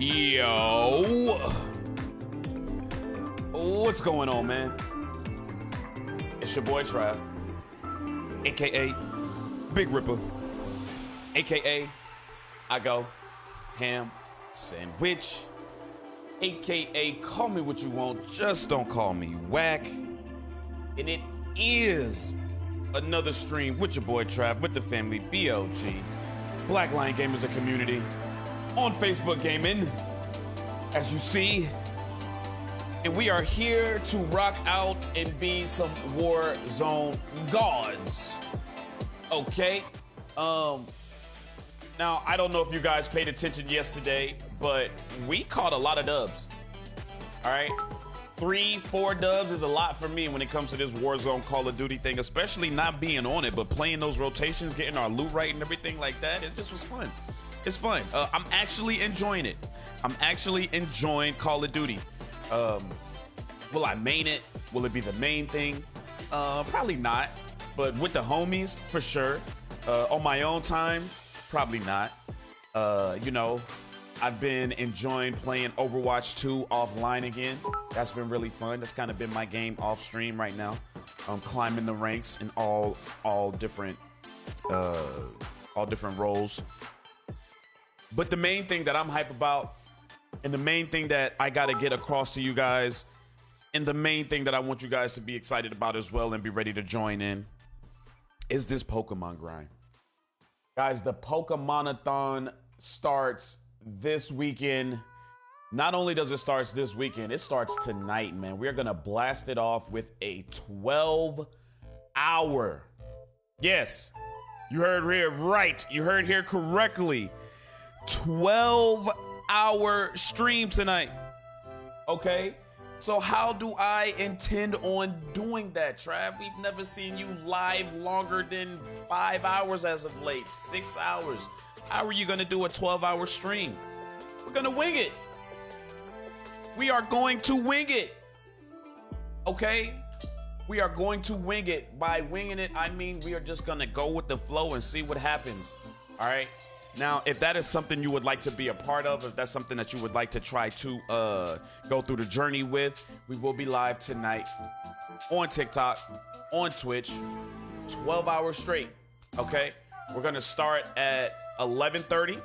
Yo, what's going on, man? It's your boy Trav, aka Big Ripper, aka I go ham sandwich, aka call me what you want, just don't call me whack. And it is another stream with your boy Trav, with the family BLG, Black Lion Gamers, a community on Facebook Gaming, as you see. And we are here to rock out and be some Warzone Gawds. Okay. Now, I don't know if you guys paid attention yesterday, but we caught a lot of dubs. All right. 3-4 dubs is a lot for me when it comes to this Warzone Call of Duty thing, especially not being on it, but playing those rotations, getting our loot right and everything like that. It just was fun. It's fun. I'm actually enjoying it. I'm actually enjoying Call of Duty. Will I main it? Will it be the main thing? Probably not. But with the homies, for sure. On my own time, probably not. You know, I've been enjoying playing Overwatch 2 offline again. That's been really fun. That's kind of been my game off stream right now. I'm climbing the ranks in all different roles. But the main thing that I'm hype about, and the main thing that I got to get across to you guys, and the main thing that I want you guys to be excited about as well and be ready to join in, is this Pokemon grind. Guys, the Pokemon-a-thon starts this weekend. Not only does it start this weekend, it starts tonight, man. We're going to blast it off with a 12-hour. Yes, you heard here right. You heard here correctly. 12-hour stream tonight. Okay, so how do I intend on doing that, Trav? We've never seen you live longer than 5 hours as of late. 6 hours. How are you gonna do a 12-hour stream? We're gonna wing it. We are going to wing it. Okay, we are going to wing it. By winging it, I mean we are just gonna go with the flow and see what happens. All right. Now, if that is something you would like to be a part of, if that's something that you would like to try to go through the journey with, we will be live tonight on TikTok, on Twitch, 12 hours straight, okay? We're going to start at 11:30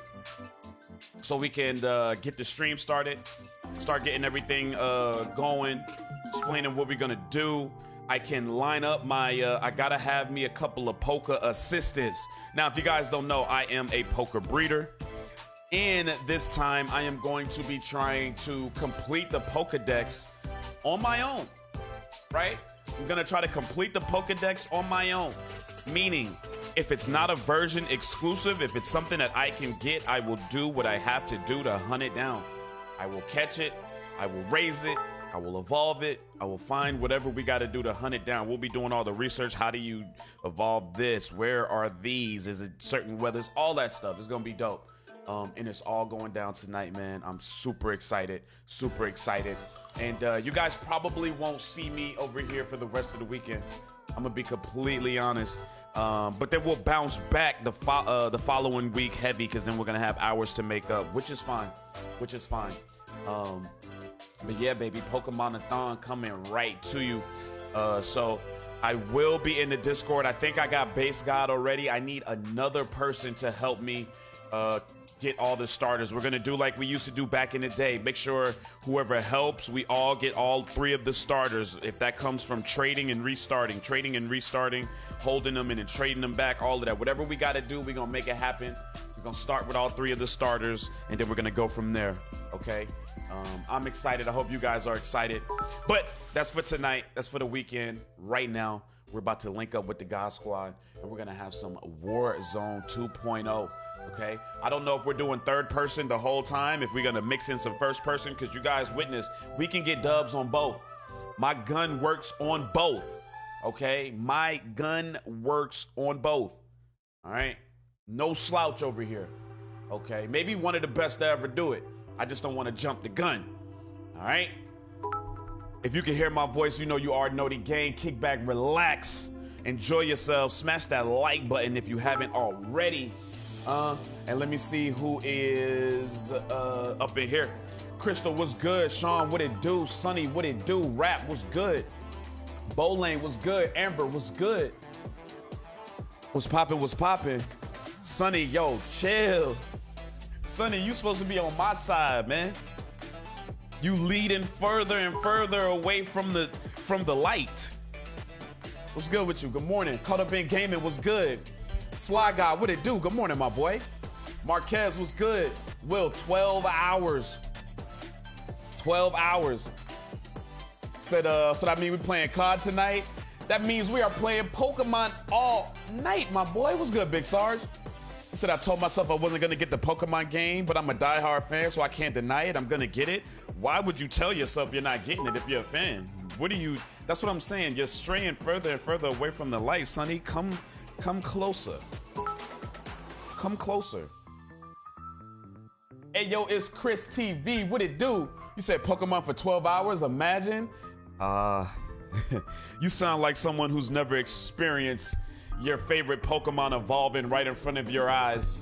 so we can get the stream started, start getting everything going, explaining what we're going to do. I can line up my, I gotta have me a couple of poker assistants. Now, if you guys don't know, I am a poker breeder. And this time I am going to be trying to complete the Pokedex on my own, right? I'm gonna try to complete the Pokedex on my own. Meaning, if it's not a version exclusive, if it's something that I can get, I will do what I have to do to hunt it down. I will catch it, I will raise it, I will evolve it. I will find whatever we got to do to hunt it down. We'll be doing all the research. How do you evolve this? Where are these? Is it certain weathers? All that stuff is going to be dope. And it's all going down tonight, man. I'm super excited. Super excited. And you guys probably won't see me over here for the rest of the weekend. I'm going to be completely honest. But then we'll bounce back the following week heavy, because then we're going to have hours to make up, which is fine. Which is fine. But yeah, baby, Pokemon-a-thon coming right to you. So I will be in the Discord. I think I got Base God already. I need another person to help me get all the starters. We're going to do like we used to do back in the day. Make sure whoever helps, we all get all 3 of the starters. If that comes from trading and restarting, holding them and then trading them back, all of that. Whatever we got to do, we're going to make it happen. We're going to start with all 3 of the starters, and then we're going to go from there, okay? I'm excited. I hope you guys are excited. But that's for tonight. That's for the weekend. Right now, we're about to link up with the God Squad, and we're going to have some Warzone 2.0, okay? I don't know if we're doing third person the whole time, if we're going to mix in some first person, because you guys witness, we can get dubs on both. My gun works on both, okay? My gun works on both, all right? No slouch over here, okay? Maybe one of the best to ever do it. I just don't want to jump the gun. All right? If you can hear my voice, you know you already know the game. Kick back, relax, enjoy yourself. Smash that like button if you haven't already. And let me see who is up in here. Crystal, what's good? Sean, what it do? Sonny, what it do? Rap, what's good? Bowlane, what's good? Amber, what's good? What's poppin', what's poppin'? Sonny, yo, chill. Sonny, you supposed to be on my side, man. You leading further and further away from the light. What's good with you? Good morning. Caught up in gaming, what's good? Sly Guy, what it do? Good morning, my boy. Marquez, what's good? Will, 12 hours. 12 hours. Said, so that means we playing COD tonight? That means we are playing Pokemon all night, my boy. What's good, Big Sarge? He said, I told myself I wasn't gonna get the Pokemon game, but I'm a diehard fan, so I can't deny it. I'm gonna get it. Why would you tell yourself you're not getting it if you're a fan? That's what I'm saying. You're straying further and further away from the light, Sonny. Come closer. Come closer. Hey, yo, it's Chris TV. What it do? You said Pokemon for 12 hours? Imagine. You sound like someone who's never experienced your favorite Pokemon evolving right in front of your eyes.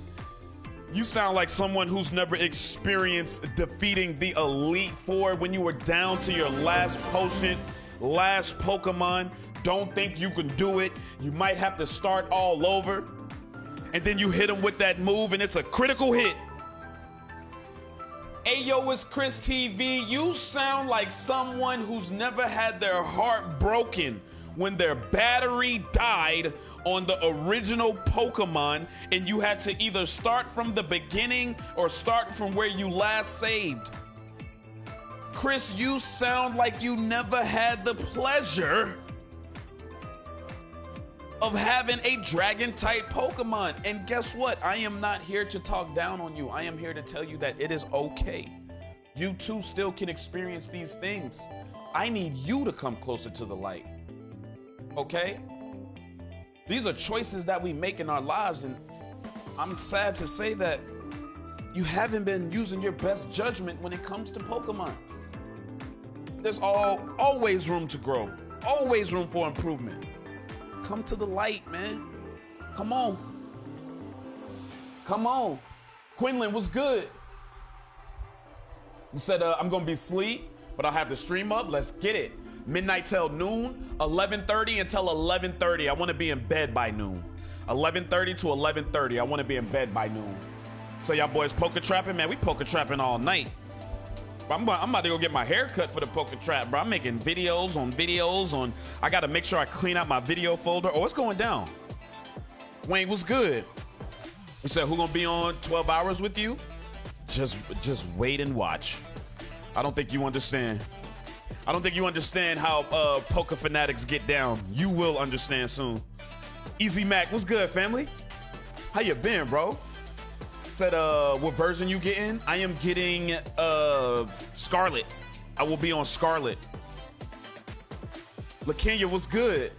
You sound like someone who's never experienced defeating the Elite Four when you were down to your last potion, last Pokemon. Don't think you can do it. You might have to start all over. And then you hit them with that move and it's a critical hit. Hey, yo, it's Chris TV. You sound like someone who's never had their heart broken when their battery died on the original Pokemon and you had to either start from the beginning or start from where you last saved. Chris, you sound like you never had the pleasure of having a dragon type Pokemon. And guess what? I am not here to talk down on you. I am here to tell you that it is okay. You too still can experience these things. I need you to come closer to the light. Okay? These are choices that we make in our lives, and I'm sad to say that you haven't been using your best judgment when it comes to Pokemon. There's always room to grow, always room for improvement. Come to the light, man. Come on. Come on. Quinlan, what's good? You said I'm gonna be asleep, but I'll have the stream up. Let's get it. Midnight till noon, 11:30 until 11:30. I want to be in bed by noon. 11:30 to 11:30. I want to be in bed by noon. So y'all boys poker trapping? Man, we poker trapping all night. I'm about to go get my hair cut for the poker trap, bro. I'm making videos on. I got to make sure I clean out my video folder. Oh, it's going down. Wayne, what's good? You said who gonna be on 12 hours with you? Just wait and watch. I don't think you understand. I don't think you understand how poker fanatics get down. You will understand soon. Easy Mac, what's good, family? How you been, bro? Said what version you getting? I am getting Scarlet. I will be on Scarlet. LaKenya, what's good?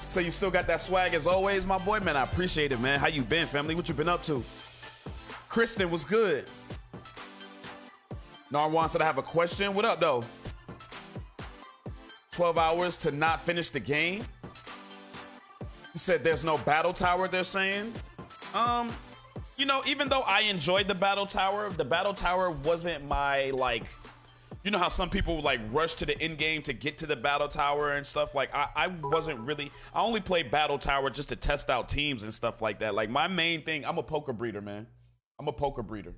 So you still got that swag as always, my boy? Man, I appreciate it, man. How you been, family? What you been up to? Kristen, what's good? Narwan said I have a question. What up, though? 12 hours to not finish the game? You said there's no battle tower, they're saying? You know, even though I enjoyed the battle tower wasn't my, like, you know how some people like rush to the end game to get to the battle tower and stuff. Like I wasn't really, I only played battle tower just to test out teams and stuff like that. Like my main thing, I'm a poker breeder, man. I'm a poker breeder.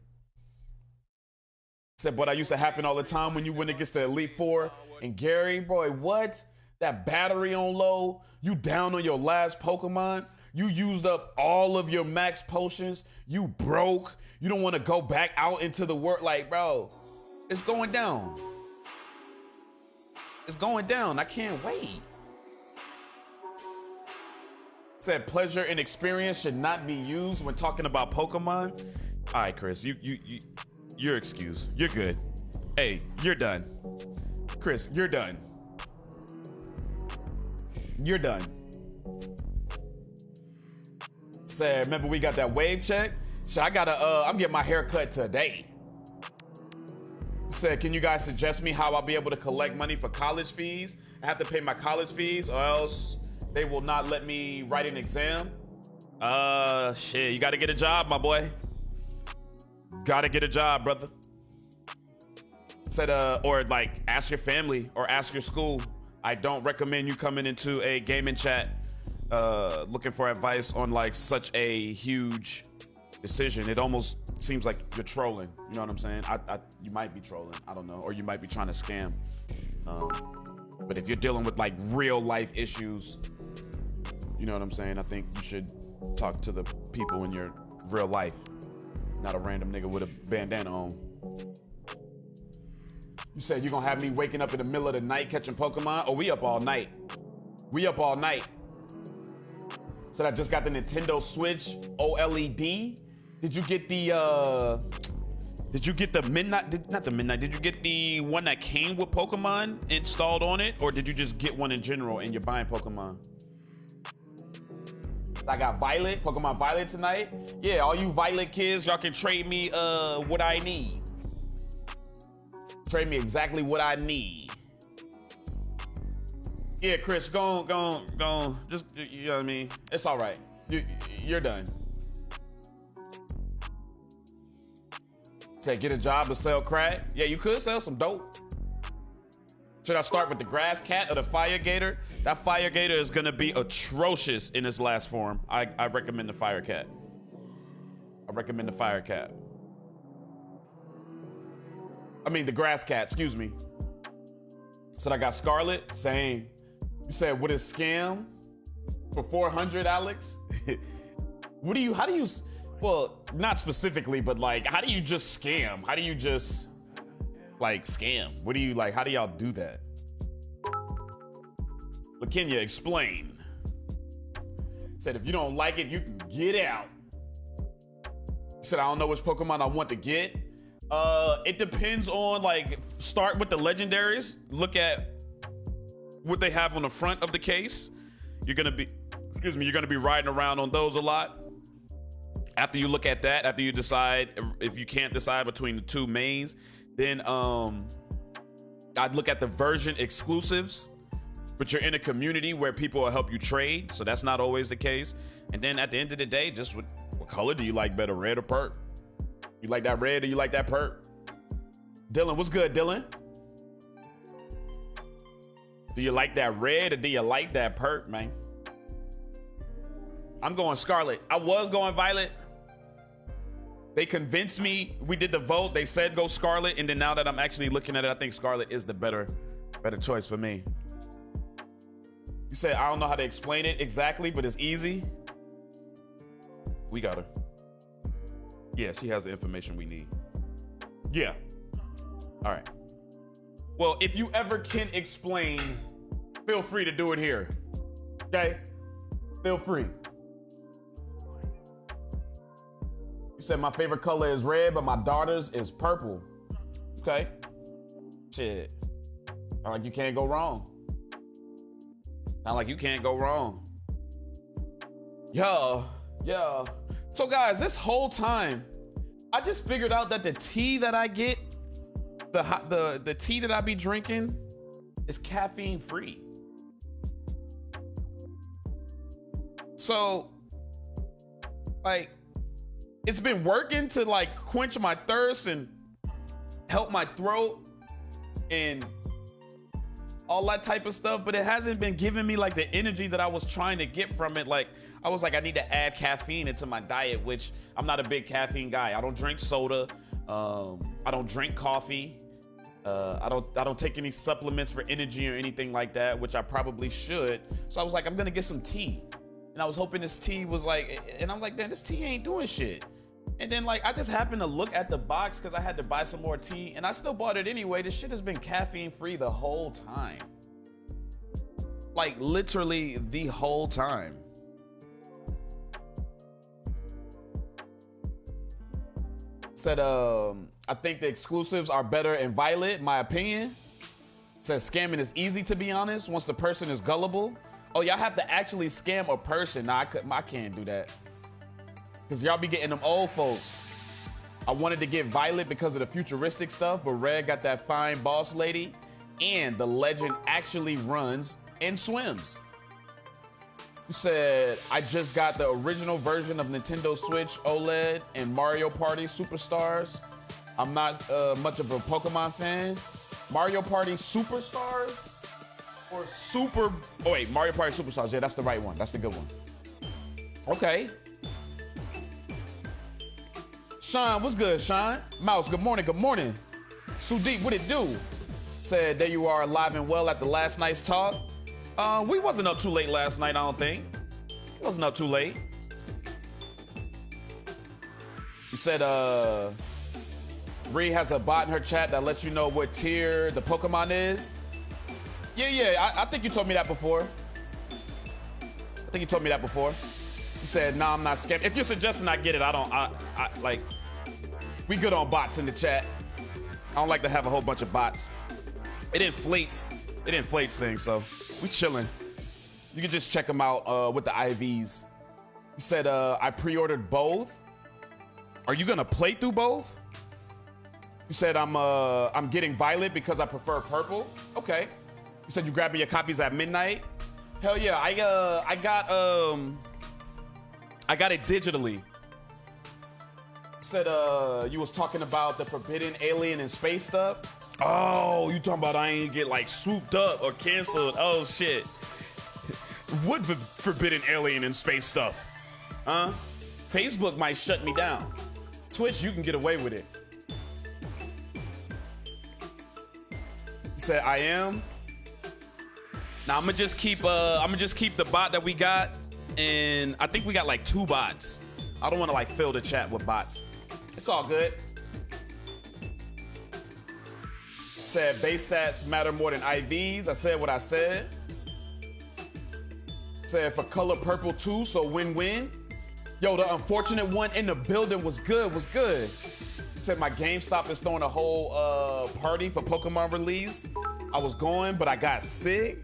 Said, but I used to happen all the time when you went against the Elite Four and Gary, boy, what? That battery on low, you down on your last Pokemon, you used up all of your max potions, you broke, you don't want to go back out into the world. Like, bro, it's going down. It's going down. I can't wait. Said pleasure and experience should not be used when talking about Pokemon. All right, Chris, you're excused. You're good. Hey, you're done. Chris, you're done. You're done. Said, remember we got that wave check? So I'm getting my hair cut today. Said, can you guys suggest me how I'll be able to collect money for college fees? I have to pay my college fees or else they will not let me write an exam. Shit, you gotta get a job, my boy. Gotta get a job, brother. Said, or like ask your family or ask your school. I don't recommend you coming into a gaming chat looking for advice on like such a huge decision. It almost seems like you're trolling. You know what I'm saying? You might be trolling. I don't know. Or you might be trying to scam. But if you're dealing with like real life issues, you know what I'm saying? I think you should talk to the people in your real life, not a random nigga with a bandana on. You said you're gonna have me waking up in the middle of the night catching Pokemon? Oh, we up all night. We up all night. So I just got the Nintendo Switch OLED. Did you get the midnight? Not the midnight. Did you get the one that came with Pokemon installed on it, or did you just get one in general and you're buying Pokemon? I got Violet, Pokemon Violet tonight. Yeah, all you Violet kids, y'all can trade me what I need. Trade me exactly what I need. Yeah, Chris, go on. Just, you know what I mean? It's all right. You're done. Said get a job to sell crack. Yeah, you could sell some dope. Should I start with the grass cat or the fire gator? That fire gator is gonna be atrocious in its last form. I recommend the fire cat. I recommend the fire cat. I mean the grass cat, excuse me. Said I got Scarlet, same. You said what is scam? For 400, Alex? How do you, well, not specifically, but like, how do you just scam? How do you just like scam? What do you like, how do y'all do that? But can you explain? Said if you don't like it, you can get out. Said I don't know which Pokemon I want to get. It depends on like, start with the legendaries. Look at what they have on the front of the case. You're gonna be riding around on those a lot. After you look at that, after you decide, if you can't decide between the two mains, then I'd look at the version exclusives, but you're in a community where people will help you trade, so that's not always the case. And then at the end of the day, just what color do you like better, red or purple? You like that red or you like that purple? Dylan, what's good, Dylan? Do you like that red or do you like that purple, man? I'm going Scarlet. I was going Violet. They convinced me. We did the vote. They said go Scarlet, and then now that I'm actually looking at it, I think Scarlet is the better choice for me. You said I don't know how to explain it exactly, but it's easy. We got her. Yeah, she has the information we need. Yeah. All right. Well, if you ever can explain, feel free to do it here. Okay? Feel free. You said my favorite color is red, but my daughter's is purple. Okay. Shit. Sound like you can't go wrong. Sound like you can't go wrong. Yeah. So guys, this whole time, I just figured out that the tea that I get, the tea that I be drinking is caffeine free. So, like, it's been working to like quench my thirst and help my throat and all that type of stuff, but it hasn't been giving me like the energy that I was trying to get from it. Like, I was like, I need to add caffeine into my diet, which I'm not a big caffeine guy. I don't drink soda. I don't drink coffee. I don't take any supplements for energy or anything like that, which I probably should. So I was like, I'm gonna get some tea. And I was hoping this tea was like, and I'm like, damn, this tea ain't doing shit. And then like, I just happened to look at the box because I had to buy some more tea, and I still bought it anyway. This shit has been caffeine free the whole time. Like literally the whole time. Said, I think the exclusives are better in Violet, my opinion. Says scamming is easy, to be honest, once the person is gullible. Oh, y'all have to actually scam a person. Nah, I can't do that. Because y'all be getting them old folks. I wanted to get Violet because of the futuristic stuff, but Red got that fine boss lady, and the legend actually runs and swims. You said, I just got the original version of Nintendo Switch OLED and Mario Party Superstars. I'm not much of a Pokemon fan. Mario Party Superstars or Super... Oh, wait, Mario Party Superstars. Yeah, that's the right one. That's the good one. Okay. Sean, what's good, Sean? Mouse, good morning, good morning. Sudeep, what it do? Said, there you are, alive and well at the last night's talk. We wasn't up too late last night, I don't think. Wasn't up too late. You said, Ree has a bot in her chat that lets you know what tier the Pokemon is. Yeah, I think you told me that before. You said, nah, I'm not scared. If you're suggesting I get it, I like, we good on bots in the chat. I don't like to have a whole bunch of bots. It inflates things, so we chilling. You can just check them out with the IVs. You said, I pre-ordered both. Are you gonna play through both? You said, I'm getting Violet because I prefer purple. Okay. You said you grabbing your copies at midnight. Hell yeah, I got it digitally. You said, you was talking about the forbidden alien and space stuff. Oh, you talking about I ain't get like swooped up or canceled? Oh shit. What forbidden alien and space stuff? Huh? Facebook might shut me down. Twitch, you can get away with it. He said, I am. Now I'm gonna just keep the bot that we got, and I think we got like 2 bots. I don't want to like fill the chat with bots. It's all good. Said base stats matter more than IVs. I said what I said. Said for color purple too, so win-win. Yo, the unfortunate one in the building was good. Said my GameStop is throwing a whole party for Pokemon release. I was going, but I got sick.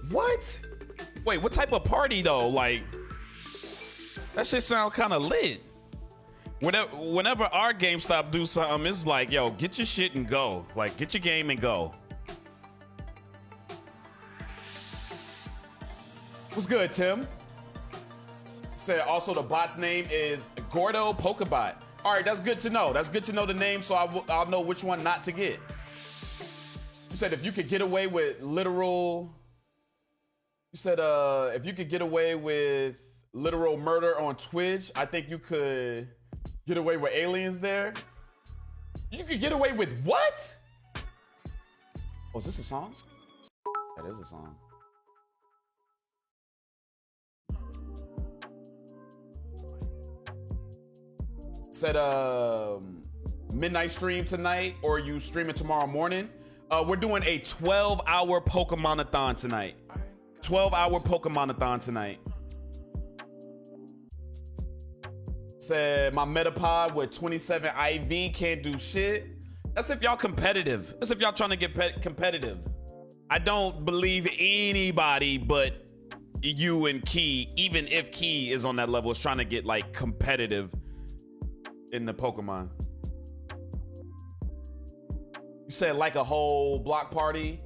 What? Wait, what type of party though? Like, that shit sound kind of lit. Whenever our GameStop do something, it's like, yo, get your shit and go. Like, get your game and go. What's good, Tim? Said also the bot's name is Gordo Pokebot. All right, that's good to know. That's good to know the name, so I'll know which one not to get. You said if you could get away with literal... You said if you could get away with literal murder on Twitch, I think you could get away with aliens there. You could get away with what? Oh, is this a song? That is a song. Said midnight stream tonight, or you streaming tomorrow morning. We're doing a 12-hour Pokemon-a-thon tonight. 12-hour Pokemon-a-thon tonight. Said my Metapod with 27 IV can't do shit. That's if y'all competitive. That's if y'all trying to get competitive. I don't believe anybody but you and Key, even if Key is on that level, is trying to get like competitive in the Pokemon. You said like a whole block party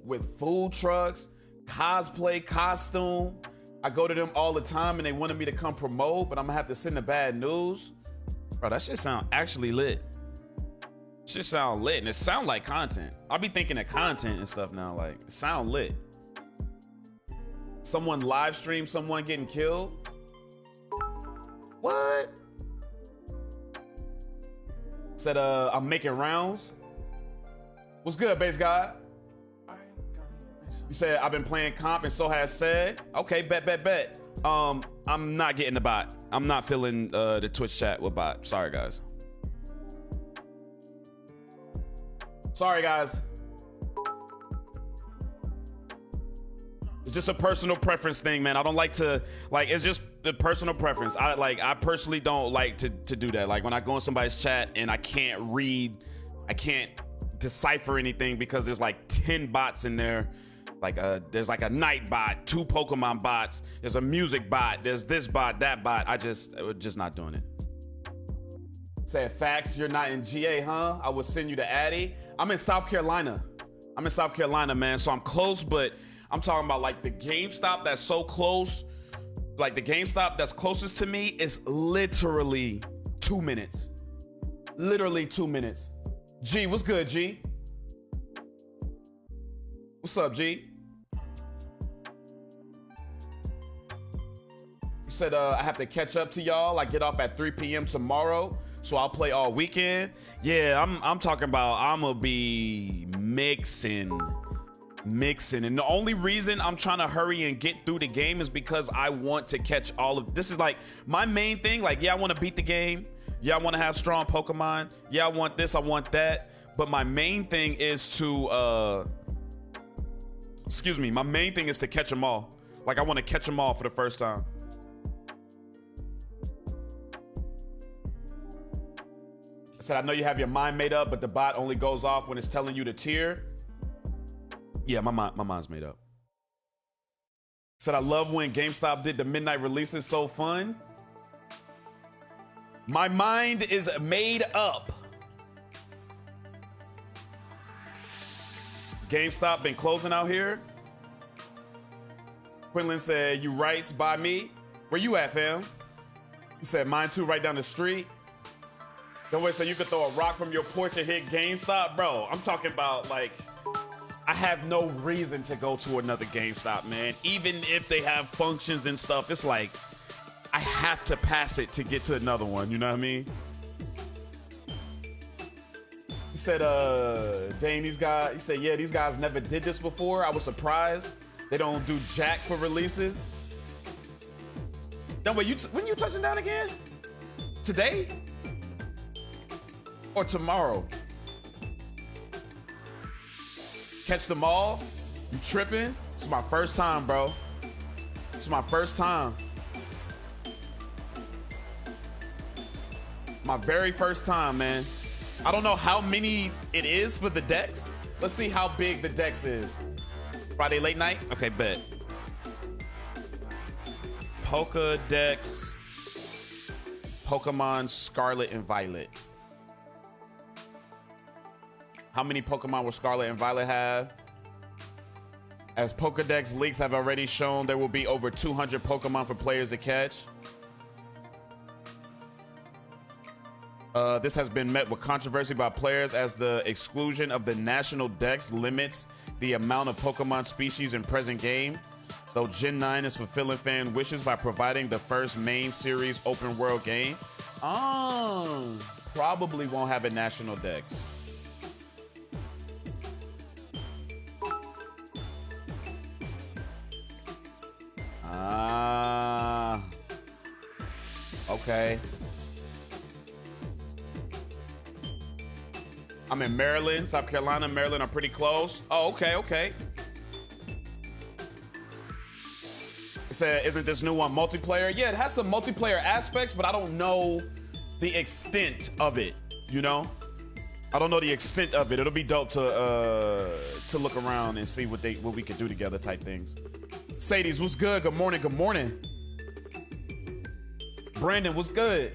with food trucks, cosplay, costume. I go to them all the time and they wanted me to come promote, but I'm gonna have to send the bad news. Bro, that shit sound actually lit. Shit sound lit, and it sound like content. I'll be thinking of content and stuff now, like, it sound lit. Someone live stream someone getting killed? What? Said, I'm making rounds. What's good, base guy? You said, I've been playing comp and so has said. Okay, bet. I'm not getting the bot. I'm not filling the Twitch chat with bot. Sorry, guys. It's just a personal preference thing, man. I don't like to, like, it's just the personal preference. I personally don't like to do that. Like, when I go in somebody's chat and I can't decipher anything because there's like 10 bots in there. Like, there's like a night bot, 2 Pokemon bots, there's a music bot, there's this bot, that bot. We're just not doing it. Said, facts, you're not in GA, huh? I will send you to Addy. I'm in South Carolina, man, so I'm close, but I'm talking about like the GameStop that's so close. Like the GameStop that's closest to me is literally 2 minutes. Literally 2 minutes. G, what's good, G? What's up, G? You said I have to catch up to y'all. I get off at 3 p.m. tomorrow, so I'll play all weekend. Yeah, I'm talking about I'm gonna be mixing. And the only reason I'm trying to hurry and get through the game is because I want to catch all of this. Is like my main thing. Like, yeah, I want to beat the game. Yeah, I want to have strong Pokemon. Yeah, I want this, I want that. But my main thing is to my main thing is to catch them all. Like, I want to catch them all for the first time. I said, I know you have your mind made up, but the bot only goes off when it's telling you to tier. Yeah, my mind's made up. Said, I love when GameStop did the midnight releases. So fun. My mind is made up. GameStop been closing out here. Quinlan said, you rights by me. Where you at, fam? He said, mine too, right down the street. Don't wait, so you could throw a rock from your porch and hit GameStop? Bro, I'm talking about, like, I have no reason to go to another GameStop, man. Even if they have functions and stuff, it's like, I have to pass it to get to another one, you know what I mean? He said, dang, these guys, he said, yeah, these guys never did this before. I was surprised. They don't do jack for releases. No, wait, when you touching down again? Today? Or tomorrow? Catch them all? You tripping? It's my first time, bro. It's my first time. My very first time, man. I don't know how many it is for the decks. Let's see how big the decks is. Friday late night? Okay, bet. Pokedex, Pokemon Scarlet and Violet. How many Pokemon will Scarlet and Violet have? As Pokedex leaks have already shown, there will be over 200 Pokemon for players to catch. This has been met with controversy by players as the exclusion of the national dex limits the amount of Pokemon species in present game. Though Gen 9 is fulfilling fan wishes by providing the first main series open world game. Probably won't have a national dex. Okay. I'm in Maryland, South Carolina, Maryland. I'm pretty close. Oh, okay, okay. It said, isn't this new one multiplayer? Yeah, it has some multiplayer aspects, but I don't know the extent of it, you know? I don't know the extent of it. It'll be dope to look around and see what we could do together type things. Sadies, what's good? Good morning, good morning. Brandon, what's good?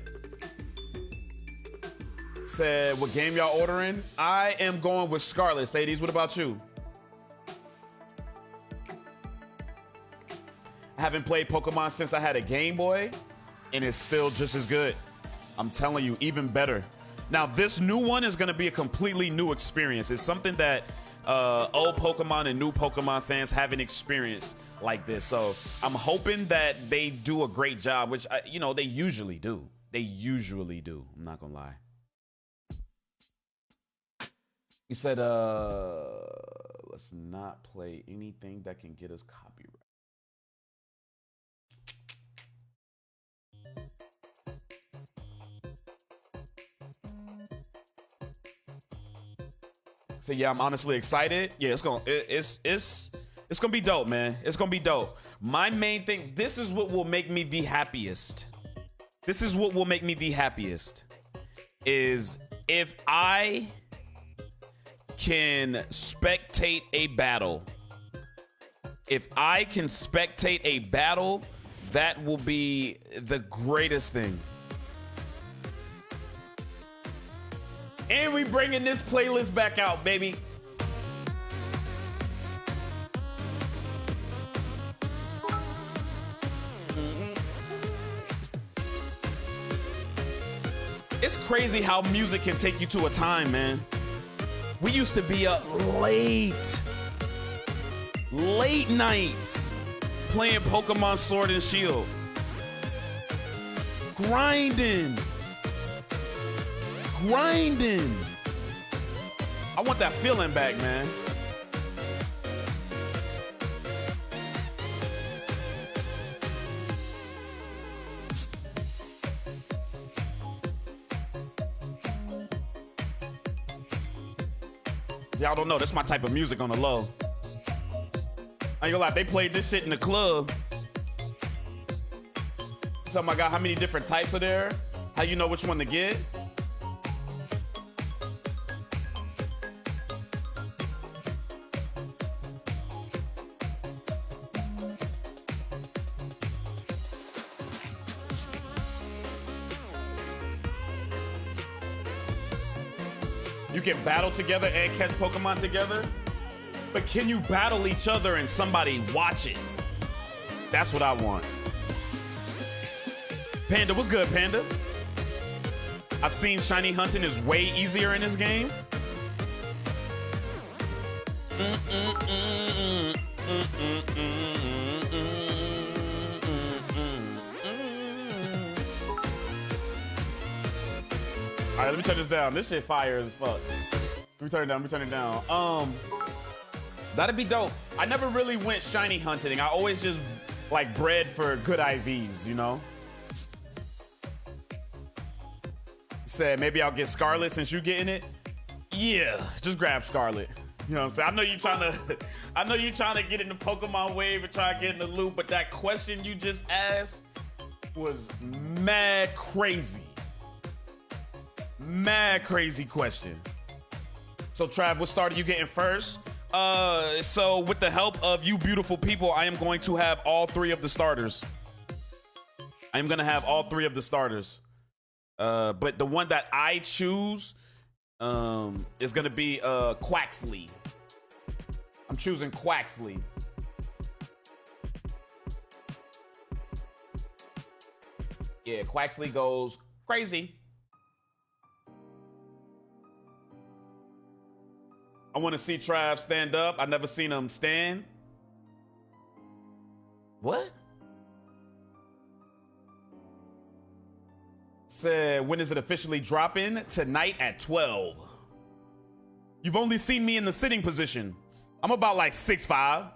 Said, what game y'all ordering? I am going with Scarlet. Sadies, what about you? I haven't played Pokemon since I had a Game Boy, and it's still just as good. I'm telling you, even better. Now, this new one is going to be a completely new experience. It's something that old Pokemon and new Pokemon fans haven't experienced like this. So I'm hoping that they do a great job, which, you know, they usually do. They usually do. I'm not going to lie. He said, let's not play anything that can get us copyright. So yeah, I'm honestly excited. Yeah, it's gonna be dope, man. It's gonna be dope. My main thing, this is what will make me the happiest. This is what will make me the happiest. Is if I can spectate a battle. If I can spectate a battle, that will be the greatest thing. And we bringing this playlist back out, baby. crazy how music can take you to a time, man. We used to be up late nights playing Pokemon Sword and Shield. Grinding. I want that feeling back, man. Y'all don't know, that's my type of music on the low. I ain't gonna lie, they played this shit in the club. So my God, how many different types are there? How you know which one to get? You can battle together and catch Pokemon together, but can you battle each other and somebody watch it? That's what I want. Panda, what's good, Panda? I've seen shiny hunting is way easier in this game. All right, let me turn this down. This shit fire as fuck. Let me turn it down. That'd be dope. I never really went shiny hunting. I always just like bred for good IVs, you know? Said maybe I'll get Scarlet since you getting it. Yeah, just grab Scarlet. You know what I'm saying? I know you trying to get in the Pokemon wave and try to get in the loop, but that question you just asked was mad crazy. Mad crazy question. So Trav, what start are you getting first? So with the help of you beautiful people, I am going to have all three of the starters. I'm gonna have all three of the starters. But the one that I choose is gonna be Quaxley. I'm choosing Quaxley. Yeah, Quaxley goes crazy. I want to see Trav stand up. I've never seen him stand. What? Said, when is it officially dropping? Tonight at 12. You've only seen me in the sitting position. I'm about like 6'5".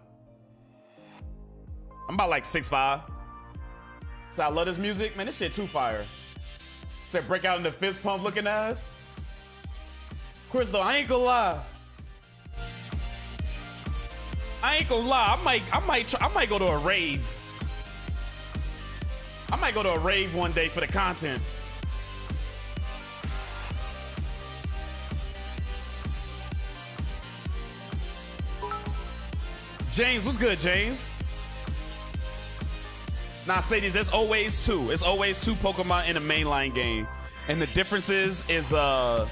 So I love this music. Man, this shit too fire. Said, break out in the fist pump looking ass. Chris, though, I ain't gonna lie. I might go to a rave. I might go to a rave one day for the content. James, what's good, James? Nah, Sadie's, there's always two. It's always two Pokemon in a mainline game. And the difference is the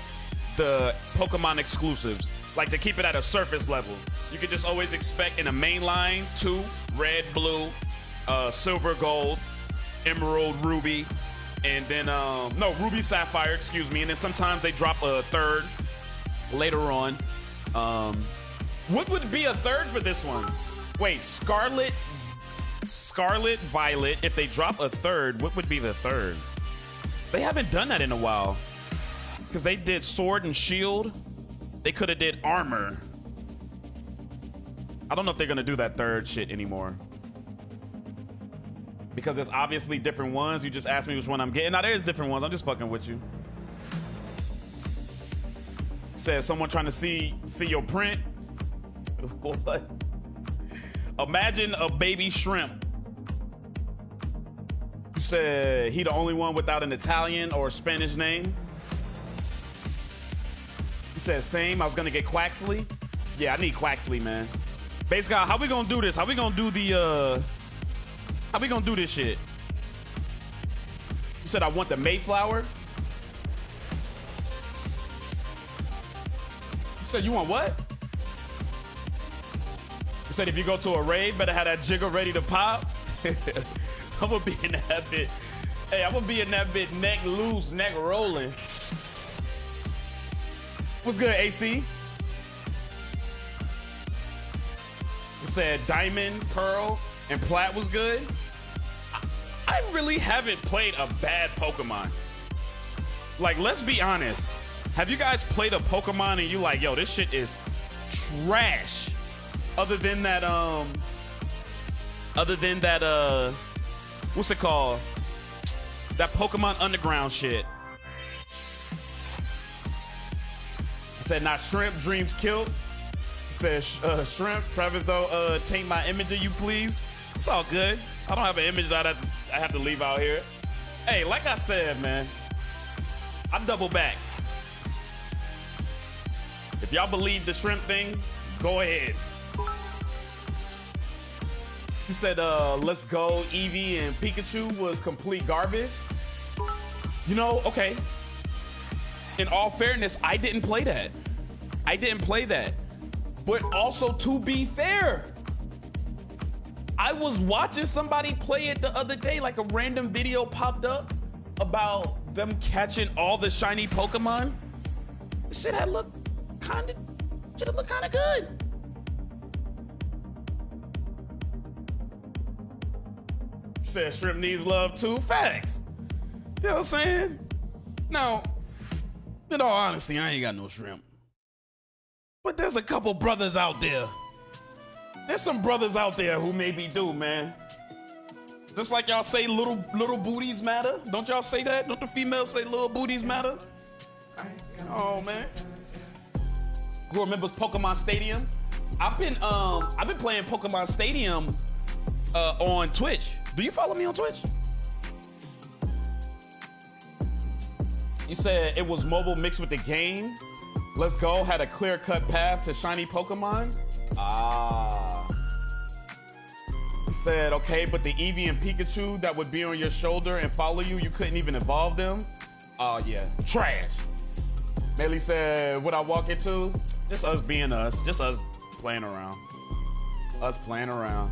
Pokemon exclusives. Like, to keep it at a surface level. You could just always expect in a mainline, two, red, blue, silver, gold, emerald, ruby, and then, no, ruby, sapphire, excuse me. And then sometimes they drop a third later on. What would be a third for this one? Wait, Scarlet, Violet. If they drop a third, what would be the third? They haven't done that in a while. Because they did Sword and Shield. They could have did Armor. I don't know if they're going to do that third shit anymore. Because there's obviously different ones. You just asked me which one I'm getting. Now, there's different ones. I'm just fucking with you. Says someone trying to see your print. What? Imagine a baby shrimp. You said he the only one without an Italian or Spanish name. He said same. I was gonna get Quaxley. Yeah, I need Quaxley, man. Basically, how we gonna do this? How we gonna do this shit? You said I want the Mayflower. You said you want what? You said if you go to a rave, better have that jigger ready to pop. I'm gonna be in that bit. Hey, I'm gonna be in that bit neck loose, neck rolling. What's good, AC? You said Diamond, Pearl, and Plat was good. I really haven't played a bad Pokemon. Like, let's be honest. Have you guys played a Pokemon and you like, yo, this shit is trash? Other than that, what's it called? That Pokemon Underground shit. He said, not Shrimp, Dreams Killed. He said, Shrimp, Travis, don't taint my image of you, please. It's all good. I don't have an image that I have to leave out here. Hey, like I said, man, I double back. If y'all believe the shrimp thing, go ahead. He said, let's go, Eevee and Pikachu was complete garbage. You know, okay. In all fairness, I didn't play that. I didn't play that. But also, to be fair, I was watching somebody play it the other day, like a random video popped up about them catching all the shiny Pokemon. This shit had looked kinda good. Said Shrimp needs love too. Facts. You know what I'm saying? Now, in all honesty, I ain't got no shrimp. But there's a couple brothers out there. There's some brothers out there who maybe do, man. Just like y'all say little booties matter. Don't y'all say that? Don't the females say little booties matter? Oh, man. Who remembers Pokemon Stadium? I've been playing Pokemon Stadium on Twitch. Do you follow me on Twitch? You said it was mobile mixed with the game. Let's Go had a clear-cut path to shiny Pokemon. Ah. He said, okay, but the Eevee and Pikachu that would be on your shoulder and follow you, you couldn't even evolve them? Oh, yeah. Trash. Melly said, what I walk into? Just us being us. Just us playing around. Us playing around.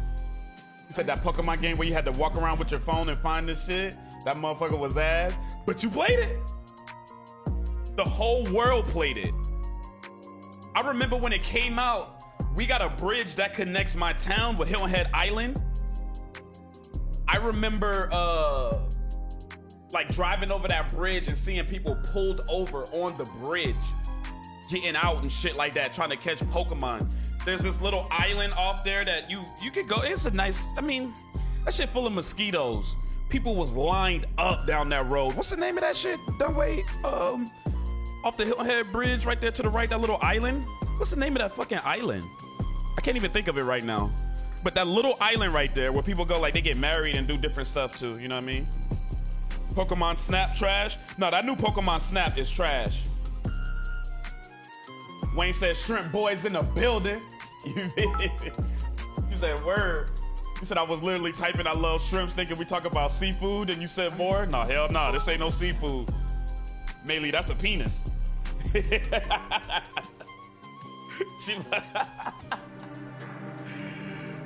He said that Pokemon game where you had to walk around with your phone and find this shit, that motherfucker was ass, but you played it. The whole world played it. I remember when it came out, we got a bridge that connects my town with Hilton Head Island. I remember like driving over that bridge and seeing people pulled over on the bridge, getting out and shit like that, trying to catch Pokemon. There's this little island off there that you could go. It's a nice, I mean, that shit full of mosquitoes. People was lined up down that road. What's the name of that shit? That way, off the Hilton Head Bridge right there to the right, that little island. What's the name of that fucking island? I can't even think of it right now. But that little island right there where people go, like, they get married and do different stuff too, you know what I mean? Pokemon Snap trash? No, that new Pokemon Snap is trash. Wayne said, Shrimp boys in the building. You said, word. You said I was literally typing I love shrimps thinking we talk about seafood and you said more? No, hell no, this ain't no seafood. Maylee, that's a penis.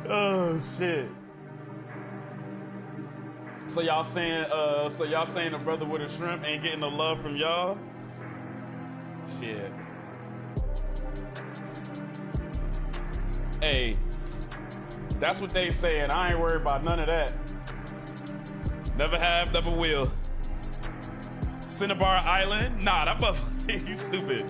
Oh shit. So y'all saying a brother with a shrimp ain't getting the love from y'all? Shit. Hey, that's what they saying. I ain't worried about none of that. Never have, never will. Cinnabar Island? Nah, that motherfucker, you stupid.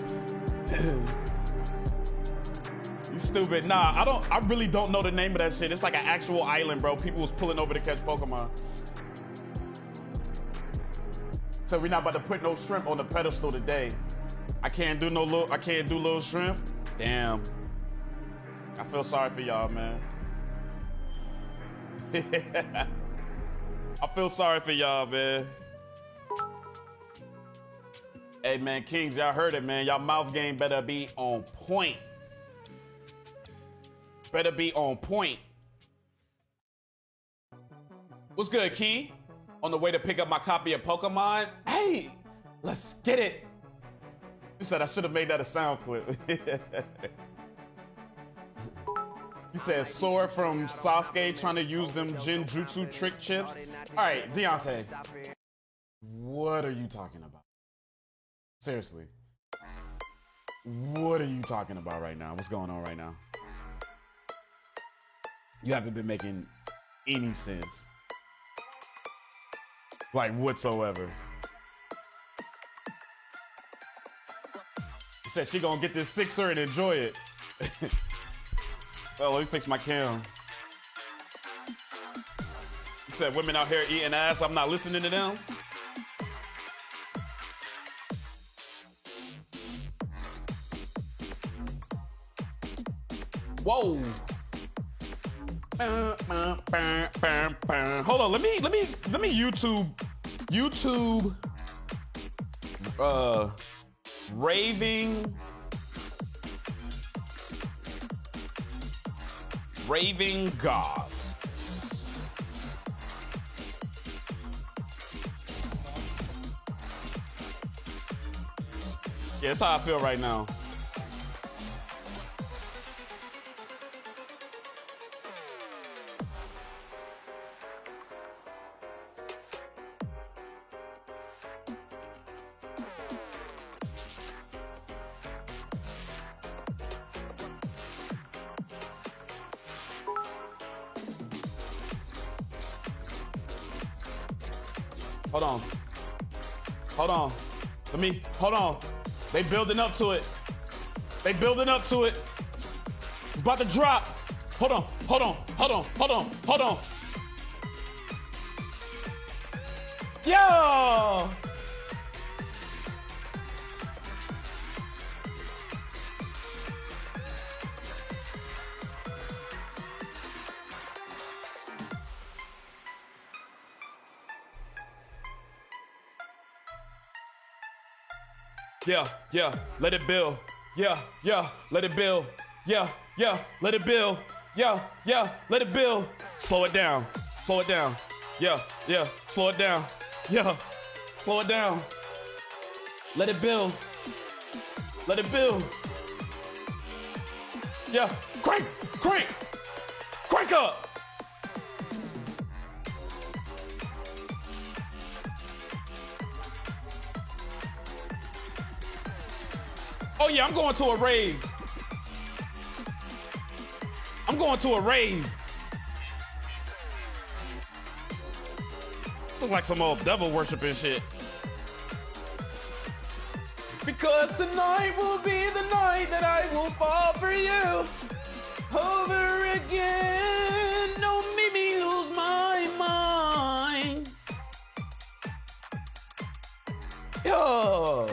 You stupid. Nah, I really don't know the name of that shit. It's like an actual island, bro. People was pulling over to catch Pokemon. So we're not about to put no shrimp on the pedestal today. I can't do little shrimp. Damn. I feel sorry for y'all, man. I feel sorry for y'all, man. Hey, man, Kings, y'all heard it, man. Y'all mouth game better be on point. Better be on point. What's good, Key? On the way to pick up my copy of Pokemon? Hey, let's get it. You said I should have made that a sound clip. You said Sora from Sasuke trying to use them Genjutsu trick chips. All right, Deontay. What are you talking about? Seriously. What are you talking about right now? What's going on right now? You haven't been making any sense. Like whatsoever. She said she gonna get this sixer and enjoy it. Well, let me fix my cam. He said women out here eating ass, I'm not listening to them. Whoa. Hold on, let me YouTube raving Gawds. Yeah, that's how I feel right now. Hold on. Hold on. Hold on. They building up to it. They building up to it. It's about to drop. Hold on. Hold on. Hold on. Hold on. Hold on. Yo! Yeah, let it build. Yeah, let it build. Yeah, let it build. Yeah, let it build. Slow it down. Slow it down. Yeah, slow it down. Yeah, slow it down. Let it build. Let it build. Yeah, crank up. Oh yeah, I'm going to a rave. I'm going to a rave. This is like some old devil worshiping shit. Because tonight will be the night that I will fall for you over again. Don't make me lose my mind. Yo.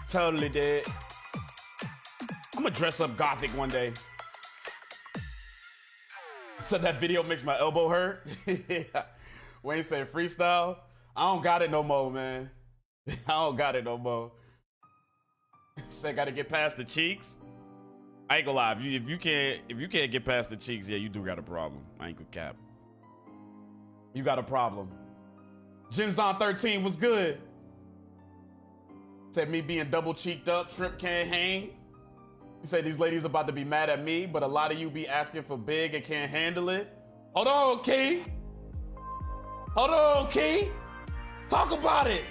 Totally did. I'm gonna dress up gothic one day. So that video makes my elbow hurt. Wayne said freestyle. I don't got it no more, man. I don't got it no more. Said gotta get past the cheeks. I ain't gonna lie. If you can't get past the cheeks, yeah, you do got a problem. I ain't gonna cap. You got a problem. Jenzon 13 was good. Said me being double cheeked up, shrimp can't hang. You say these ladies about to be mad at me, but a lot of you be asking for big and can't handle it. Hold on, Key. Hold on, Key. Talk about it.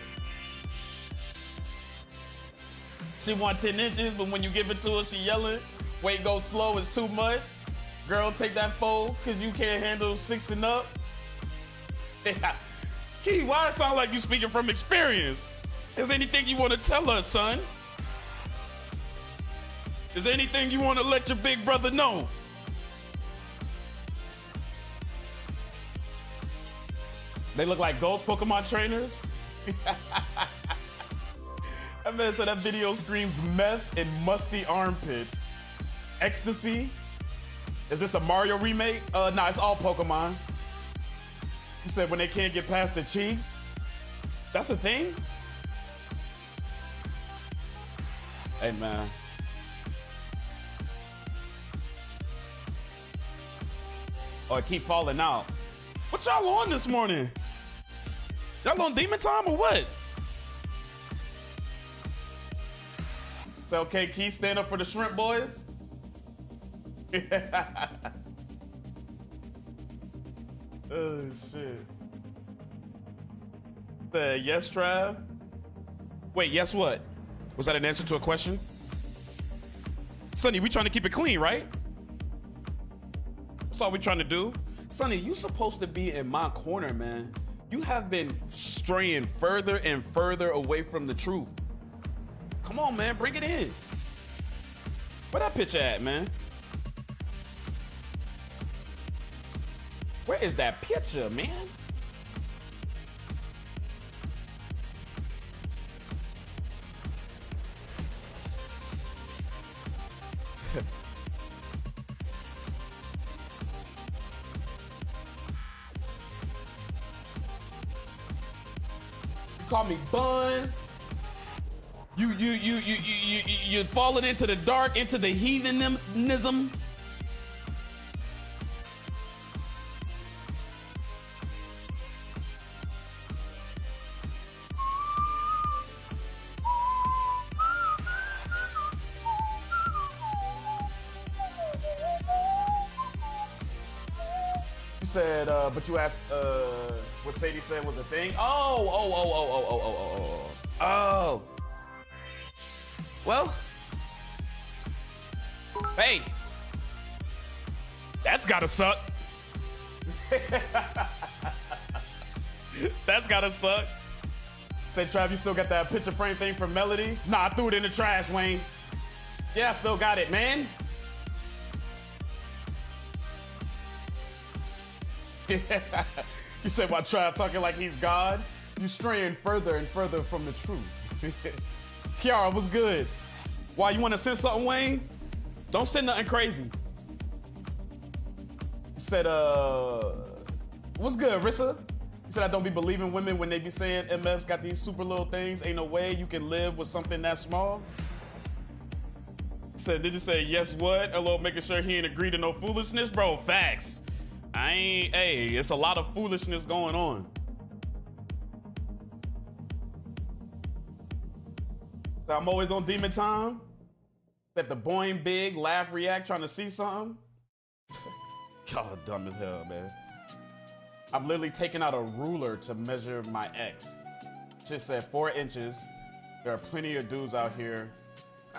She want 10 inches, but when you give it to her, she yelling. Weight go slow, it's too much. Girl, take that fold, cause you can't handle 6 and up. Key, why it sound like you speaking from experience? Is there anything you want to tell us, son? Is there anything you want to let your big brother know? They look like ghost Pokemon trainers. That man said that video screams meth and musty armpits. Ecstasy? Is this a Mario remake? Nah, it's all Pokemon. You said when they can't get past the cheeks? That's the thing? Hey, man. Oh, it keep falling out. What y'all on this morning? Y'all on demon time or what? It's okay, Keith, stand up for the shrimp boys. Oh, shit. Yes, Trav? Wait, yes what? Was that an answer to a question? Sonny, we trying to keep it clean, right? That's all we trying to do. Sonny, you supposed to be in my corner, man. You have been straying further and further away from the truth. Come on, man, bring it in. Where that picture at, man? Where is that picture, man? You call me Buns. You're falling into the dark, into the heathenism. You said, but you asked what Sadie said was a thing. Oh. Well, hey, that's gotta suck. That's gotta suck. Say, Trav, you still got that picture frame thing from Melody? Nah, I threw it in the trash, Wayne. Yeah, I still got it, man. You said, while Trav talking like he's God, you straying further and further from the truth. Kiara, what's good? Why, you want to send something, Wayne? Don't send nothing crazy. You said, what's good, Rissa? You said I don't be believing women when they be saying MF's got these super little things. Ain't no way you can live with something that small. You said, did you say yes what? Hello, making sure he ain't agreed to no foolishness? Bro, facts. Hey, it's a lot of foolishness going on. So I'm always on demon time. That the boing big, laugh, react, trying to see something. Y'all dumb as hell, man. I've literally taken out a ruler to measure my ex. Just said 4 inches. There are plenty of dudes out here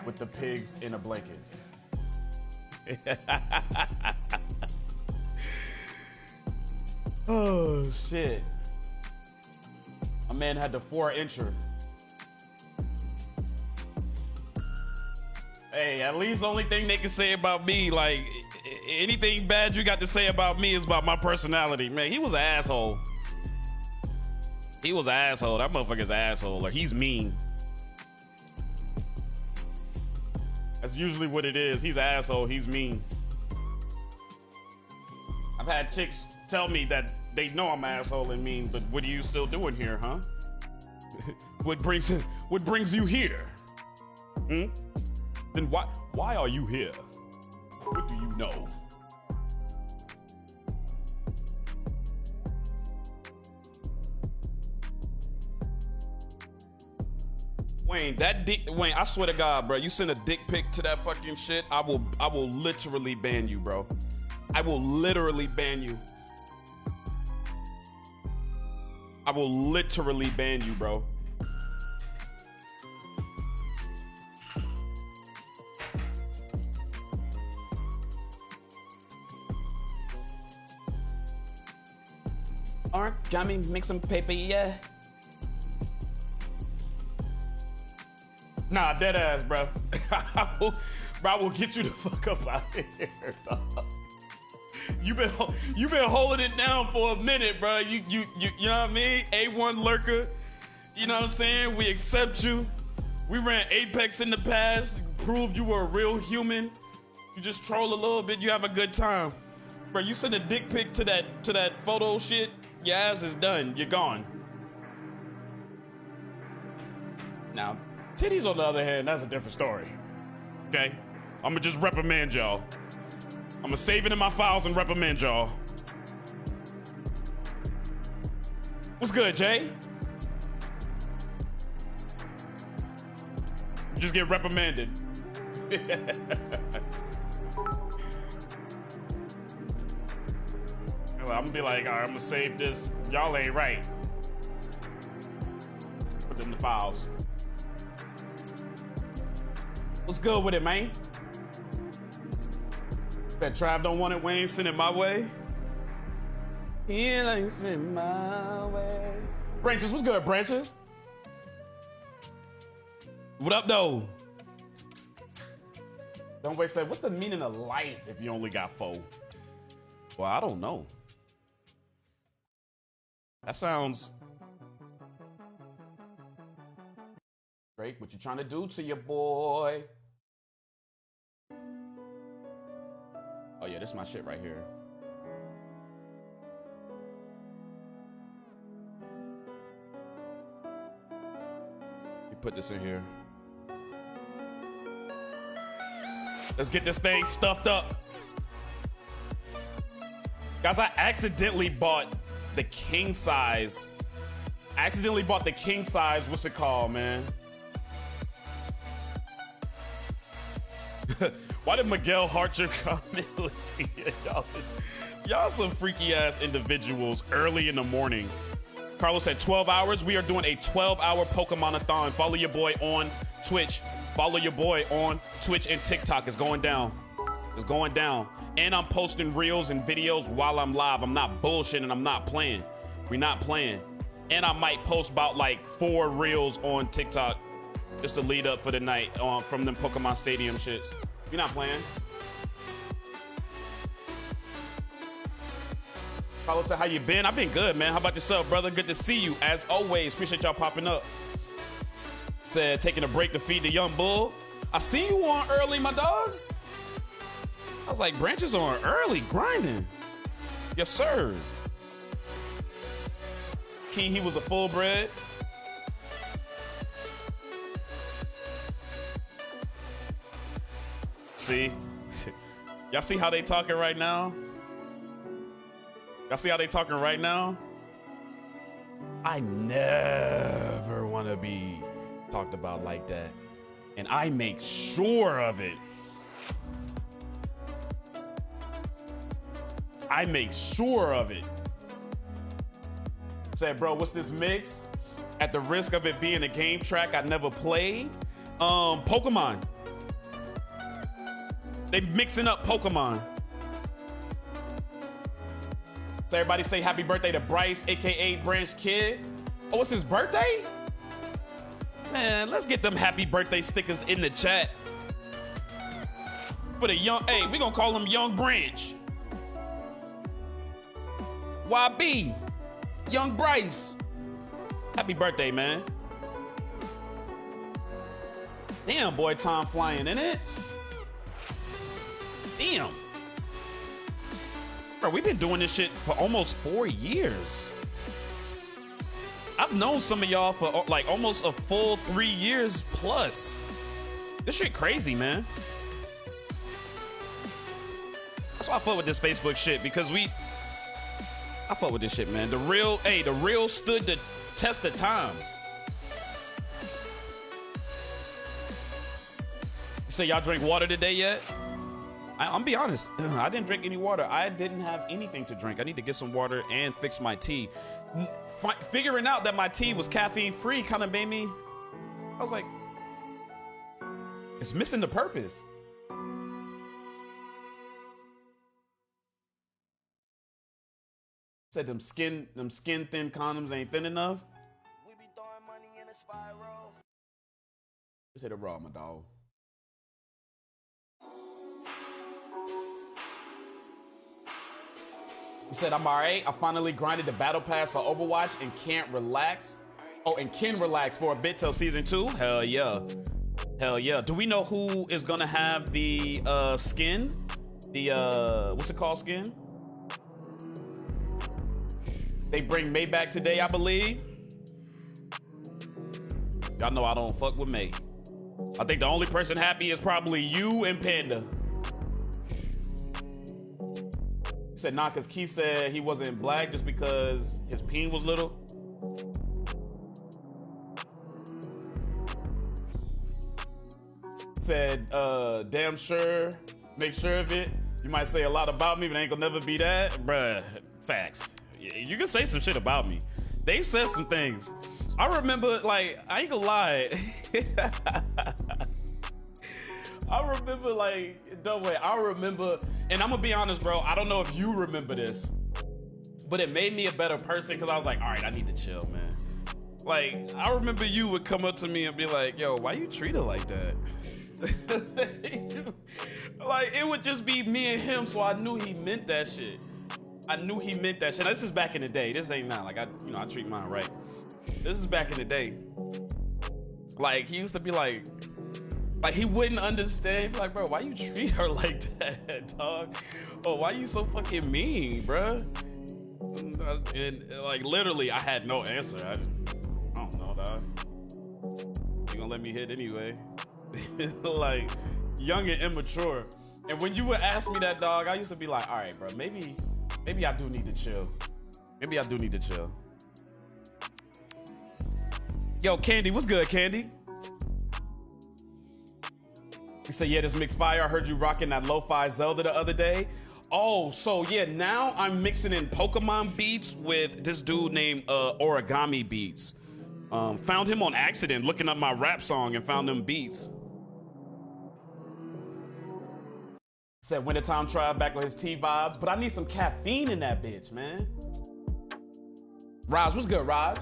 with the pigs in a blanket. Oh, shit. A man had the 4-incher. Hey, at least the only thing they can say about me, like, anything bad you got to say about me is about my personality. Man, he was an asshole. He was an asshole. That motherfucker's an asshole. Like, he's mean. That's usually what it is. He's an asshole. He's mean. I've had chicks tell me that they know I'm an asshole and mean, but what are you still doing here, huh? What brings you here? Hmm? Then why are you here? What do you know? Wayne, Wayne, I swear to God, bro, you send a dick pic to that fucking shit, I will literally ban you, bro. I will literally ban you. I will literally ban you, bro. Origami, make some paper, yeah. Nah, dead ass, bro. I will get you the fuck up out of here, dog. You've been holding it down for a minute, bro. You know what I mean? A1 lurker. You know what I'm saying? We accept you. We ran Apex in the past, proved you were a real human. You just troll a little bit, you have a good time. Bro, you send a dick pic to that photo shit, your ass is done. You're gone. Now, titties on the other hand, that's a different story. Okay? I'ma just reprimand y'all. I'ma save it in my files and reprimand y'all. What's good, Jay? You just get reprimanded. I'm gonna be like, all right, I'm gonna save this. Y'all ain't right. Put it in the files. What's good with it, man? That Trav don't want it, Wayne, send it my way. He likes it my way. Branches, what's good, Branches? What up, though? Don't wait, say, what's the meaning of life if you only got 4? Well, I don't know. That sounds... Drake, what you trying to do to your boy? Oh yeah, this is my shit right here. You put this in here. Let's get this thing stuffed up. Guys, I accidentally bought the king size. What's it called, man? Why did Miguel heart your comment? Y'all some freaky ass individuals early in the morning. Carlos said 12 hours. We are doing a 12-hour Pokemon-a-thon. Follow your boy on Twitch. Follow your boy on Twitch and TikTok. It's going down. It's going down. And I'm posting reels and videos while I'm live. I'm not bullshitting. I'm not playing. We're not playing. And I might post about like 4 reels on TikTok just to lead up for the night from them Pokemon Stadium shits. You're not playing. Carlos said, how you been? I've been good, man. How about yourself, brother? Good to see you, as always. Appreciate y'all popping up. Said, taking a break to feed the young bull. I see you on early, my dog. I was like, Branches on early, grinding. Yes, sir. Key, he was a full bred. See? Y'all see how they talking right now? Y'all see how they talking right now? I never want to be talked about like that. And I make sure of it. I make sure of it. Said, bro, what's this mix? At the risk of it being a game track I never played. Pokemon. They mixing up Pokemon. So everybody say happy birthday to Bryce, AKA Branch Kid. Oh, it's his birthday? Man, let's get them happy birthday stickers in the chat. For the young, hey, we gonna call him Young Branch. YB, Young Bryce. Happy birthday, man. Damn, boy, time flying, isn't it? Damn. Bro, we've been doing this shit for almost 4 years. I've known some of y'all for like almost a full 3 years plus. This shit crazy, man. That's why I fuck with this Facebook shit, because I fuck with this shit, man. The real stood the test of time. You say y'all drink water today yet? I'm be honest, I didn't drink any water. I didn't have anything to drink. I need to get some water and fix my tea. Figuring out that my tea was caffeine free kind of made me, I was like, it's missing the purpose. Said them skin thin condoms ain't thin enough. We be throwing money in a spiral. Just hit it raw, my dog. He said, I'm all right. I finally grinded the battle pass for Overwatch and can't relax. Oh, and can relax for a bit till season 2. Hell yeah. Hell yeah. Do we know who is gonna have the skin? The what's it called, skin? They bring May back today, I believe. Y'all know I don't fuck with May. I think the only person happy is probably you and Panda. He said, nah, because Key said he wasn't black just because his peen was little. Said, damn sure, make sure of it. You might say a lot about me, but ain't gonna never be that. Bruh, facts. You can say some shit about me. They've said some things. I remember, like, I ain't gonna lie. I remember like, no way, I remember, and I'm gonna be honest, bro, I don't know if you remember this, but it made me a better person because I was like, all right, I need to chill, man. Like, I remember you would come up to me and be like, yo, why you treat her like that? Like, it would just be me and him, so I knew he meant that shit. I knew he meant that shit. Now, this is back in the day. This ain't now. Like, I treat mine right. This is back in the day. Like, he used to be like he wouldn't understand. He'd be like, bro, why you treat her like that, dog? Oh, why you so fucking mean, bro? And like, literally, I had no answer. I don't know, dog. You gonna let me hit anyway? Like, young and immature. And when you would ask me that, dog, I used to be like, all right, bro, maybe I do need to chill. Maybe I do need to chill. Yo, Candy, what's good, Candy? You say, yeah, this mix fire. I heard you rocking that lo-fi Zelda the other day. Oh, so yeah, now I'm mixing in Pokemon beats with this dude named Origami Beats. Found him on accident, looking up my rap song and found them beats. Said wintertime trial back on his T-vibes, but I need some caffeine in that bitch, man. Raj, what's good, Raj?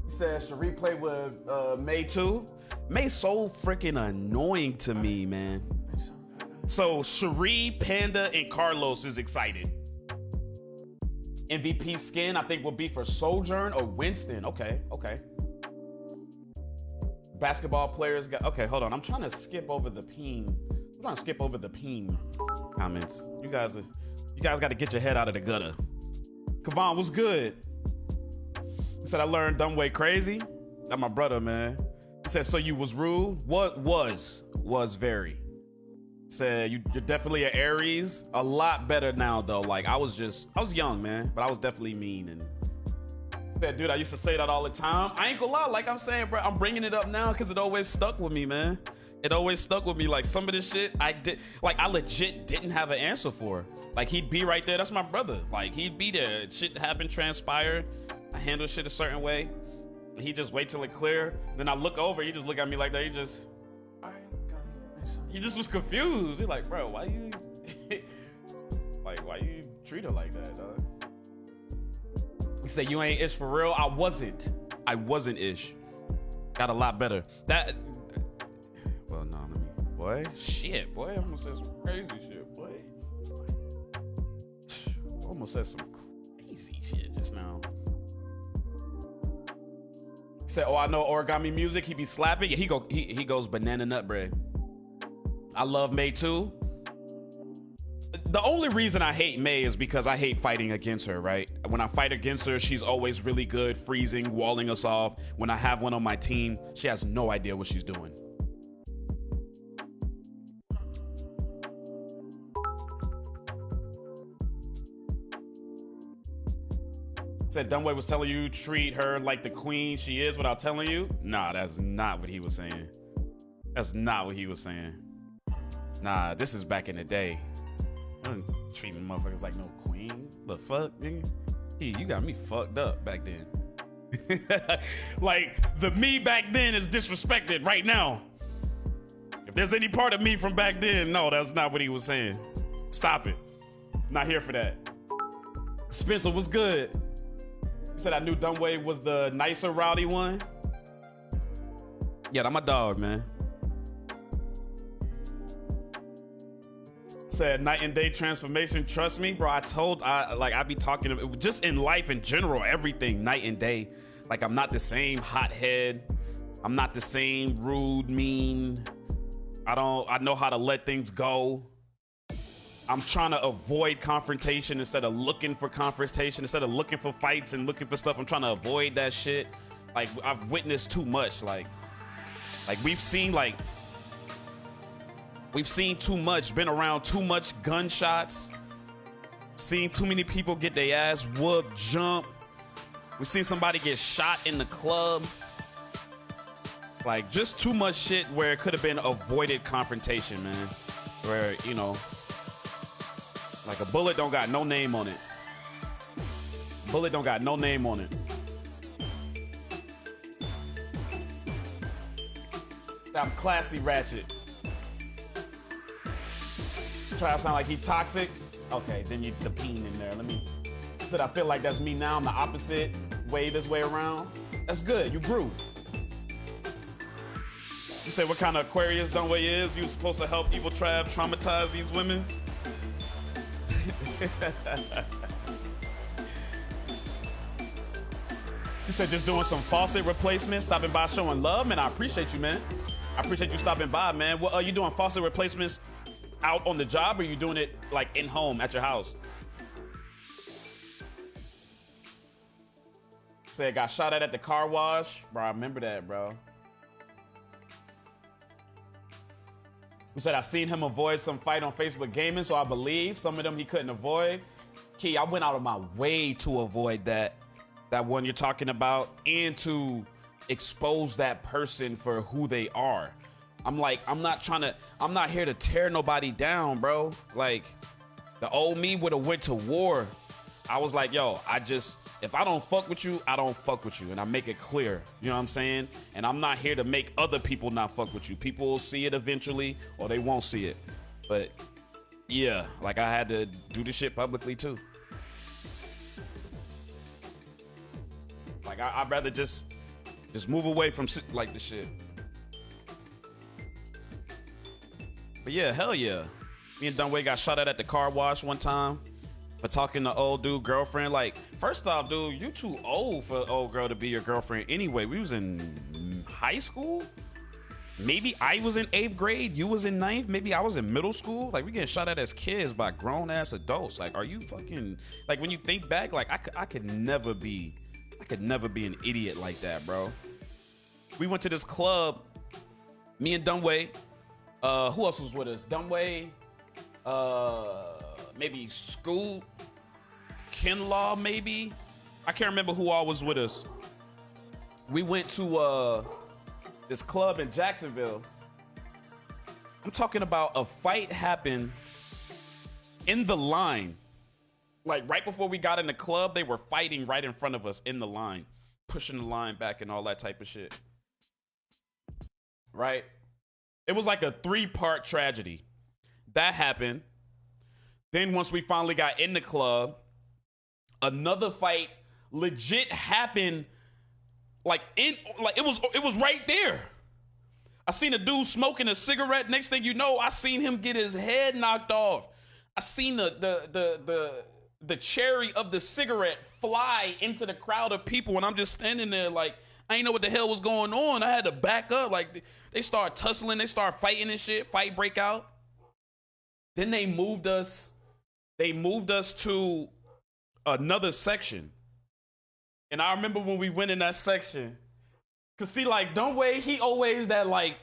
He said, should replay with May too? May's so freaking annoying to me, man. So Cherie, Panda, and Carlos is excited. MVP skin, I think, will be for Sojourn or Winston. Okay. Basketball players got. Okay, hold on. I'm trying to skip over the Peen. Comments. You guys got to get your head out of the gutter. Kavan, what's good? He said, I learned dumb way crazy. That's my brother, man. He said, so you was rude? What was very. Said, you're definitely an Aries. A lot better now, though. Like, I was young, man, but I was definitely mean. And said, dude, I used to say that all the time. I ain't gonna lie, like I'm saying, bro, I'm bringing it up now because it always stuck with me, man. It always stuck with me. Like, some of this shit I legit didn't have an answer for. Like, he'd be right there. That's my brother. Like, he'd be there. Shit happened, transpired. I handle shit a certain way. He just wait till it clear. Then I look over. He just look at me like that. He just was confused. He's like, bro, why you why you treat her like that, dog? He said, you ain't ish for real. I wasn't ish. Got a lot better. Well, no, let me, boy. Shit, boy. I almost said some crazy shit, boy. Almost said some crazy shit just now. He said, oh, I know Origami music. He be slapping. He goes banana nut bread. I love May too. The only reason I hate May is because I hate fighting against her, right? When I fight against her, she's always really good, freezing, walling us off. When I have one on my team, she has no idea what she's doing. Said Dunway was telling you treat her like the queen she is without telling you. Nah, that's not what he was saying. That's not what he was saying. Nah, this is back in the day. I wasn't treating motherfuckers like no queen. The fuck, nigga? Hey, you got me fucked up back then. Like, the me back then is disrespected right now. If there's any part of me from back then, no, that's not what he was saying. Stop it. Not here for that. Spencer, what's good? He said I knew Dunway was the nicer, rowdy one. Yeah, that's my dog, man. Said night and day transformation. Trust me, bro. I be talking just in life in general, everything night and day. Like, I'm not the same hothead. I'm not the same rude, mean. I know how to let things go. I'm trying to avoid confrontation instead of looking for confrontation, instead of looking for fights and looking for stuff. I'm trying to avoid that shit. Like, I've witnessed too much. Like we've seen too much, been around too much gunshots, seen too many people get their ass whooped, jump. We seen somebody get shot in the club. Like, just too much shit where it could have been avoided confrontation, man. Where, you know, like a bullet don't got no name on it. Bullet don't got no name on it. I'm classy ratchet. Trav sound like he toxic. Okay, then you the peen in there. Let me. So I feel like that's me now. I'm the opposite way this way around. That's good. You grew. You say what kind of Aquarius Dunway is? You were supposed to help Evil Trav traumatize these women? You said just doing some faucet replacements, stopping by showing love, man. I appreciate you, man. I appreciate you stopping by, man. What are you doing faucet replacements out on the job, or are you doing it like in home at your house? Said got shot at the car wash. Bro, I remember that, bro. He said I seen him avoid some fight on Facebook Gaming, so I believe some of them he couldn't avoid. Key, I went out of my way to avoid that one you're talking about, and to expose that person for who they are. I'm not here to tear nobody down, bro. Like, the old me would have went to war. I was like, yo, if I don't fuck with you, I don't fuck with you. And I make it clear, you know what I'm saying? And I'm not here to make other people not fuck with you. People will see it eventually, or they won't see it. But yeah, like I had to do the shit publicly too. Like I'd rather just move away from like this shit. But yeah, hell yeah. Me and Dunway got shot at the car wash one time for talking to old dude girlfriend. Like, first off, dude, you too old for old girl to be your girlfriend anyway. We was in high school. Maybe I was in 8th grade, you was in 9th, maybe I was in middle school. Like, we getting shot at as kids by grown ass adults. Like, are you fucking, like, when you think back, like I could never be an idiot like that, bro. We went to this club, me and Dunway. Who else was with us? Dunway, maybe Scoot, Kinlaw, maybe. I can't remember who all was with us. We went to this club in Jacksonville. I'm talking about a fight happened in the line. Like right before we got in the club, they were fighting right in front of us in the line, pushing the line back and all that type of shit. Right? It was like a 3-part tragedy. That happened. Then once we finally got in the club, another fight legit happened. It was right there. I seen a dude smoking a cigarette. Next thing you know, I seen him get his head knocked off. I seen the cherry of the cigarette fly into the crowd of people, and I'm just standing there like I ain't know what the hell was going on. I had to back up. Like they start tussling, they start fighting and shit. Fight break out. Then they moved us to another section. And I remember when we went in that section, cause see, like, Dunway, he always that, like,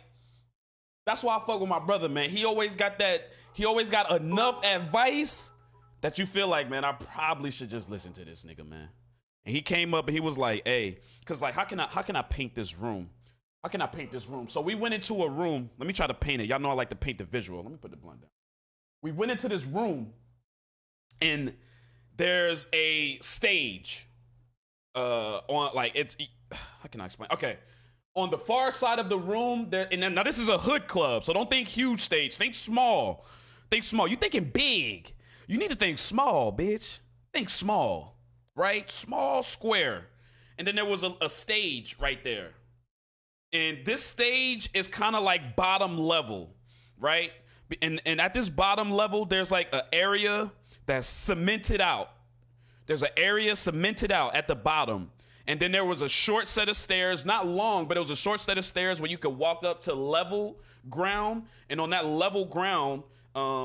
that's why I fuck with my brother, man. He always got enough advice that you feel like, man, I probably should just listen to this nigga, man. And he came up and he was like, hey, cause like, how can I paint this room? How can I paint this room? So we went into a room. Let me try to paint it. Y'all know I like to paint the visual. Let me put the blunt down. We went into this room and there's a stage. On like it's how can I explain? Okay, on the far side of the room there, and now this is a hood club, so don't think huge stage, think small. You thinking big, you need to think small, bitch. Think small, right? Small square. And then there was a stage right there, and this stage is kind of like bottom level, right? And at this bottom level there's like an area that's cemented out. There's an area cemented out at the bottom. And then there was a short set of stairs, not long, but it was a short set of stairs where you could walk up to level ground. And on that level ground,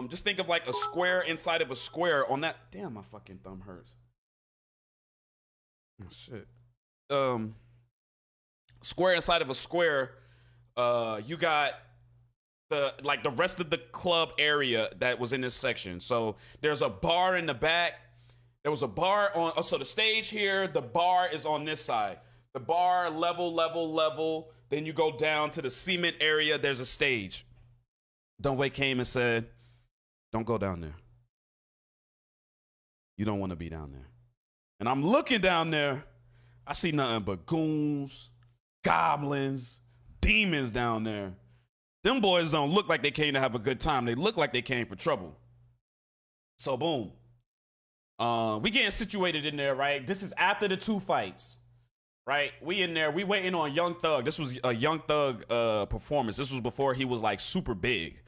just think of like a square inside of a square on that. Damn, my fucking thumb hurts. Oh, shit. Square inside of a square, you got the rest of the club area that was in this section. So there's a bar in the back. There was a bar on, so the stage here, the bar is on this side. The bar, level. Then you go down to the cement area, there's a stage. Dunway came and said, don't go down there. You don't want to be down there. And I'm looking down there, I see nothing but goons, goblins, demons down there. Them boys don't look like they came to have a good time. They look like they came for trouble. So boom. We getting situated in there, right? This is after the 2 fights. Right? We in there, we waiting on Young Thug. This was a Young Thug performance. This was before he was like super big.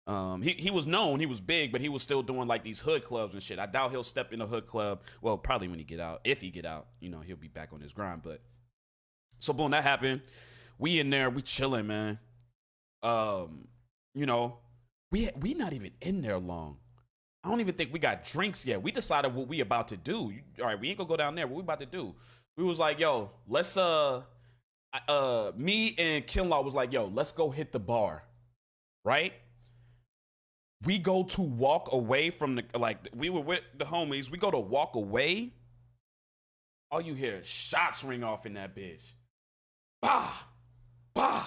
He was known, he was big, but he was still doing like these hood clubs and shit. I doubt he'll step in a hood club. Well, probably when he get out. If he get out, you know, he'll be back on his grind. But so boom, that happened. We in there, we chilling, man. You know, we not even in there long. I don't even think we got drinks yet. We decided what we about to do. All right, we ain't gonna go down there. What we about to do? We was like, yo, let's me and Kinlaw was like, yo, let's go hit the bar. Right? We go to walk away from the, like, we were with the homies. We go to walk away. All you hear is shots ring off in that bitch. Bah, bah,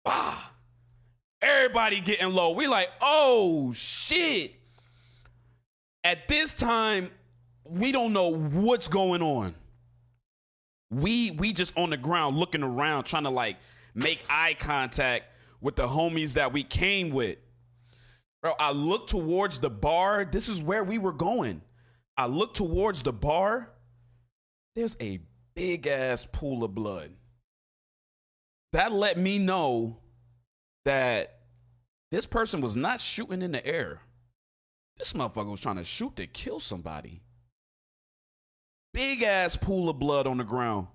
bah. Everybody getting low. We like, oh shit. At this time, we don't know what's going on. We just on the ground looking around, trying to like make eye contact with the homies that we came with. Bro, I look towards the bar. This is where we were going. I look towards the bar. There's a big ass pool of blood. That let me know that this person was not shooting in the air. This motherfucker was trying to shoot to kill somebody. Big ass pool of blood on the ground.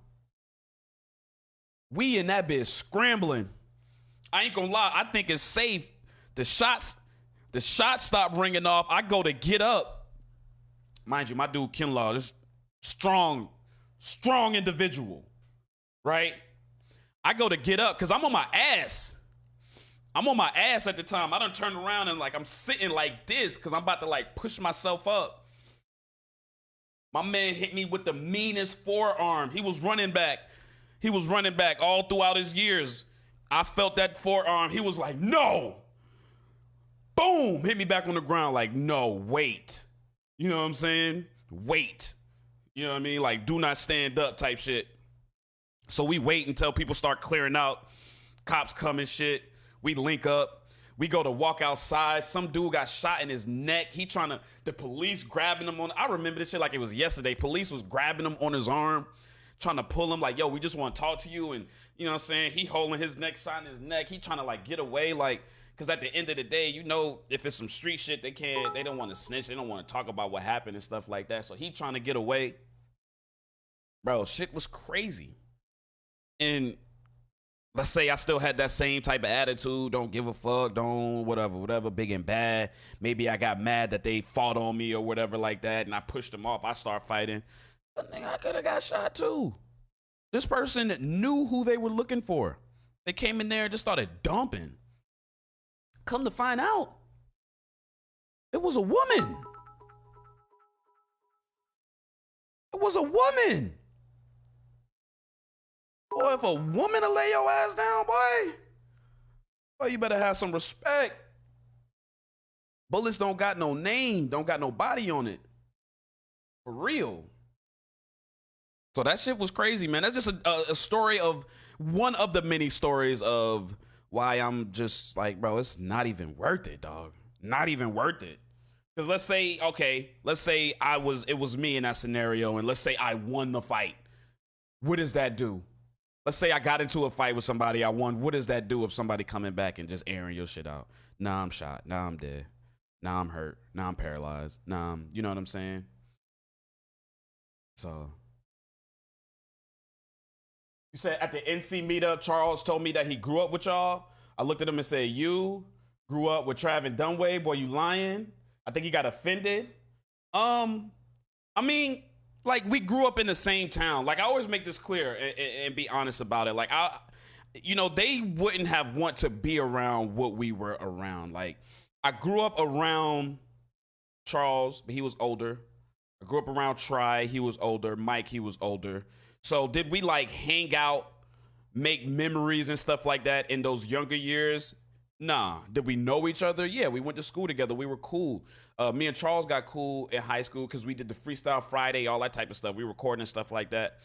We in that bitch scrambling. I ain't gonna lie, I think it's safe. The shots stop ringing off. I go to get up. Mind you, my dude Kinlaw, this strong individual, right? I go to get up because I'm on my ass. I'm on my ass at the time. I done turned around and like I'm sitting like this because I'm about to like push myself up. My man hit me with the meanest forearm. He was running back. He was running back all throughout his years. I felt that forearm. He was like, no. Boom. Hit me back on the ground like, no, wait. You know what I'm saying? Wait. You know what I mean? Like, do not stand up type shit. So we wait until people start clearing out. Cops come and shit. We link up. We go to walk outside. Some dude got shot in his neck. The police grabbing him on. I remember this shit like it was yesterday. Police was grabbing him on his arm, trying to pull him like, yo, we just want to talk to you. And you know what I'm saying? He holding his neck, shot in his neck. He trying to like get away. Like, cause at the end of the day, you know, if it's some street shit, they don't want to snitch. They don't want to talk about what happened and stuff like that. So he trying to get away. Bro, shit was crazy. And let's say I still had that same type of attitude, don't give a fuck, don't whatever, big and bad. Maybe I got mad that they fought on me or whatever like that, and I pushed them off. I start fighting. But nigga, I could have got shot too. This person knew who they were looking for. They came in there and just started dumping. Come to find out, it was a woman. It was a woman. Boy, if a woman will lay your ass down, boy, you better have some respect. Bullets don't got no name, don't got no body on it. For real. So that shit was crazy, man. That's just a story of one of the many stories of why I'm just like, bro, it's not even worth it, dog. Not even worth it. Because let's say it was me in that scenario, and let's say I won the fight. What does that do? Let's say I got into a fight with somebody, I won. What does that do if somebody coming back and just airing your shit out? Nah, I'm shot. Nah, I'm dead. Nah, I'm hurt. Nah, I'm paralyzed. Nah, you know what I'm saying? So, you said at the NC meetup, Charles told me that he grew up with y'all. I looked at him and said, you grew up with Trav and Dunway? Boy, you lying? I think he got offended. I mean, like, we grew up in the same town. Like, I always make this clear and be honest about it. Like, they wouldn't have want to be around what we were around. Like, I grew up around Charles, but he was older. I grew up around Try, he was older. Mike, he was older. So did we like hang out, make memories and stuff like that in those younger years? Nah. Did we know each other? Yeah, we went to school together. We were cool. Me and Charles got cool in high school because we did the Freestyle Friday, all that type of stuff. We recording and stuff like that.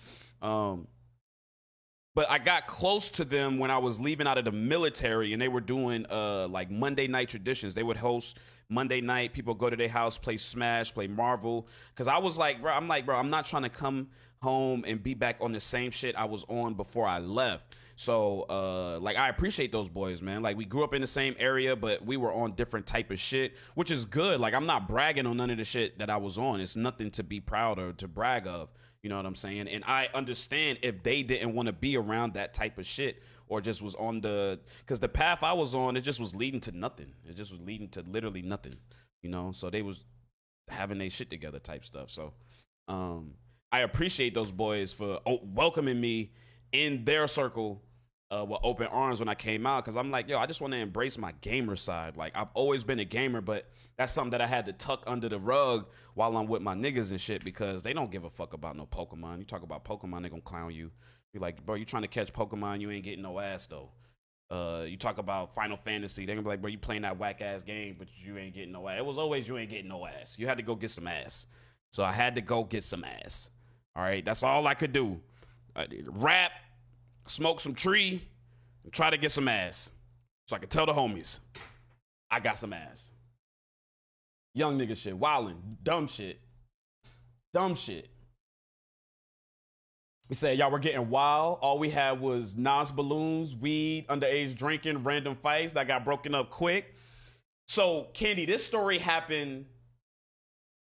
But I got close to them when I was leaving out of the military, and they were doing like Monday night traditions. They would host Monday night. People go to their house, play Smash, play Marvel. Because I was like, bro, I'm not trying to come home and be back on the same shit I was on before I left. So like I appreciate those boys, man. Like we grew up in the same area, but we were on different type of shit, which is good. Like I'm not bragging on none of the shit that I was on. It's nothing to be proud or to brag of. You know what I'm saying? And I understand if they didn't want to be around that type of shit or just was on because the path I was on, it just was leading to nothing. It just was leading to literally nothing, you know? So they was having their shit together type stuff. So I appreciate those boys for welcoming me in their circle with open arms when I came out. Cause I'm like, yo, I just want to embrace my gamer side. Like I've always been a gamer, but that's something that I had to tuck under the rug while I'm with my niggas and shit because they don't give a fuck about no Pokemon. You talk about Pokemon, they gonna clown you. You're like, bro, you trying to catch Pokemon, you ain't getting no ass though. You talk about Final Fantasy, they gonna be like, bro, you playing that whack ass game, but you ain't getting no ass. It was always you ain't getting no ass. You had to go get some ass. So I had to go get some ass. All right, that's all I could do. Rap, smoke some tree, and try to get some ass. So I could tell the homies, I got some ass. Young nigga shit, wildin', dumb shit. Dumb shit. We said y'all were getting wild. All we had was Nas balloons, weed, underage drinking, random fights that got broken up quick. So, Candy, this story happened.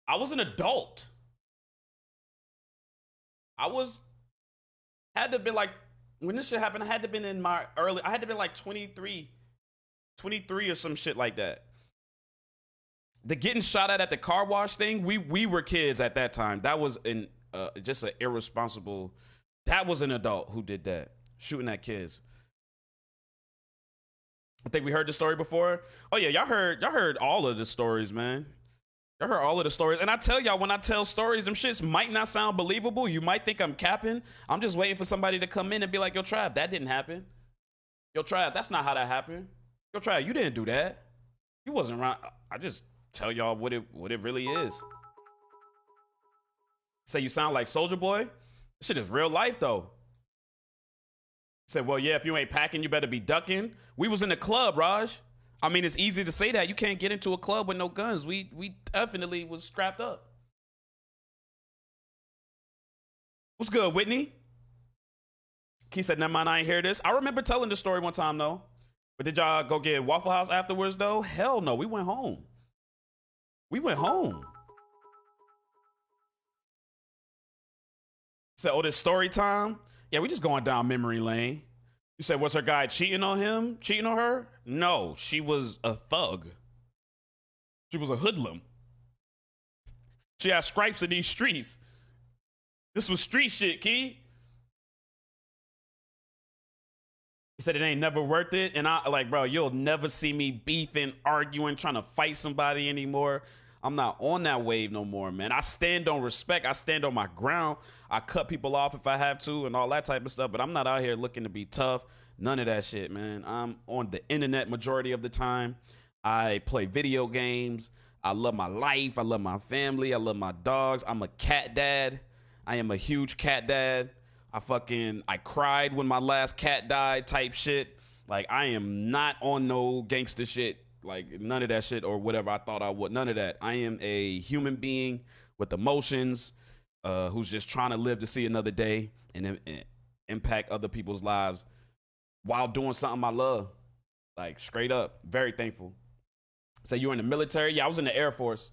I was an adult. Had to be like, when this shit happened, I had to been in my early, I had to be like 23 or some shit like that. The getting shot at the car wash thing, we were kids at that time. That was just an irresponsible, that was an adult who did that, shooting at kids. I think we heard the story before. Oh yeah, y'all heard all of the stories, man. Y'all heard all of the stories. And I tell y'all, when I tell stories, them shits might not sound believable. You might think I'm capping. I'm just waiting for somebody to come in and be like, yo, Trav, that didn't happen. Yo, Trav, that's not how that happened. Yo, Trav, you didn't do that. You wasn't around. I just tell y'all what it really is. Say you sound like Soldier Boy. This shit is real life though. Said, well, yeah, if you ain't packing, you better be ducking. We was in the club, Raj. I mean, it's easy to say that. You can't get into a club with no guns. We definitely was strapped up. What's good, Whitney? Key said, never mind, I ain't hear this. I remember telling the story one time though. But did y'all go get Waffle House afterwards though? Hell no, we went home. We went home. Said, oh, this story time? Yeah, we just going down memory lane. You said, was her guy cheating on him? Cheating on her? No, she was a thug. She was a hoodlum. She had stripes in these streets. This was street shit, Key. He said it ain't never worth it. And I like, bro, you'll never see me beefing, arguing, trying to fight somebody anymore. I'm not on that wave no more, man. I stand on respect. I stand on my ground. I cut people off if I have to and all that type of stuff. But I'm not out here looking to be tough. None of that shit, man. I'm on the internet majority of the time. I play video games. I love my life. I love my family. I love my dogs. I'm a cat dad. I am a huge cat dad. I cried when my last cat died type shit. Like, I am not on no gangster shit. Like, none of that shit or whatever I thought I would. None of that. I am a human being with emotions who's just trying to live to see another day and impact other people's lives while doing something I love. Like, straight up. Very thankful. So you were in the military? Yeah, I was in the Air Force.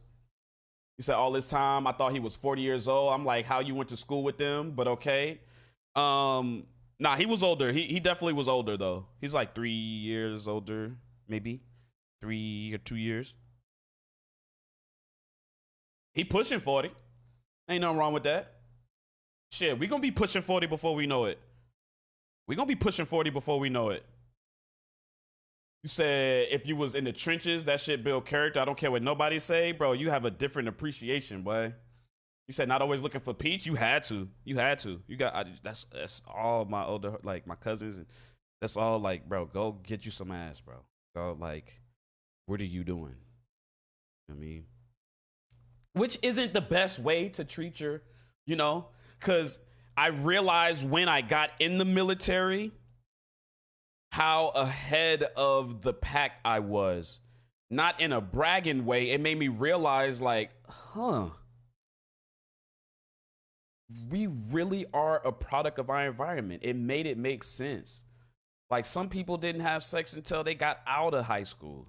He said all this time I thought he was 40 years old. I'm like, how you went to school with them? But okay. Nah, he was older. He definitely was older though. He's like 3 years older, maybe 3 or 2 years. He pushing 40. Ain't nothing wrong with that. Shit, we gonna be pushing 40 before we know it. We gonna be pushing 40 before we know it. You said if you was in the trenches, that shit build character. I don't care what nobody say, bro. You have a different appreciation, boy. You said not always looking for peach. You had to. You got. That's all my older, like my cousins, and that's all. Like, bro, go get you some ass, bro. Go, like, what are you doing? I mean, which isn't the best way to treat your, because I realized when I got in the military how ahead of the pack I was. Not in a bragging way. It made me realize, like, we really are a product of our environment. It made it make sense. Like, some people didn't have sex until they got out of high school,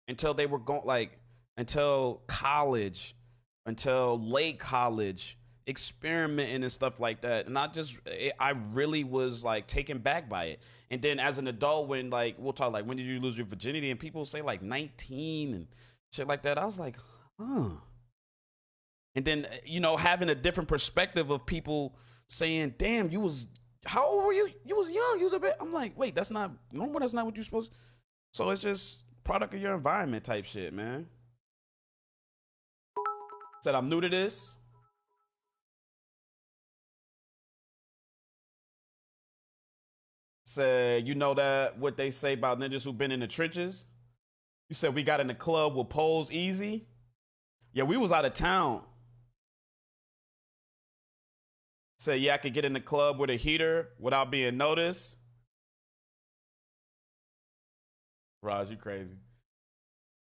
until they were going, like, until college, until late college, experimenting and stuff like that. And I really was like taken back by it. And then as an adult, when, like, we'll talk like, when did you lose your virginity? And people say like 19 and shit like that. I was like, huh. And then, you know, having a different perspective of people saying, damn, how old were you? You was young. You was a bit. I'm like, wait, that's not normal. That's not what you're supposed to. So it's just product of your environment type shit, man. Said, I'm new to this. Said, you know that what they say about ninjas who've been in the trenches? You said we got in the club with poles easy. Yeah, we was out of town. Said, yeah, I could get in the club with a heater without being noticed. Raj, you crazy.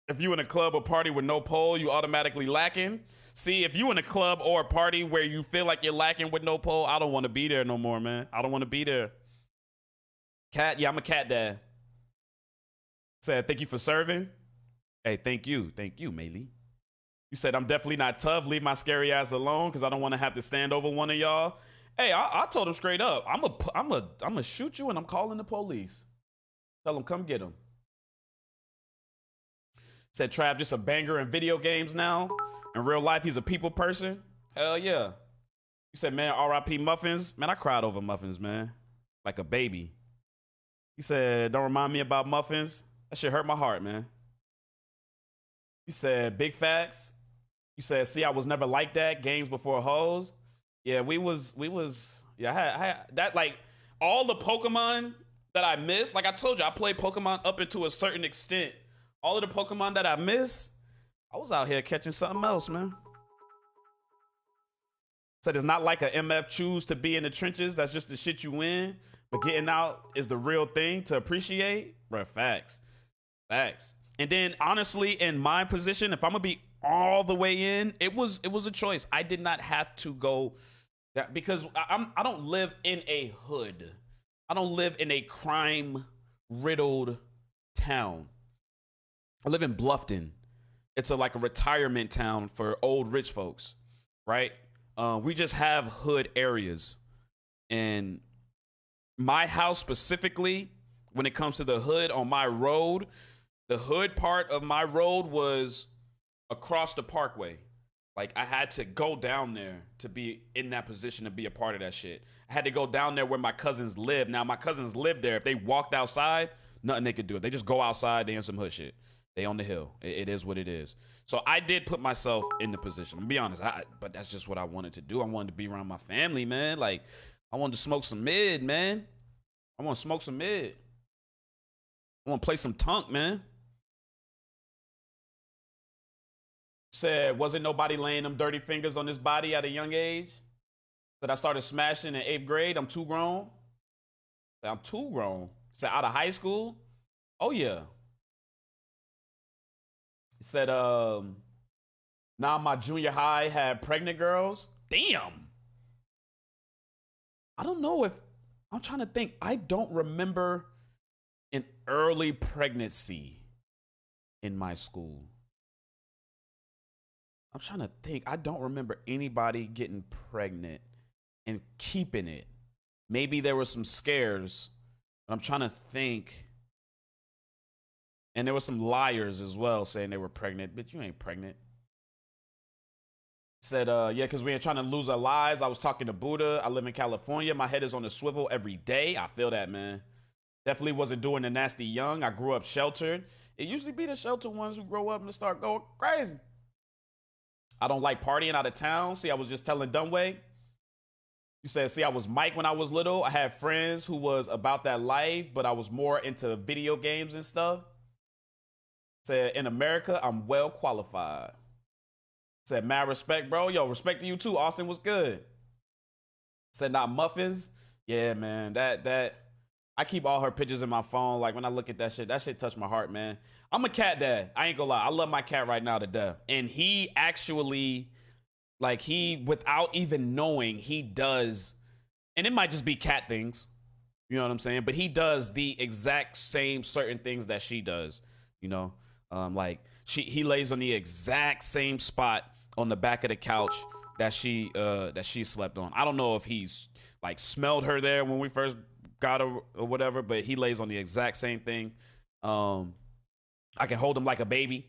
If you in a club or party with no pole, you automatically lacking. See, if you in a club or a party where you feel like you're lacking with no pole, I don't want to be there no more, man. I don't want to be there. Cat, yeah, I'm a cat dad. Said, thank you for serving. Hey, thank you, Maylee. You said, I'm definitely not tough. Leave my scary ass alone because I don't want to have to stand over one of y'all. Hey, I told him straight up, I'm a shoot you and I'm calling the police. Tell him, come get him. Said, Trav, just a banger in video games now. In real life, he's a people person. Hell yeah. You said, man, RIP muffins. Man, I cried over muffins, man. Like a baby. He said, don't remind me about muffins. That shit hurt my heart, man. You said, big facts. You said, see, I was never like that. Games before hoes. Yeah, yeah, I had that, like, all the Pokemon that I missed. Like I told you, I played Pokemon up into a certain extent. All of the Pokemon that I missed, I was out here catching something else, man. Said, it's not like a MF choose to be in the trenches. That's just the shit you win. But getting out is the real thing to appreciate. Bruh, facts. Facts. And then, honestly, in my position, if I'm going to be all the way in, it was a choice. I did not have to go that because I don't live in a hood. I don't live in a crime-riddled town. I live in Bluffton. It's like a retirement town for old rich folks, right? We just have hood areas. And my house specifically, when it comes to the hood on my road, the hood part of my road was across the parkway. Like, I had to go down there to be in that position to be a part of that shit. I had to go down there where my cousins live. Now, my cousins live there. If they walked outside, nothing they could do. If they just go outside, they in some hood shit. They on the hill. It is what it is. So I did put myself in the position. To be honest, but that's just what I wanted to do. I wanted to be around my family, man. Like, I wanted to smoke some mid, man. I want to smoke some mid. I want to play some tunk, man. Said, wasn't nobody laying them dirty fingers on his body at a young age? Said, I started smashing in 8th grade. I'm too grown. Said, I'm too grown. Said, out of high school? Oh, yeah. Said, now my junior high had pregnant girls. Damn. I don't know if, I'm trying to think. I don't remember an early pregnancy in my school. I'm trying to think. I don't remember anybody getting pregnant and keeping it. Maybe there were some scares, but I'm trying to think. And there were some liars as well saying they were pregnant. Bitch, you ain't pregnant. Said, yeah, because we ain't trying to lose our lives. I was talking to Buddha. I live in California. My head is on the swivel every day. I feel that, man. Definitely wasn't doing the nasty young. I grew up sheltered. It usually be the sheltered ones who grow up and start going crazy. I don't like partying out of town. See, I was just telling Dunway. You said, see, I was Mike when I was little. I had friends who was about that life, but I was more into video games and stuff. Said, in America, I'm well qualified. Said, mad respect, bro. Yo, respect to you too. Austin was good. Said not muffins. Yeah, man. That I keep all her pictures in my phone. Like when I look at that shit touched my heart, man. I'm a cat dad. I ain't gonna lie. I love my cat right now to death. And he actually, like, he, without even knowing, he does, and it might just be cat things. You know what I'm saying? But he does the exact same certain things that she does. You know, like he lays on the exact same spot on the back of the couch that she slept on. I don't know if he's like smelled her there when we first got her or whatever, but he lays on the exact same thing. I can hold him like a baby,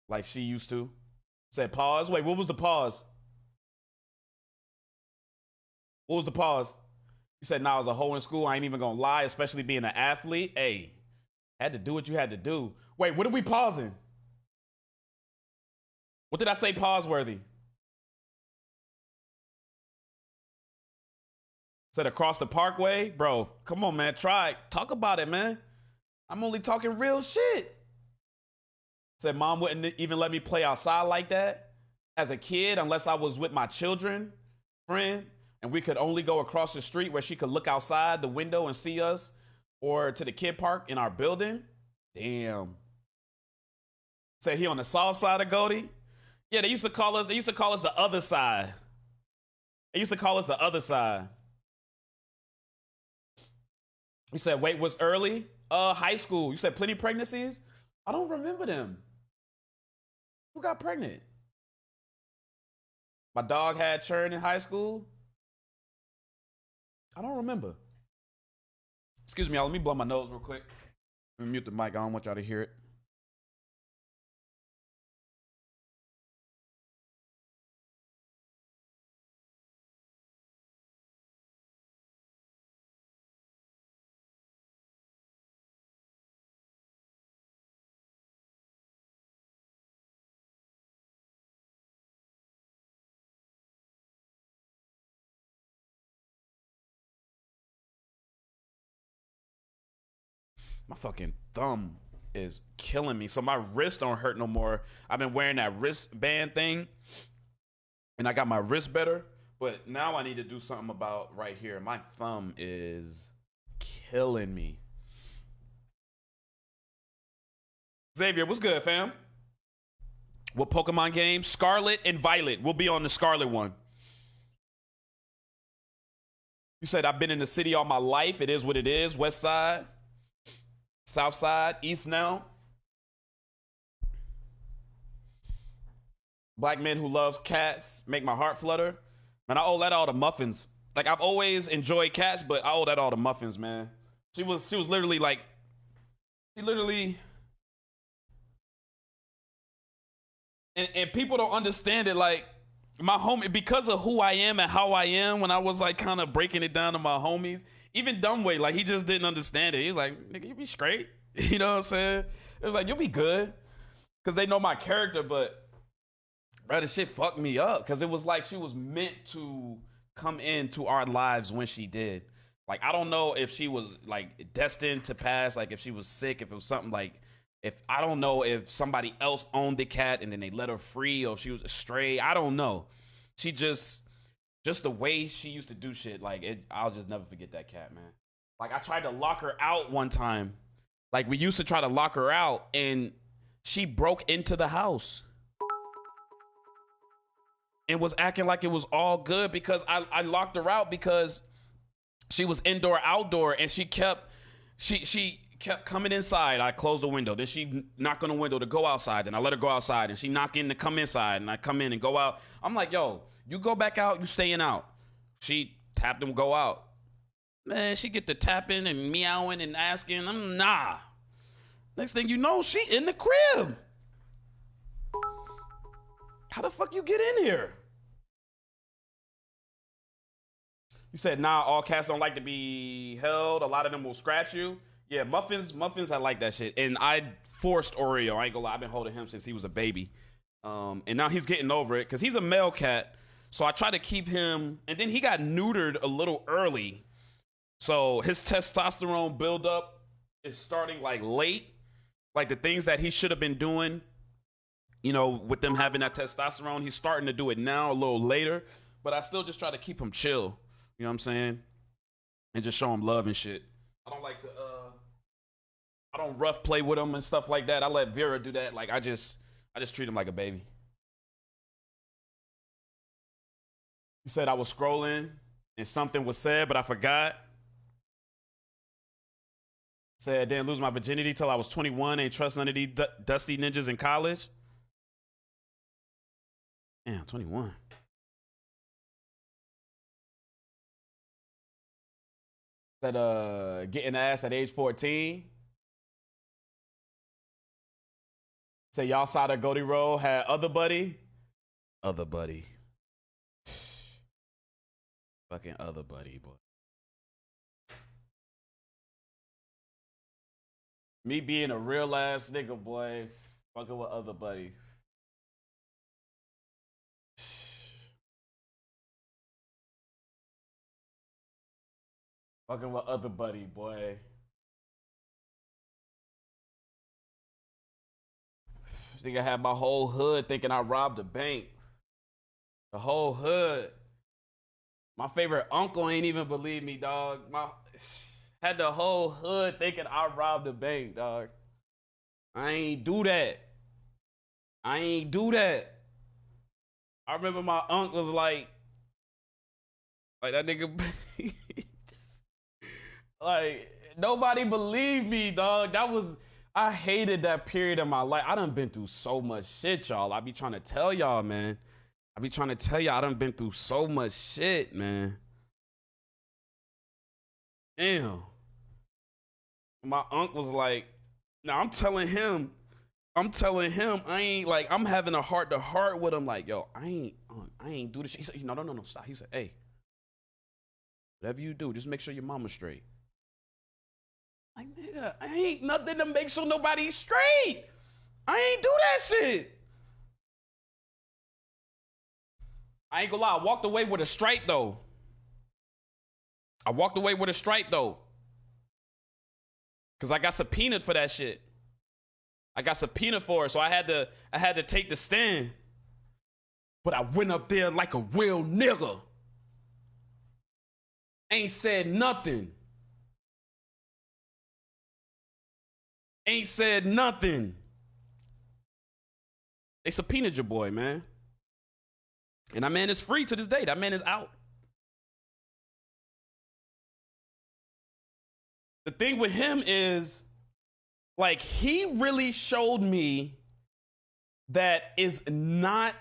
like she used to. Said pause. Wait, what was the pause? What was the pause? You said, nah, I was a hoe in school. I ain't even gonna lie, especially being an athlete. Hey, had to do what you had to do. Wait, what are we pausing? What did I say pause worthy? Said across the parkway? Bro, come on, man. Try. Talk about it, man. I'm only talking real shit. Said mom wouldn't even let me play outside like that as a kid unless I was with my children, friend, and we could only go across the street where she could look outside the window and see us, or to the kid park in our building. Damn. Said he on the south side of Goldie. Yeah, they used to call us the other side. They used to call us the other side. You said wait was early? High school. You said plenty pregnancies? I don't remember them. Who got pregnant? My dog had churn in high school? I don't remember. Excuse me, y'all. Let me blow my nose real quick. Let me mute the mic. I don't want y'all to hear it. My fucking thumb is killing me. So my wrist don't hurt no more. I've been wearing that wristband thing, and I got my wrist better. But now I need to do something about right here. My thumb is killing me. Xavier, what's good, fam? What Pokemon game? Scarlet and Violet. We'll be on the Scarlet one. You said I've been in the city all my life. It is what it is. West side. South side, east now. Black man who loves cats make my heart flutter. Man, I owe that all to muffins. Like, I've always enjoyed cats, but I owe that all to muffins, man. She was literally like, and people don't understand it. Like, my homie, because of who I am and how I am, when I was like kind of breaking it down to my homies, even Dumbway, like, he just didn't understand it. He was like, nigga, you be straight. You know what I'm saying? It was like, you'll be good. Because they know my character, but, bro, this shit fucked me up. Because it was like she was meant to come into our lives when she did. Like, I don't know if she was, like, destined to pass, like, if she was sick, if it was something like, I don't know if somebody else owned the cat and then they let her free, or if she was a stray. I don't know. She just the way she used to do shit, like, I'll just never forget that cat, man. Like, I tried to lock her out one time. Like, we used to try to lock her out, and she broke into the house and was acting like it was all good because I locked her out because she was indoor, outdoor, and she kept coming inside. I closed the window. Then she knocked on the window to go outside, and I let her go outside, and she knocked in to come inside, and I come in and go out. I'm like, yo, you go back out, you staying out. She tapped him, go out. Man, she get to tapping and meowing and asking. I'm nah. Next thing you know, she in the crib. How the fuck you get in here? You said, nah, all cats don't like to be held. A lot of them will scratch you. Yeah, Muffins, I like that shit. And I forced Oreo. I ain't gonna lie, I've been holding him since he was a baby. And now he's getting over it because he's a male cat. So I try to keep him, and then he got neutered a little early. So his testosterone buildup is starting like late. Like the things that he should have been doing, you know, with them having that testosterone, he's starting to do it now a little later. but I still just try to keep him chill. You know what I'm saying? And just show him love and shit. I don't like to I don't rough play with him and stuff like that. I let Vera do that. Like I just treat him like a baby. You said I was scrolling and something was said, but I forgot. Said didn't lose my virginity till I was 21. Ain't trust none of these dusty ninjas in college. Damn, 21. Said getting ass at age 14. Say y'all saw that Goldie Roll had other buddy. Other buddy. Fucking other buddy, boy. Me being a real ass nigga, boy. Fucking with other buddy. Fucking with other buddy, boy. Nigga had my whole hood thinking I robbed a bank. The whole hood. My favorite uncle ain't even believe me, dog. Had the whole hood thinking I robbed a bank, dog. I ain't do that. I ain't do that. I remember my uncle was like that nigga. Like, nobody believed me, dog. I hated that period of my life. I done been through so much shit, y'all. I be trying to tell y'all, man. I done been through so much shit, man. Damn. My uncle was like, now I'm telling him, I ain't like, I'm having a heart to heart with him. Like, yo, I ain't do this shit. He said, no, stop. He said, hey, whatever you do, just make sure your mama's straight. Like, nigga, I ain't nothing to make sure nobody's straight. I ain't do that shit. I ain't gonna lie, I walked away with a stripe though. Cause I got subpoenaed for that shit. I got subpoenaed for it, so I had to take the stand. But I went up there like a real nigga. Ain't said nothing. Ain't said nothing. They subpoenaed your boy, man. And that man is free to this day. That man is out. The thing with him is, like, he really showed me that is not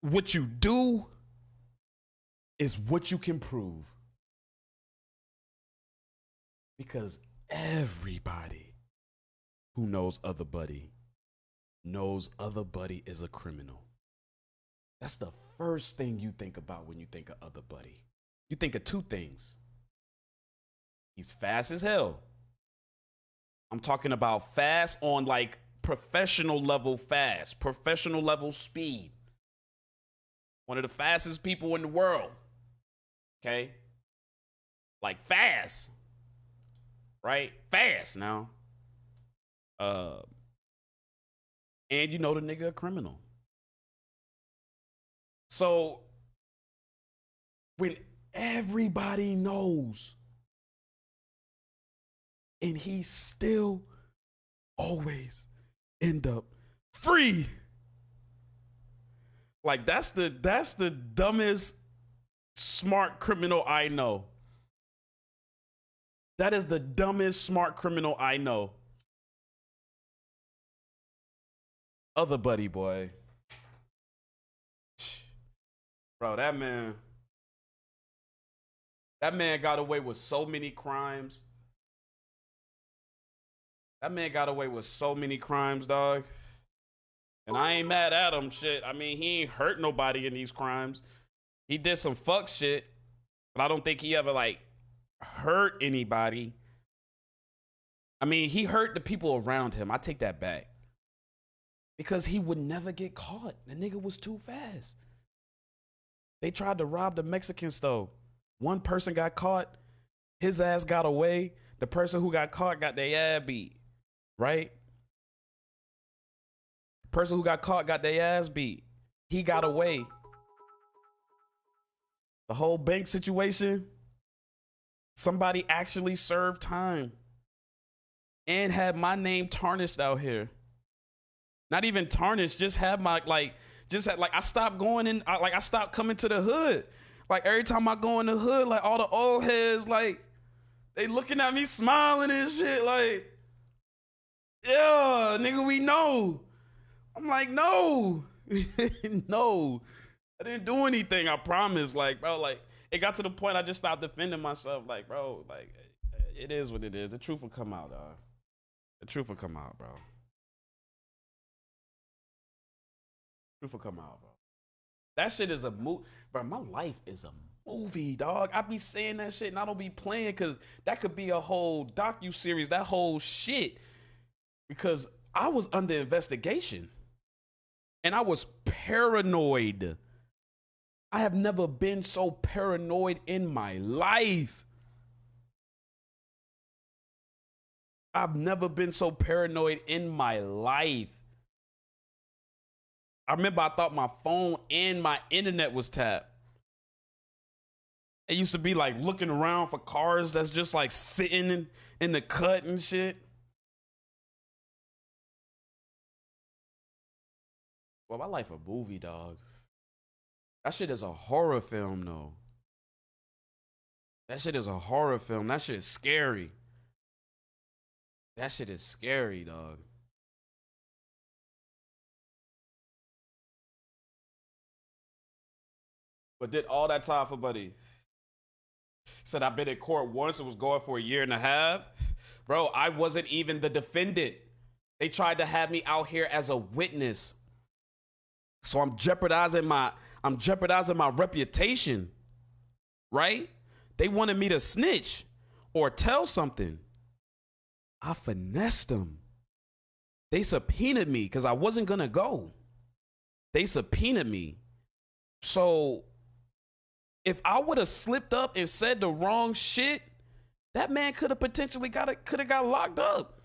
what you do, is what you can prove. Because everybody who knows other buddy is a criminal. That's the first thing you think about when you think of other buddy. You think of two things. He's fast as hell. I'm talking about fast on like professional level fast, professional level speed. One of the fastest people in the world. Okay? Like fast. Right? Fast now. And you know the nigga a criminal. So when everybody knows and he still always end up free. Like that's the dumbest smart criminal I know. That is the dumbest smart criminal I know. Other buddy, boy. Bro, that man got away with so many crimes. That man got away with so many crimes, dog. And I ain't mad at him, shit. I mean, he ain't hurt nobody in these crimes. He did some fuck shit, but I don't think he ever, like, hurt anybody. I mean, he hurt the people around him. I take that back. Because he would never get caught. The nigga was too fast. They tried to rob the Mexican store. One person got caught. His ass got away. The person who got caught got their ass beat. Right? The person who got caught got their ass beat. He got away. The whole bank situation, somebody actually served time and had my name tarnished out here. Not even tarnished, just have my I stopped going in, I stopped coming to the hood. Like every time I go in the hood, like all the old heads, like they looking at me smiling and shit, like, yeah, nigga, we know. I'm like, no, no, I didn't do anything. I promise. Like, bro, like it got to the point I just stopped defending myself. Like, bro, like it is what it is. The truth will come out, dog. The truth will come out, bro. Truth will come out, bro. That shit is a movie, bro. My life is a movie, dog. I be saying that shit and I don't be playing because that could be a whole docu-series, that whole shit. Because I was under investigation and I was paranoid. I have never been so paranoid in my life. I've never been so paranoid in my life. I remember I thought my phone and my internet was tapped. It used to be like looking around for cars that's just like sitting in the cut and shit. Well, my life a movie, dog. That shit is a horror film, though. That shit is a horror film. That shit is scary. That shit is scary, dog. But did all that time for buddy. Said I've been in court once. It was going for a year and a half. Bro, I wasn't even the defendant. They tried to have me out here as a witness. So I'm jeopardizing my reputation. Right? They wanted me to snitch or tell something. I finessed them. They subpoenaed me because I wasn't gonna go. They subpoenaed me. So if I would have slipped up and said the wrong shit, that man could have potentially got locked up.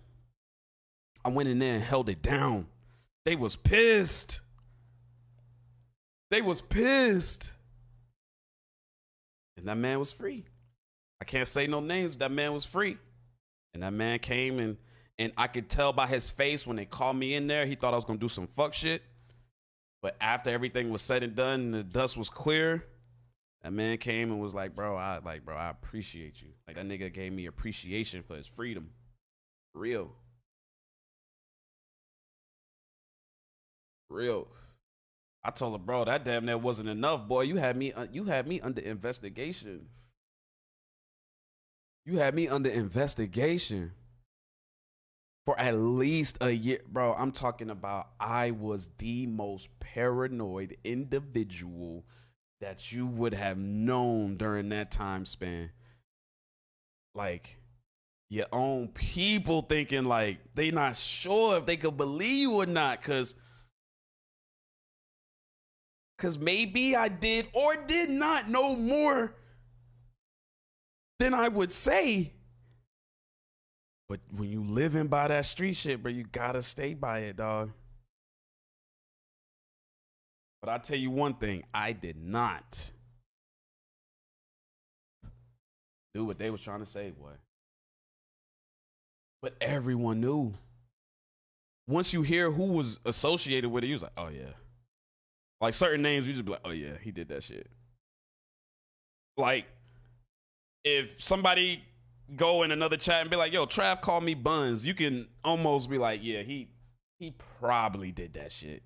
I went in there and held it down. They was pissed. They was pissed. And that man was free. I can't say no names, but that man was free. And that man came and I could tell by his face when they called me in there, he thought I was gonna do some fuck shit. But after everything was said and done and the dust was clear, that man came and was like, bro, I appreciate you. Like, that nigga gave me appreciation for his freedom. Real. Real. I told him, bro, that damn near wasn't enough, boy. You had me under investigation. You had me under investigation for at least a year. Bro, I'm talking about I was the most paranoid individual that you would have known during that time span. Like, your own people thinking like they not sure if they could believe you or not, cause maybe I did or did not know more than I would say. But when you living by that street shit, bro, you gotta stay by it, dog. But I tell you one thing, I did not do what they was trying to say, boy. But everyone knew. Once you hear who was associated with it, you was like, oh yeah. Like certain names, you just be like, oh yeah, he did that shit. Like, if somebody go in another chat and be like, yo, Trav called me Buns, you can almost be like, yeah, he probably did that shit.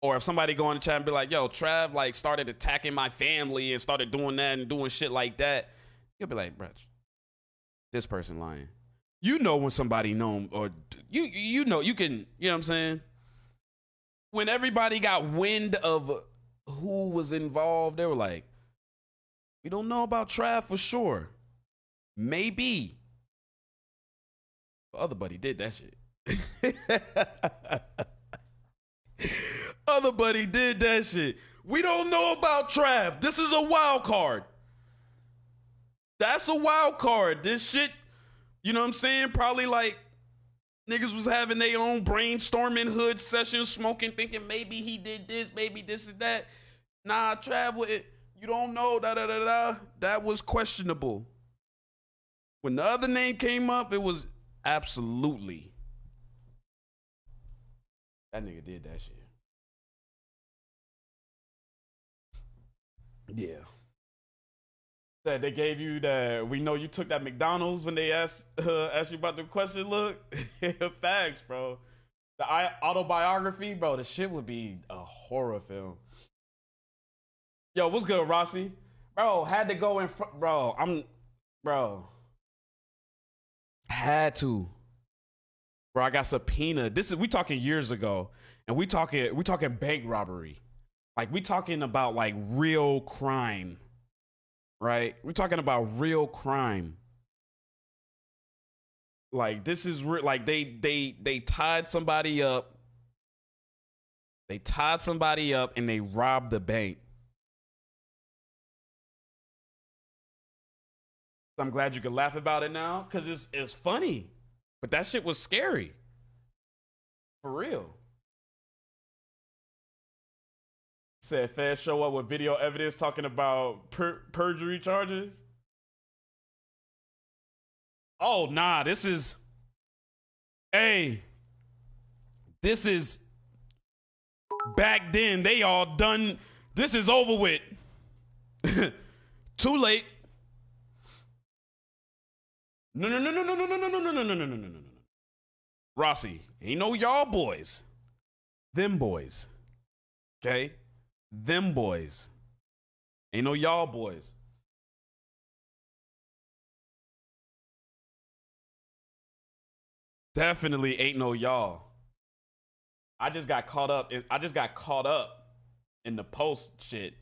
Or if somebody go in the chat and be like, yo, Trav like started attacking my family and started doing that and doing shit like that, you'll be like, bro, this person lying. You know when somebody know, or you know, you can, you know what I'm saying? When everybody got wind of who was involved, they were like, we don't know about Trav for sure. Maybe. The other buddy did that shit. Other buddy did that shit. We don't know about Trav. This is a wild card. That's a wild card. This shit, you know what I'm saying? Probably like niggas was having their own brainstorming hood sessions, smoking, thinking maybe he did this, maybe this and that. Nah, Trav, You don't know, that was questionable. When the other name came up, it was absolutely. That nigga did that shit. Yeah. That they gave you that. We know you took that McDonald's when they asked you about the question. Look, facts, bro. The autobiography, bro. The shit would be a horror film. Yo, what's good, Rossi? Bro, had to go in front. Bro. Had to. Bro, I got subpoenaed. We talking years ago, and we talking bank robbery. Like, we talking about like real crime. Right? We're talking about real crime. Like, this is like they tied somebody up. They tied somebody up and they robbed the bank. I'm glad you could laugh about it now because it's funny. But that shit was scary. For real. Said feds show up with video evidence talking about perjury charges. Oh, nah, this is back then. They all done. This is over with. Too late. No. Rossi, ain't no y'all boys. Them boys. Okay? Them boys. Ain't no y'all boys. Definitely ain't no y'all. I just got caught up in the post shit.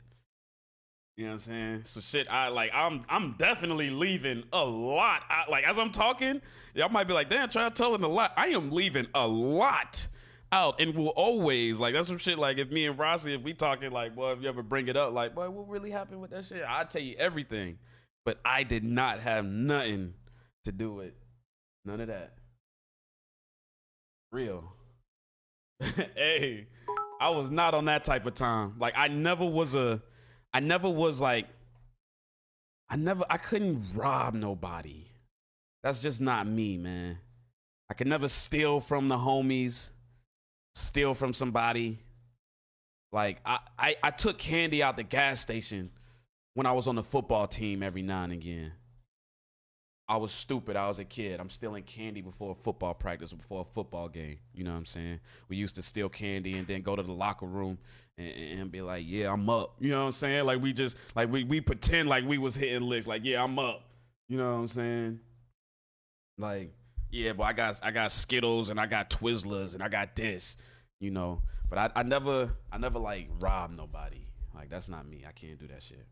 You know what I'm saying? So shit, I'm definitely leaving a lot. As I'm talking, y'all might be like, damn, try to tell him a lot. I am leaving a lot out and will always, that's some shit, if me and Rossi, if we talking, boy, if you ever bring it up, boy, what really happened with that shit? I'll tell you everything. But I did not have nothing to do with none of that. Real. Hey, I was not on that type of time. I couldn't rob nobody. That's just not me, man. I could never steal from the homies, steal from somebody. I took candy out the gas station when I was on the football team every now and again. I was stupid. I was a kid. I'm stealing candy before a football practice or before a football game. You know what I'm saying? We used to steal candy and then go to the locker room and be like, yeah, I'm up. You know what I'm saying? We pretend like we was hitting licks. Yeah, I'm up. You know what I'm saying? Yeah, but I got Skittles and I got Twizzlers and I got this, you know. But I never robbed nobody. That's not me. I can't do that shit.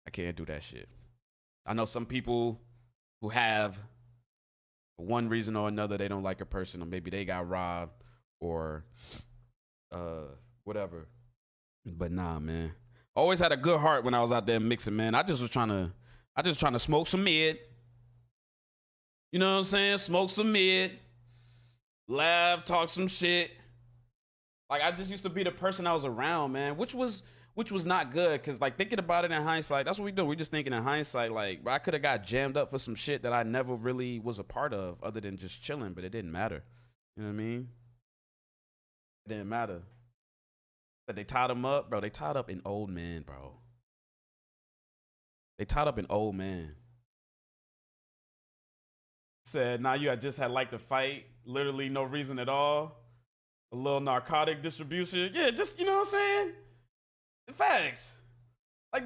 I can't do that shit. I know some people who have, for one reason or another, they don't like a person, or maybe they got robbed, or whatever. But nah, man. Always had a good heart when I was out there mixing, man. I just trying to smoke some mid. You know what I'm saying? Smoke some mid. Laugh, talk some shit. I just used to be the person I was around, man, which was not good, because thinking about it in hindsight, that's what we do. We just thinking in hindsight, I could have got jammed up for some shit that I never really was a part of other than just chilling, but it didn't matter. You know what I mean? It didn't matter. But they tied him up, bro. They tied up an old man, bro. They tied up an old man. Said, nah, you had just had the fight, literally no reason at all. A little narcotic distribution. Yeah, just, you know what I'm saying? Facts.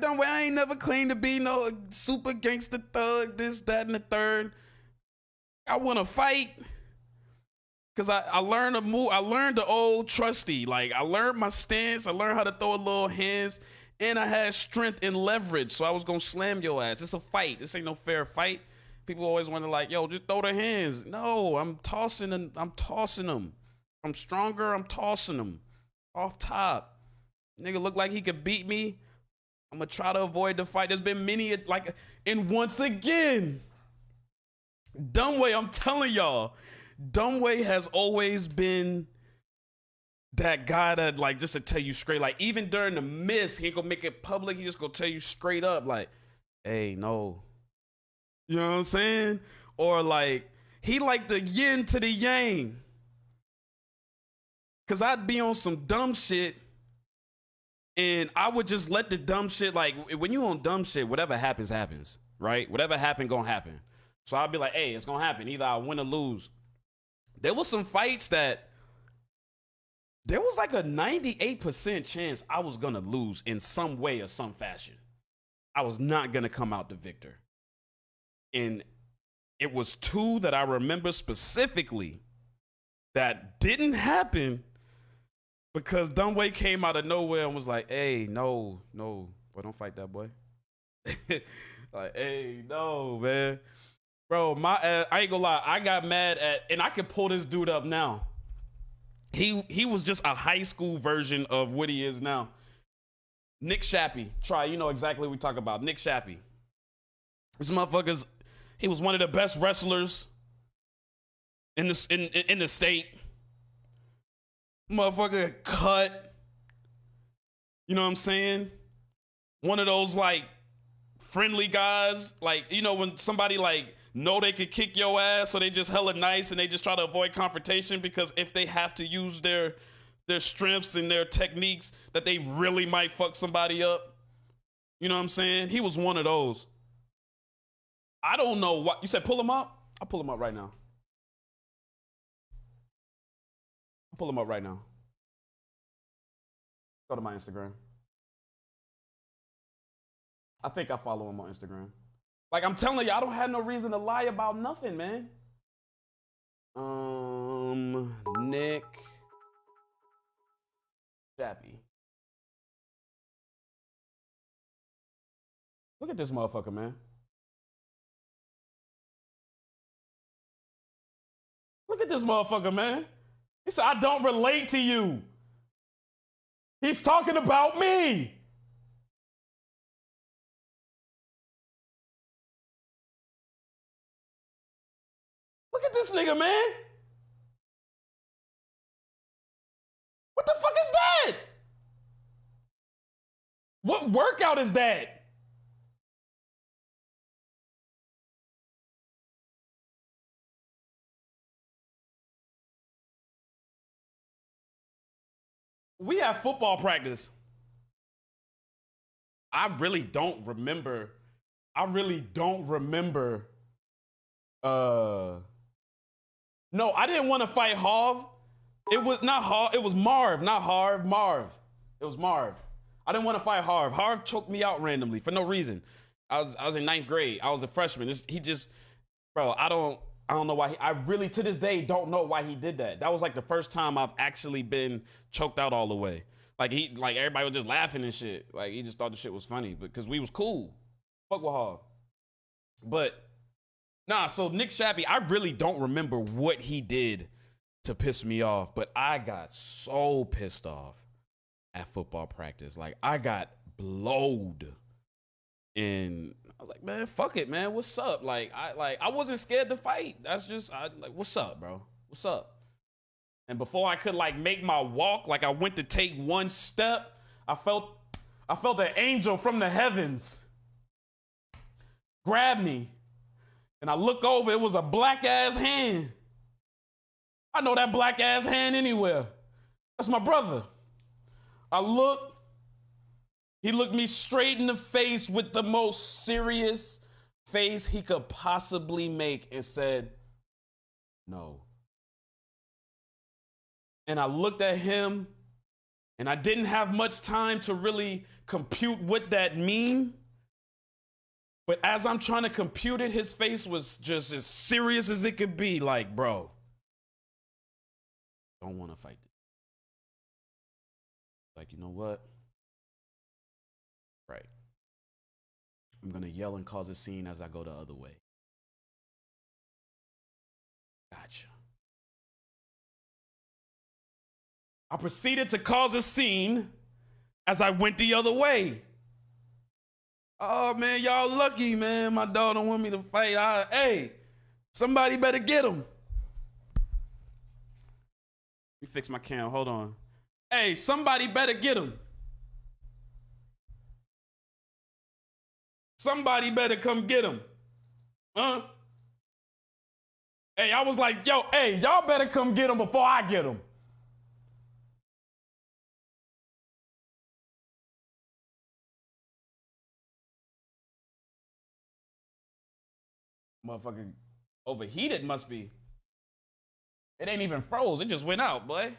Don't way, I ain't never claimed to be no super gangster thug, this, that, and the third. I want to fight because I learned to move. I learned the old trusty. I learned my stance. I learned how to throw a little hands, and I had strength and leverage. So I was gonna slam your ass. It's a fight. This ain't no fair fight. People always wonder yo, just throw the hands. No, I'm tossing them. I'm stronger. I'm tossing them off top. Nigga look like he could beat me. I'm gonna try to avoid the fight. There's been many, and once again, Dumbway, I'm telling y'all, Dumbway has always been that guy that like just to tell you straight, like even during the miss, he ain't gonna make it public. He just gonna tell you straight up, like, hey, no. You know what I'm saying? Or like he like the yin to the yang. Cause I'd be on some dumb shit and I would just let the dumb shit, like when you on dumb shit, whatever happens, happens. Right? Whatever happened, gonna happen. So I'd be like, hey, it's gonna happen. Either I win or lose. There was some fights that there was like a 98% chance I was gonna lose in some way or some fashion. I was not gonna come out the victor. And it was two that I remember specifically that didn't happen because Dunway came out of nowhere and was like, hey, no, boy, don't fight that boy. Like, hey, no, man. Bro, I ain't gonna lie, I got mad at, and I could pull this dude up now. He was just a high school version of what he is now. Nick Shappy. You know exactly what we talk about. Nick Shappy. This motherfucker's, he was one of the best wrestlers in the state. Motherfucker cut. You know what I'm saying? One of those like friendly guys, like, you know, when somebody like know they could kick your ass, so they just hella nice and they just try to avoid confrontation because if they have to use their strengths and their techniques that they really might fuck somebody up. You know what I'm saying? He was one of those. I don't know what you said. Pull him up. I'll pull him up right now. Pull him up right now. Go to my Instagram. I think I follow him on Instagram. Like I'm telling you, I don't have no reason to lie about nothing, man. Nick Shappy. Look at this motherfucker, man. Look at this motherfucker, man. He said, I don't relate to you. He's talking about me. Look at this nigga, man. What the fuck is that? What workout is that? We have football practice. I really don't remember. No, I didn't want to fight Harv. It was not Harv. It was Marv, not Harv. Marv. It was Marv. I didn't want to fight Harv. Harv choked me out randomly for no reason. I was in 9th grade. I was a freshman. He just, bro. I don't know why. I really to this day don't know why he did that. That was like the first time I've actually been choked out all the way. Like everybody was just laughing and shit. Like he just thought the shit was funny, because we was cool. Fuck with Harv. But nah. So Nick Shappy, I really don't remember what he did to piss me off, but I got so pissed off at football practice. Like I got blowed. And I was like, man, fuck it, man. What's up? I wasn't scared to fight. That's just what's up, bro? What's up? And before I could like make my walk, like I went to take one step, I felt an angel from the heavens grab me. And I look over, it was a black ass hand. I know that black ass hand anywhere. That's my brother. I look. He looked me straight in the face with the most serious face he could possibly make and said, no. And I looked at him and I didn't have much time to really compute what that mean. But as I'm trying to compute it, his face was just as serious as it could be. Like, bro, don't want to fight this. Like, you know what? Right. I'm going to yell and cause a scene as I go the other way. Gotcha. I proceeded to cause a scene as I went the other way. Oh, man, y'all lucky, man. My dog don't want me to fight. Hey, somebody better get him. Let me fix my cam. Hold on. Hey, somebody better get him. Somebody better come get him. Huh? Hey, I was like, yo, hey, y'all better come get him before I get him. Motherfucker overheated must be. It ain't even froze. It just went out, boy.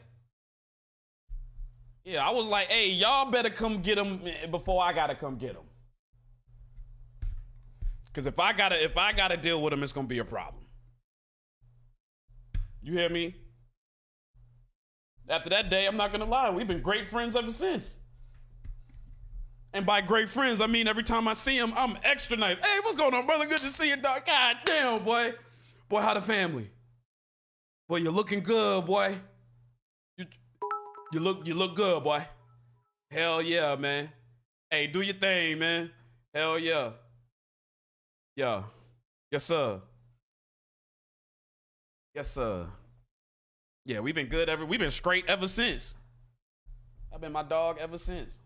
Yeah, I was like, hey, y'all better come get him before I gotta come get him. Cause if I gotta deal with him, it's gonna be a problem. You hear me? After that day, I'm not gonna lie, we've been great friends ever since. And by great friends, I mean every time I see him, I'm extra nice. Hey, what's going on, brother? Good to see you, dog. God damn, boy. Boy, how the family? Boy, you're looking good, boy. You look good, boy. Hell yeah, man. Hey, do your thing, man. Hell yeah. Yeah. Yes, sir. Yes, sir. Yeah, we've been good we've been straight ever since. I've been my dog ever since.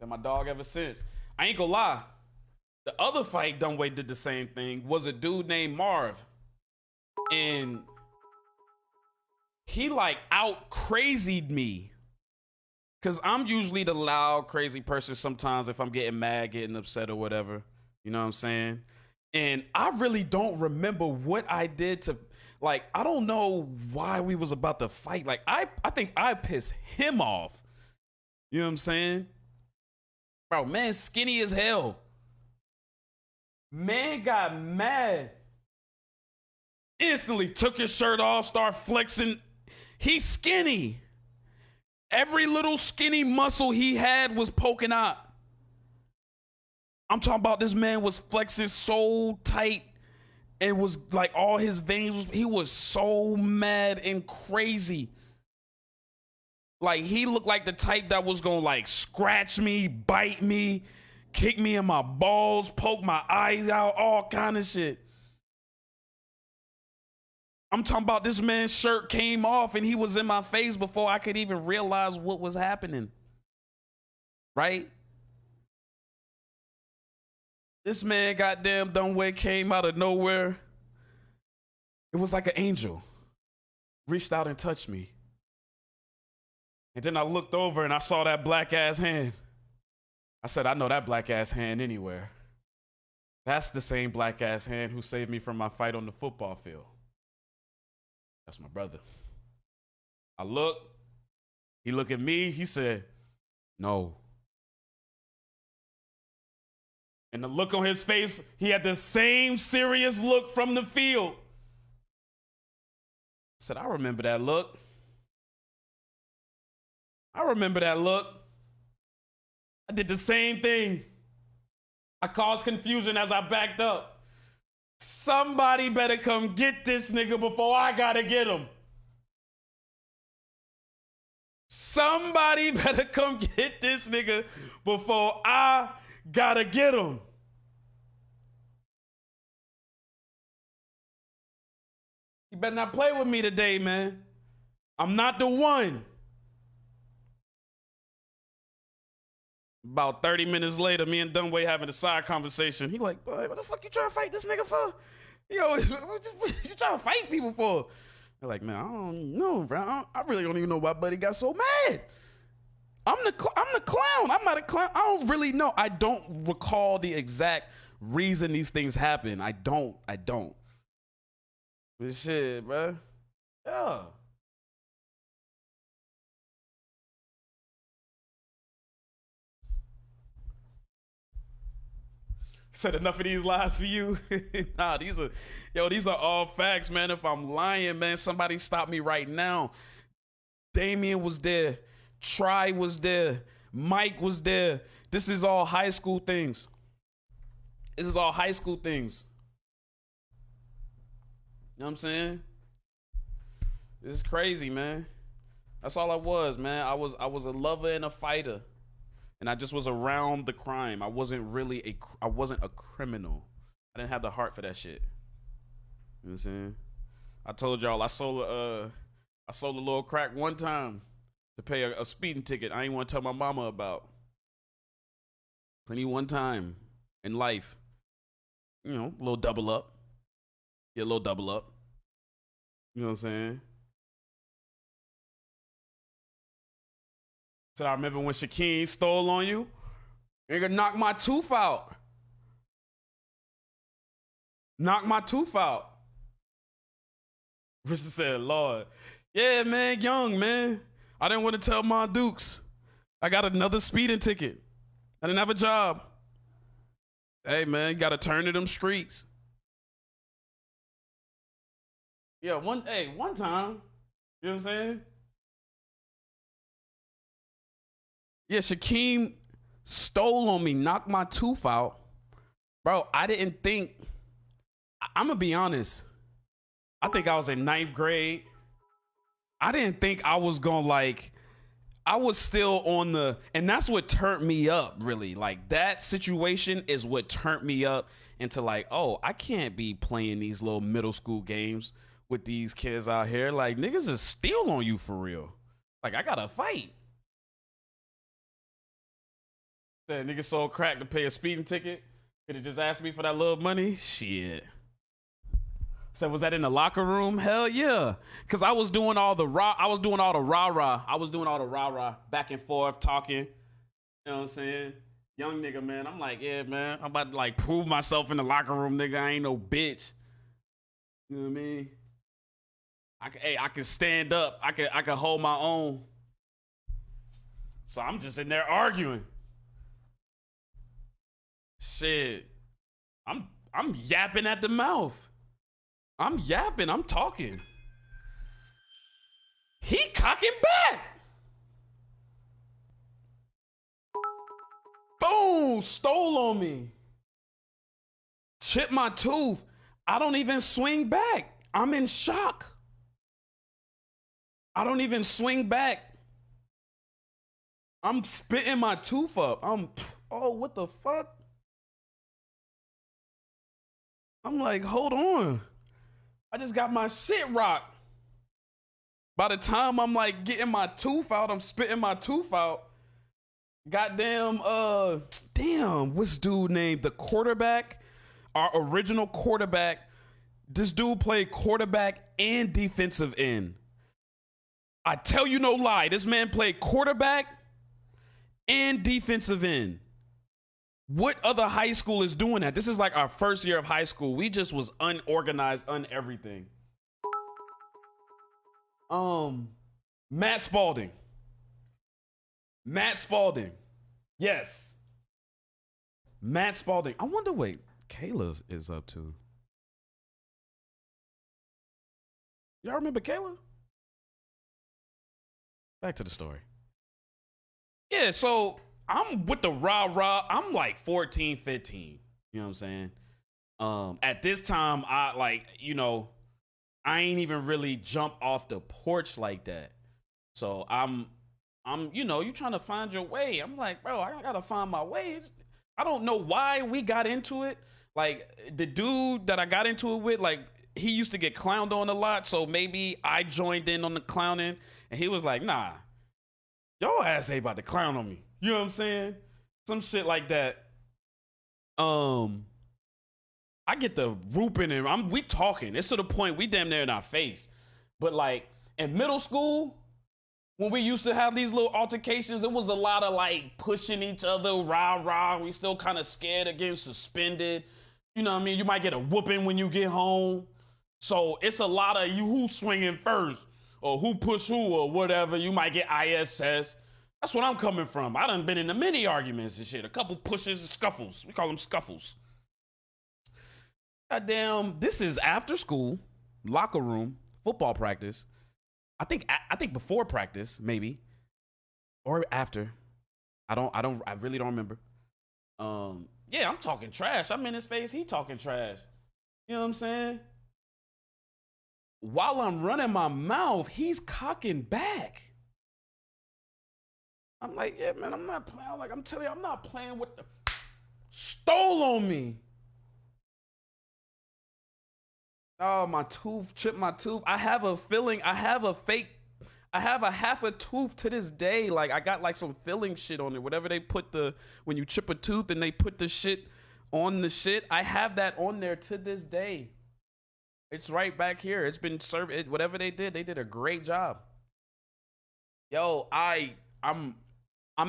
Been my dog ever since. I ain't gonna lie. The other fight Dunway did the same thing. Was a dude named Marv. And he like out crazied me. Cause I'm usually the loud, crazy person sometimes if I'm getting mad, getting upset or whatever. You know what I'm saying? And I really don't remember what I did to, like, I don't know why we was about to fight. Like, I think I pissed him off. You know what I'm saying? Bro, man, skinny as hell. Man got mad. Instantly took his shirt off, started flexing. He's skinny. Every little skinny muscle he had was poking out. I'm talking about this man was flexing so tight. It was like all his veins, he was so mad and crazy. Like he looked like the type that was gonna like scratch me, bite me, kick me in my balls, poke my eyes out, all kind of shit. I'm talking about this man's shirt came off and he was in my face before I could even realize what was happening. Right? This man goddamn Dunway came out of nowhere. It was like an angel. Reached out and touched me. And then I looked over and I saw that black ass hand. I said, I know that black ass hand anywhere. That's the same black ass hand who saved me from my fight on the football field. That's my brother. I look. He looked at me. He said, no. And the look on his face, he had the same serious look from the field. I said, I remember that look. I remember that look. I did the same thing. I caused confusion as I backed up. Somebody better come get this nigga before I gotta get him. Somebody better come get this nigga before I gotta get him. You better not play with me today, man. I'm not the one. About 30 minutes later, me and Dunway having a side conversation. He like, boy, what the fuck you trying to fight this nigga for? Yo, what you trying to fight people for? They're like, man, I don't know, bro. I really don't even know why Buddy got so mad. I'm the clown. I'm not a clown. I don't really know. I don't recall the exact reason these things happen. I don't. But shit, bro. Yeah. Said enough of these lies for you. Nah, these are all facts, man. If I'm lying, man, somebody stop me right now. Damien was there. Try was there. Mike was there. This is all high school things. This is all high school things. You know what I'm saying? This is crazy, man. That's all I was, man. I was a lover and a fighter. And I just was around the crime. I wasn't a criminal. I didn't have the heart for that shit. You know what I'm saying? I told y'all I sold I sold a little crack one time to pay a speeding ticket I ain't want to tell my mama about. Plenty one time in life. You know, a little double up. Yeah, a little double up. You know what I'm saying? So I remember when Shakeen stole on you. Nigga, knock my tooth out. Knock my tooth out. Richard said, Lord. Yeah, man, young, man. I didn't want to tell my Dukes. I got another speeding ticket. I didn't have a job. Hey, man, you got to turn to them streets. Yeah, one time. You know what I'm saying? Yeah, Shaquem stole on me, knocked my tooth out. Bro, I didn't think. I'm going to be honest. I think I was in 9th grade. I didn't think I was going to like. I was still on the, and that's what turned me up, really. Like, that situation is what turned me up into like, oh, I can't be playing these little middle school games with these kids out here. Like, niggas is steal on you for real. Like, I gotta fight. That nigga sold crack to pay a speeding ticket. Could have just asked me for that little money. Shit. So was that in the locker room? Hell yeah. Cause I was doing all the rah. I was doing all the rah back and forth talking. You know what I'm saying? Young nigga, man. I'm like, yeah, man. I'm about to like prove myself in the locker room, nigga. I ain't no bitch. You know what I mean? I can stand up. I can hold my own. So I'm just in there arguing. Shit. I'm yapping at the mouth. I'm yapping. I'm talking. He cocking back. Boom. Stole on me. Chipped my tooth. I don't even swing back. I'm in shock. I don't even swing back. I'm spitting my tooth up. Oh, what the fuck? I'm like, hold on. I just got my shit rocked. By the time I'm like getting my tooth out, I'm spitting my tooth out. Goddamn, what's dude named? The quarterback, our original quarterback. This dude played quarterback and defensive end. I tell you no lie, this man played quarterback and defensive end. What other high school is doing that? This is like our first year of high school. We just was unorganized, everything. Matt Spalding. Yes. Matt Spalding. I wonder what Kayla is up to. Y'all remember Kayla? Back to the story. Yeah, so I'm with the rah-rah. I'm like 14, 15. You know what I'm saying? At this time, I ain't even really jump off the porch like that. So I'm, you trying to find your way. I'm like, bro, I gotta find my way. I don't know why we got into it. Like, the dude that I got into it with, like, he used to get clowned on a lot. So maybe I joined in on the clowning. And he was like, nah, your ass ain't about to clown on me. You know what I'm saying? Some shit like that. I get the whooping and we talking. It's to the point we damn near in our face. But like in middle school, when we used to have these little altercations, it was a lot of like pushing each other, rah. We still kind of scared of getting suspended. You know what I mean? You might get a whooping when you get home. So it's a lot of you who swinging first or who push who or whatever. You might get ISS. That's what I'm coming from. I done been in the many arguments and shit. A couple pushes and scuffles. We call them scuffles. Goddamn, this is after school, locker room, football practice. I think before practice, maybe. Or after. I really don't remember. Yeah, I'm talking trash. I'm in his face, he talking trash. You know what I'm saying? While I'm running my mouth, he's cocking back. I'm like, yeah, man, I'm not playing. Like, I'm telling you, I'm not playing with the stole on me. Oh, my tooth, chipped my tooth. I have a feeling, I have a fake I have a half a tooth to this day. Like I got like some filling shit on it. Whatever they put when you chip a tooth and they put the shit on the shit. I have that on there to this day. It's right back here. It's been served. Whatever they did a great job. Yo, I'm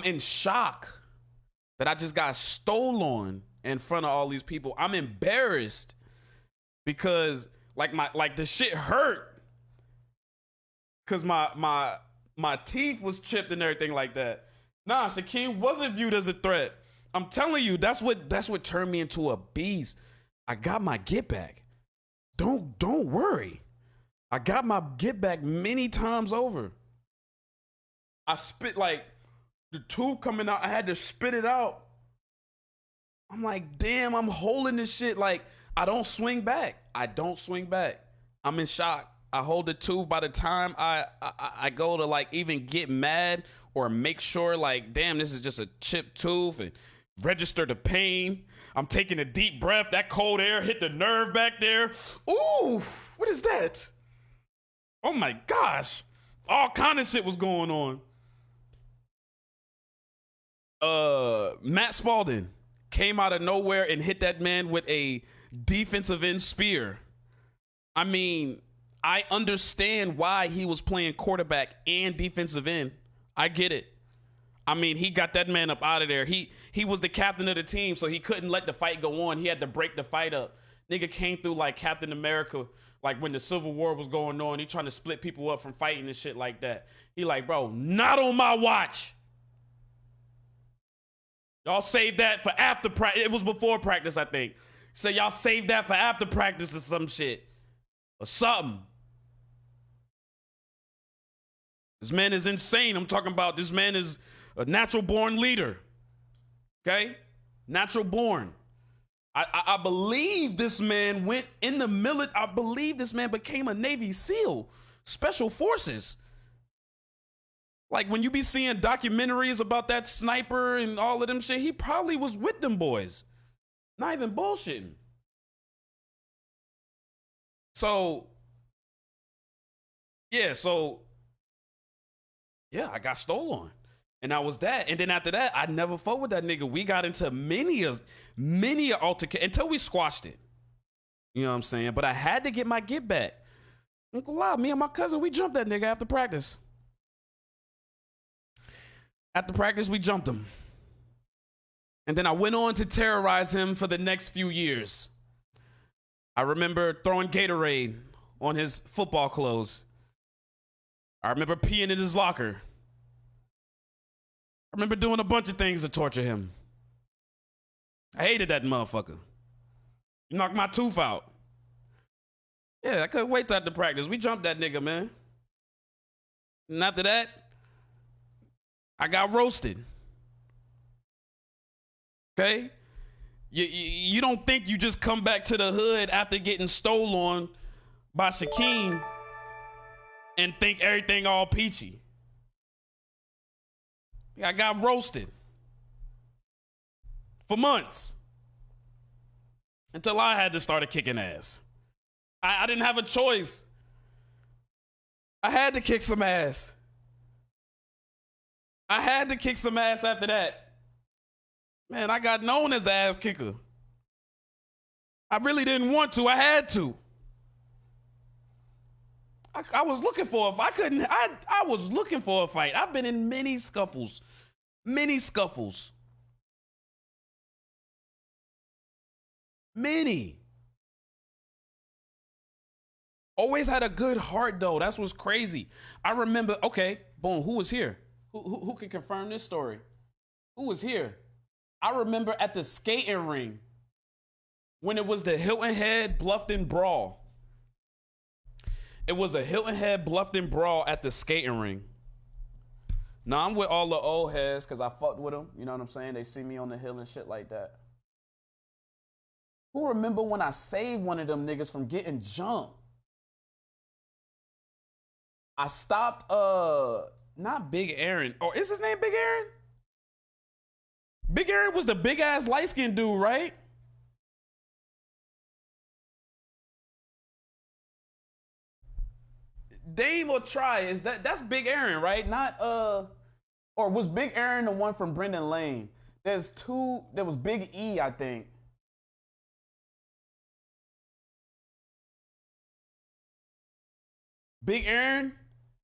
in shock that I just got stolen in front of all these people. I'm embarrassed because like the shit hurt because my teeth was chipped and everything like that. Nah, Shaquem wasn't viewed as a threat. I'm telling you, that's what turned me into a beast. I got my get back. Don't worry. I got my get back many times over. I spit like the tooth coming out. I had to spit it out. I'm like, damn, I'm holding this shit. Like, I don't swing back. I'm in shock. I hold the tooth. By the time I go to like even get mad or make sure like, damn, this is just a chipped tooth and register the pain. I'm taking a deep breath. That cold air hit the nerve back there. Ooh, what is that? Oh my gosh. All kind of shit was going on. Matt Spalding came out of nowhere and hit that man with a defensive end spear. I mean, I understand why he was playing quarterback and defensive end. I get it. I mean, he got that man up out of there. He was the captain of the team, so he couldn't let the fight go on. He had to break the fight up. Nigga came through like Captain America, like when the Civil War was going on. He trying to split people up from fighting and shit like that. He like, bro, not on my watch. Y'all save that for after practice. It was before practice, I think. So y'all save that for after practice or some shit. Or something. This man is insane. I'm talking about this man is a natural born leader. Okay? Natural born. I believe this man went in the military. I believe this man became a Navy SEAL. Special Forces. Like when you be seeing documentaries about that sniper and all of them shit, he probably was with them boys. Not even bullshitting. So, yeah, I got stolen. And that was that. And then after that, I never fought with that nigga. We got into many altercation until we squashed it. You know what I'm saying? But I had to get my get back. Uncle Lie, me and my cousin, we jumped that nigga after practice. After practice, we jumped him. And then I went on to terrorize him for the next few years. I remember throwing Gatorade on his football clothes. I remember peeing in his locker. I remember doing a bunch of things to torture him. I hated that motherfucker. He knocked my tooth out. Yeah, I couldn't wait till after practice. We jumped that nigga, man. And after that, I got roasted. Okay? You don't think you just come back to the hood after getting stolen by Shaquem and think everything all peachy. I got roasted for months until I had to start kicking ass. I didn't have a choice. I had to kick some ass. I had to kick some ass after that. Man, I got known as the ass kicker. I really didn't want to. I had to. I was looking for a fight. I was looking for a fight. I've been in many scuffles. Many. Always had a good heart though. That's what's crazy. I remember, okay, boom, who was here? Who can confirm this story? Who was here? I remember at the skating ring when it was the Hilton Head Bluffton Brawl. It was a Hilton Head Bluffton Brawl at the skating ring. Now I'm with all the old heads because I fucked with them. You know what I'm saying? They see me on the hill and shit like that. Who remember when I saved one of them niggas from getting jumped? I stopped, not Big Aaron. Or is his name Big Aaron? Big Aaron was the big ass light skinned dude, right? Dame or Try, that's Big Aaron, right? Not or was Big Aaron the one from Brendan Lane? There's two. There was Big E, I think. Big Aaron.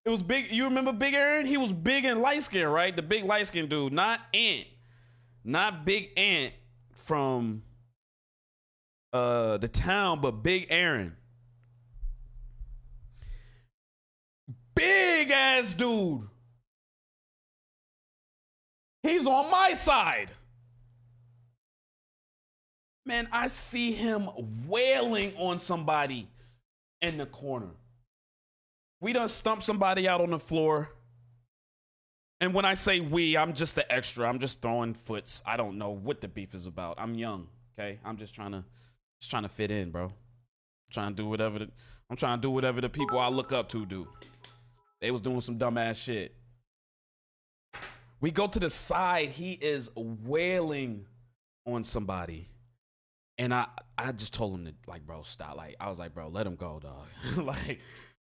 It was big. You remember Big Aaron? He was big and light skinned, right? The big light skinned dude, not Ant, not Big Ant from the town, but Big Aaron. Big ass dude. He's on my side. Man, I see him wailing on somebody in the corner. We done stumped somebody out on the floor. And when I say we, I'm just the extra. I'm just throwing foots. I don't know what the beef is about. I'm young, okay? I'm just trying to fit in, bro. I'm trying to do whatever the people I look up to do. They was doing some dumbass shit. We go to the side. He is wailing on somebody. And I just told him to, like, bro, stop. Like, I was like, bro, let him go, dog.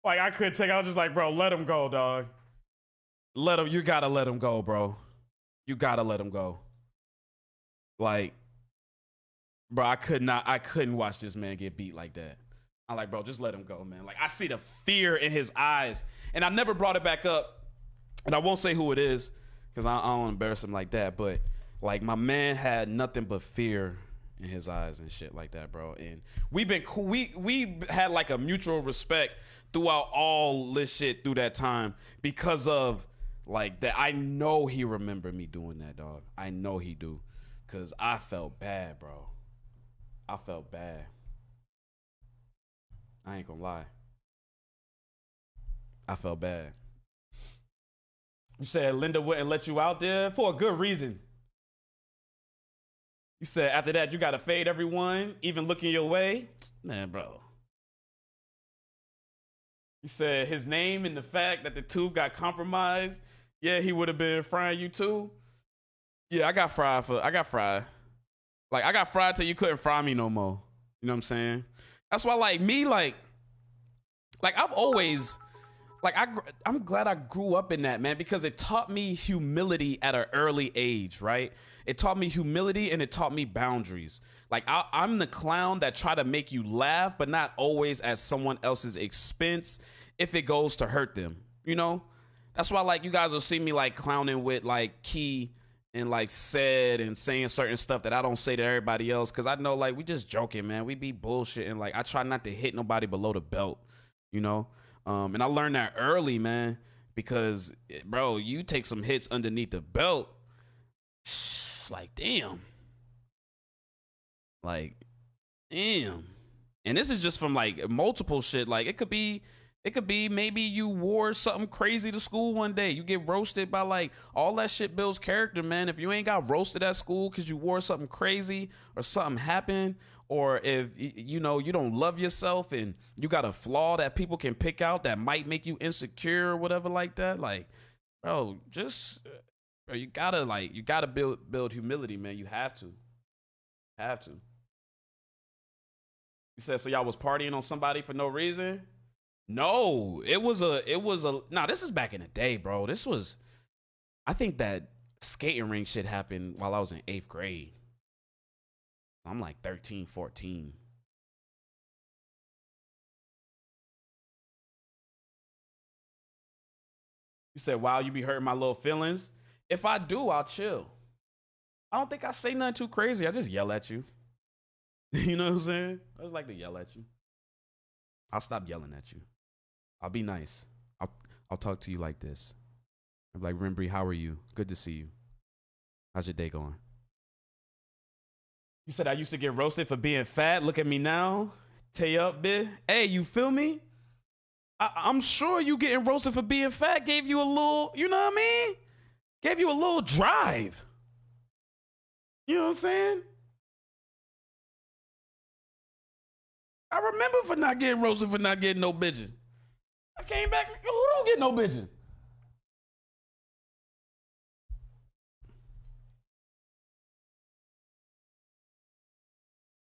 like I couldn't take it. I was just like, bro, let him go, dog. You gotta let him go, bro. You gotta let him go. Like, bro, I couldn't watch this man get beat like that. I'm like, bro, just let him go, man. Like, I see the fear in his eyes. And I never brought it back up. And I won't say who it is, because I don't embarrass him like that. But, like, my man had nothing but fear in his eyes and shit like that, bro. And we've been cool. We had, like, a mutual respect throughout all this shit through that time because of, like, that. I know he remembered me doing that, dog. I know he do. Because I felt bad, bro. I felt bad. I ain't gonna lie. I felt bad. You said Linda wouldn't let you out there for a good reason. You said after that you gotta fade everyone, even looking your way. Man, bro. You said his name and the fact that the two got compromised. Yeah, he would have been frying you too. Yeah, I got fried. Like, I got fried till you couldn't fry me no more. You know what I'm saying? That's why, like, me, like I've always, like, I'm glad I grew up in that, man, because it taught me humility at an early age, right? It taught me humility and it taught me boundaries. Like, I'm the clown that try to make you laugh, but not always at someone else's expense if it goes to hurt them, you know? That's why, like, you guys will see me, like, clowning with, like, Key and, like, said and saying certain stuff that I don't say to everybody else, because I know, like, we just joking, man. We be bullshitting. Like, I try not to hit nobody below the belt, you know? And I learned that early, man, because, bro, you take some hits underneath the belt, like, damn. Like, damn. And this is just from, like, multiple shit. Like, it could be maybe you wore something crazy to school one day. You get roasted by, like, all that shit builds character, man. If you ain't got roasted at school because you wore something crazy or something happened, or if, you know, you don't love yourself and you got a flaw that people can pick out that might make you insecure or whatever like that, like, bro, just, bro, you gotta build humility, man. You have to. You said, so y'all was partying on somebody for no reason? No, it was a nah, this is back in the day, bro. I think that skating ring shit happened while I was in 8th grade. I'm like 13, 14. You said, wow, you be hurting my little feelings. If I do, I'll chill. I don't think I say nothing too crazy. I just yell at you. You know what I'm saying? I just like to yell at you. I'll stop yelling at you. I'll be nice. I'll talk to you like this. I'm like, Rimbri, how are you? Good to see you. How's your day going? You said I used to get roasted for being fat. Look at me now. Tay up, bitch. Hey, you feel me? I'm sure you getting roasted for being fat gave you a little, you know what I mean? Gave you a little drive. You know what I'm saying? I remember for not getting roasted for not getting no bitches. I came back, who don't get no bitches?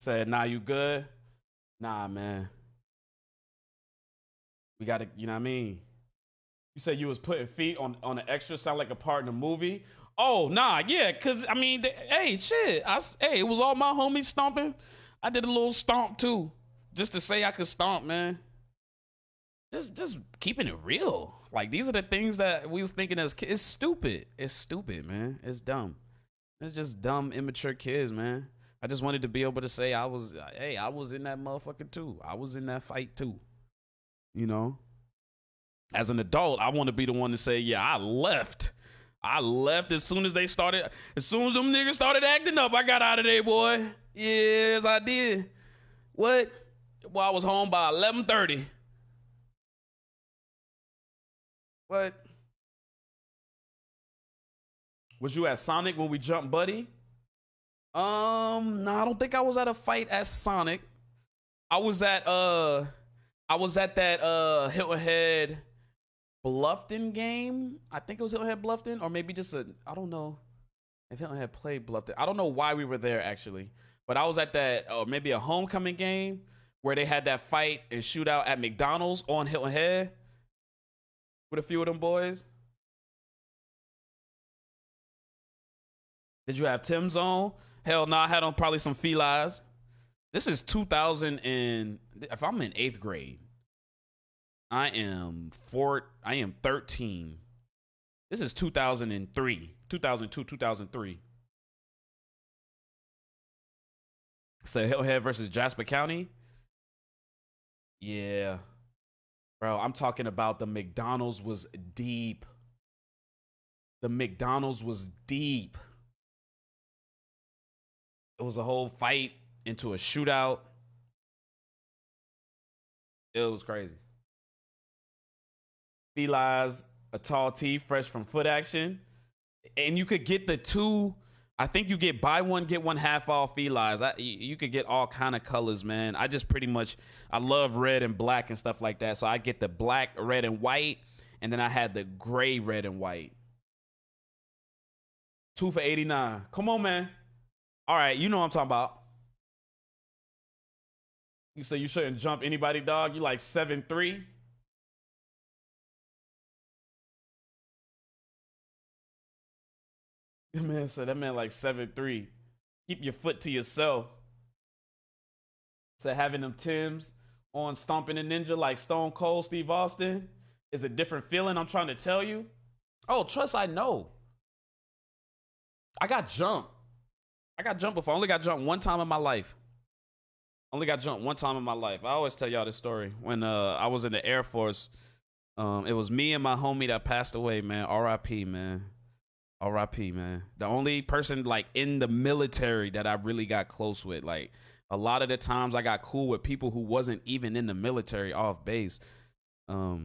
Said, nah, you good? Nah, man. We gotta, you know what I mean? You said you was putting feet on an extra, sound like a part in the movie. Oh nah, yeah, cause I mean, hey, shit, hey, it was all my homies stomping. I did a little stomp too, just to say I could stomp, man. Just keeping it real. Like these are the things that we was thinking as kids. It's stupid. It's stupid, man. It's dumb. It's just dumb, immature kids, man. I just wanted to be able to say hey, I was in that motherfucker too. I was in that fight too. You know, as an adult, I want to be the one to say, yeah, I left. I left as soon as they started. As soon as them niggas started acting up, I got out of there, boy. Yes, I did. What? Well, I was home by 11:30. What? Was you at Sonic when we jumped Buddy? No, I don't think I was at a fight at Sonic. I was at that Hilton Head Bluffton game. I think it was Hilton Head Bluffton, or maybe just I don't know if Hilton Head played Bluffton. I don't know why we were there actually, but I was at that maybe a homecoming game where they had that fight and shootout at McDonald's on Hilton Head with a few of them boys. Did you have Tim's on? Hell no, I had on probably some felines. This is 2000 and if I'm in 8th grade, I am 13. This is 2003, 2002, 2003. So Hillhead versus Jasper County. Yeah. Bro, I'm talking about the McDonald's was deep. The McDonald's was deep. It was a whole fight into a shootout. It was crazy. Felines, a tall tee, fresh from foot action. And you could get the two, I think you get buy one, get one half off felines. You could get all kind of colors, man. I just pretty much, I love red and black and stuff like that. So I get the black, red, and white. And then I had the gray, red, and white. 2 for $89. Come on, man. All right, you know what I'm talking about. You say you shouldn't jump anybody, dog. You like 7'3". That man said that man like 7'3". Keep your foot to yourself. So having them Tims on Stomping a Ninja like Stone Cold Steve Austin is a different feeling. I'm trying to tell you. Oh, trust I know. I got jumped. Before. I only got jumped one time in my life. I always tell y'all this story. When I was in the Air Force, it was me and my homie that passed away, man. R.I.P., man. R.I.P., man. The only person like in the military that I really got close with. Like a lot of the times I got cool with people who wasn't even in the military off base. But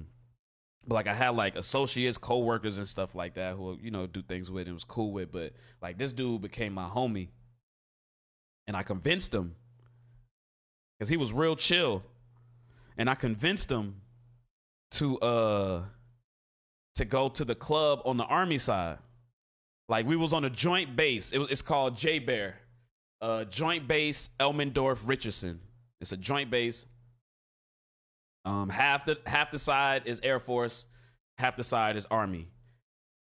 like I had like associates, co-workers and stuff like that who, you know, do things with and was cool with. But like this dude became my homie. And I convinced him, because he was real chill. And I convinced him to go to the club on the Army side. Like we was on a joint base. It's called J Bear. Joint base Elmendorf Richardson. It's a joint base. Half the side is Air Force, half the side is Army.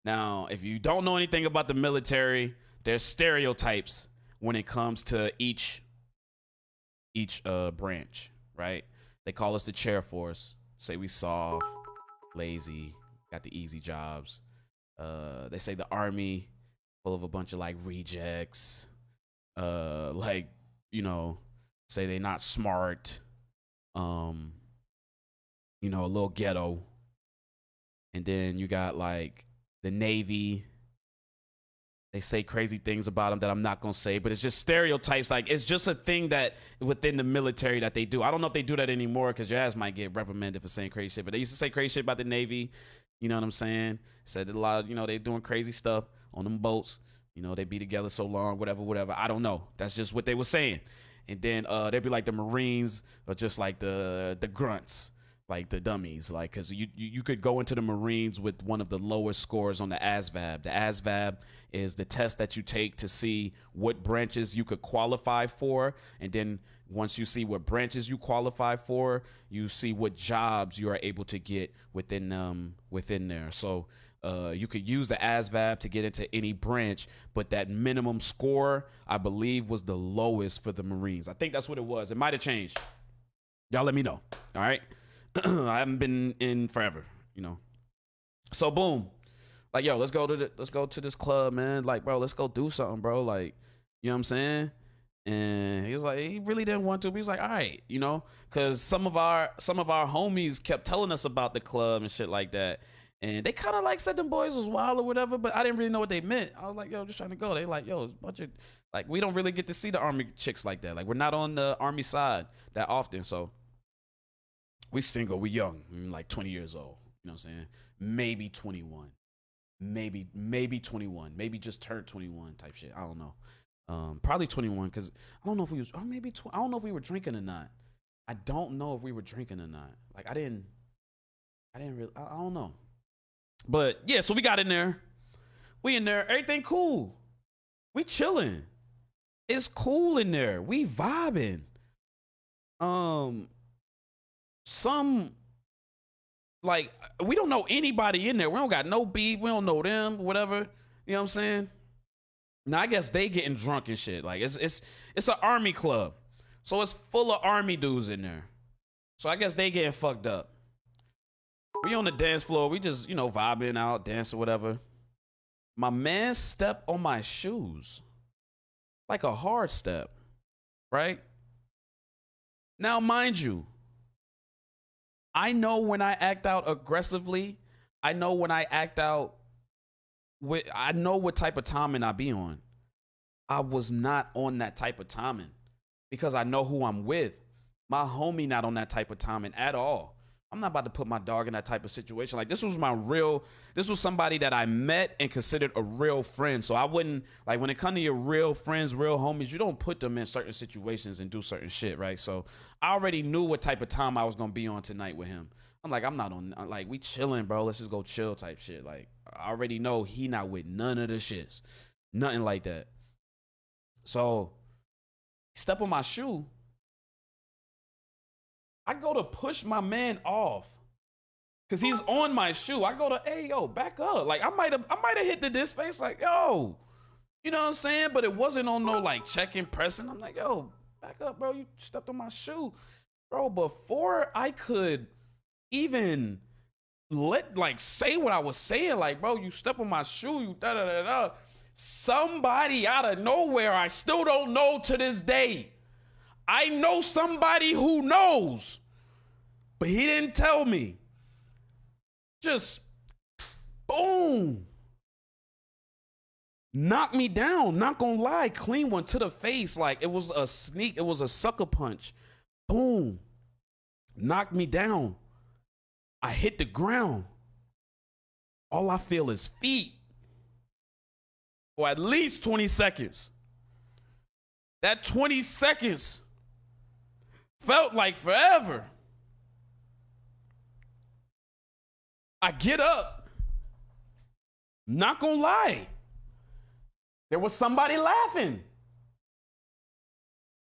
Now, if you don't know anything about the military, there's stereotypes when it comes to each branch, right? They call us the chair force. Say we soft, lazy, got the easy jobs. They say the Army full of a bunch of like rejects, like, you know, say they not smart, you know, a little ghetto. And then you got like the Navy. They say crazy things about them that I'm not going to say, but it's just stereotypes. Like, it's just a thing that within the military that they do. I don't know if they do that anymore because your ass might get reprimanded for saying crazy shit, but they used to say crazy shit about the Navy. You know what I'm saying? Said a lot of, you know, they doing crazy stuff on them boats. You know, they be together so long, whatever. I don't know. That's just what they were saying. And then they'd be like the Marines or just like the grunts. like the dummies, like because you could go into the Marines with one of the lowest scores on the ASVAB. The ASVAB is the test that you take to see what branches you could qualify for, and then once you see what branches you qualify for, you see what jobs you are able to get within there. So you could use the ASVAB to get into any branch, but that minimum score, I believe, was the lowest for the Marines. I think that's what it was. It might have changed. Y'all let me know. All right. I haven't been in forever, you know. So boom, like yo, let's go to this club, man. Like, bro, let's go do something, bro. Like, you know what I'm saying? And he was like, he really didn't want to. But he was like, all right, you know, because some of our homies kept telling us about the club and shit like that. And they kind of like said them boys was wild or whatever, but I didn't really know what they meant. I was like, yo, just trying to go. They like, yo, it's a bunch of, like, we don't really get to see the army chicks like that. Like, we're not on the army side that often, so. We single, we young, like 20 years old. You know what I'm saying? Maybe 21. Maybe 21. Maybe just turned 21 type shit. I don't know. Probably 21 because I don't know if we was, or maybe I don't know if we were drinking or not. I don't know if we were drinking or not. Like I didn't really, I don't know. But yeah, so we got in there. We in there. Everything cool. We chilling. It's cool in there. We vibing. Some like we don't know anybody in there. We don't got no beef. We don't know them, whatever. You know what I'm saying? Now I guess they getting drunk and shit. Like it's an army club. So it's full of army dudes in there. So I guess they getting fucked up. We on the dance floor. We just, you know, vibing out, dancing, whatever. My man stepped on my shoes. Like a hard step. Right? Now, mind you, I know when I act out aggressively. I know when I act out with, I know what type of timing I be on. I was not on that type of timing because I know who I'm with. My homie not on that type of timing at all. I'm not about to put my dog in that type of situation. Like this was somebody that I met and considered a real friend. So I wouldn't, like when it comes to your real friends, real homies, you don't put them in certain situations and do certain shit, right? So I already knew what type of time I was going to be on tonight with him. I'm like, I'm not on, like we chilling, bro. Let's just go chill type shit. Like I already know he not with none of the shits. Nothing like that. So step on my shoe. I go to push my man off because he's on my shoe. I go to, hey, yo, back up. Like I might have hit the disc face like, yo, you know what I'm saying? But it wasn't on no like checking, pressing. I'm like, yo, back up, bro. You stepped on my shoe. Bro, before I could even say what I was saying, like, bro, you step on my shoe, you da-da-da-da. Somebody out of nowhere, I still don't know to this day. I know somebody who knows, but he didn't tell me. Just boom. Knock me down. Not gonna lie, clean one to the face. Like it was a sucker punch. Boom. Knocked me down. I hit the ground. All I feel is feet. For at least 20 seconds. That 20 seconds felt like forever. I get up. Not gonna lie. There was somebody laughing.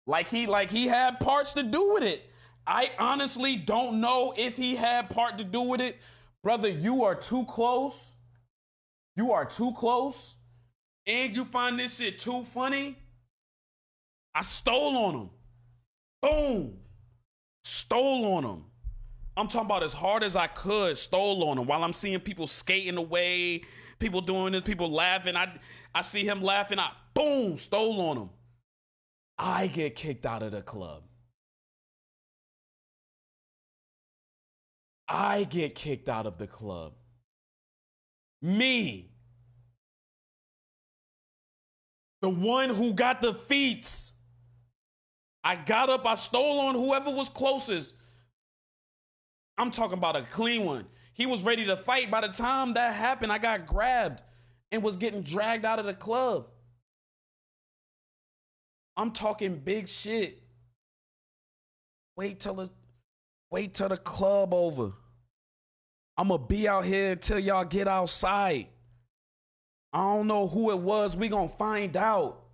Like he had parts to do with it. I honestly don't know if he had part to do with it. Brother, you are too close. You are too close. And you find this shit too funny. I stole on him. Boom. Stole on him. I'm talking about as hard as I could, stole on him while I'm seeing people skating away, people doing this, people laughing. I see him laughing. I boom, stole on him. I get kicked out of the club. I get kicked out of the club. Me. The one who got the feats. I got up, I stole on whoever was closest. I'm talking about a clean one. He was ready to fight. By the time that happened, I got grabbed and was getting dragged out of the club. I'm talking big shit. Wait till Wait till the club over. I'm going to be out here until y'all get outside. I don't know who it was. We going to find out.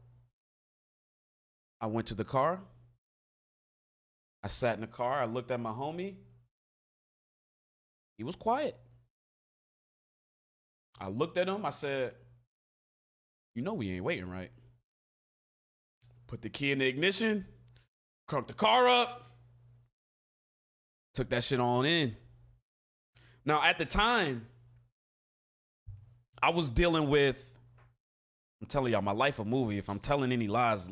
I went to the car. I sat in the car. I looked at my homie. He was quiet. I looked at him. I said, you know we ain't waiting, right? Put the key in the ignition. Cranked the car up. Took that shit on in. Now, at the time, I was dealing with, I'm telling y'all, my life a movie. If I'm telling any lies,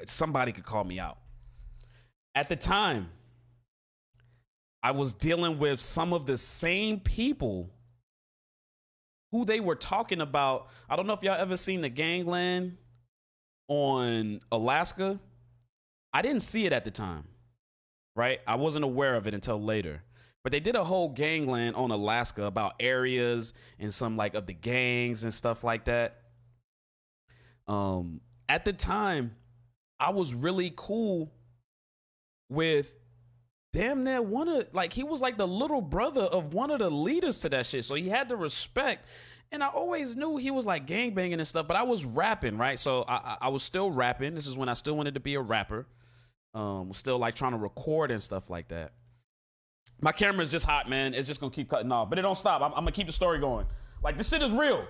somebody could call me out. At the time, I was dealing with some of the same people who they were talking about. I don't know if y'all ever seen the gangland on Alaska. I didn't see it at the time, right? I wasn't aware of it until later. But they did a whole gangland on Alaska about areas and some like of the gangs and stuff like that. At the time, I was really cool with damn near he was like the little brother of one of the leaders to that shit. So he had the respect. And I always knew he was like gangbanging and stuff, but I was rapping, right? So I was still rapping. This is when I still wanted to be a rapper. Was still like trying to record and stuff like that. My camera is just hot, man. It's just gonna keep cutting off, but it don't stop. I'm gonna keep the story going. Like, this shit is real.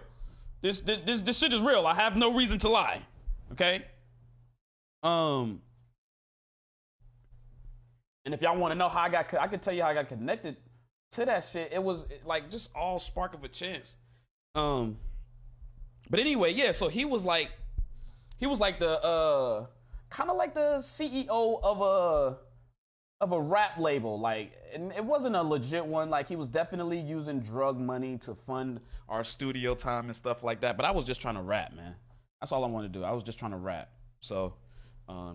This shit is real. I have no reason to lie. Okay. And if y'all want to know how I could tell you how I got connected to that shit. It was like just all spark of a chance. But anyway, yeah. So he was like the kind of like the CEO of a rap label, like, and it wasn't a legit one. Like, he was definitely using drug money to fund our studio time and stuff like that. But I was just trying to rap, man. That's all I wanted to do. I was just trying to rap. So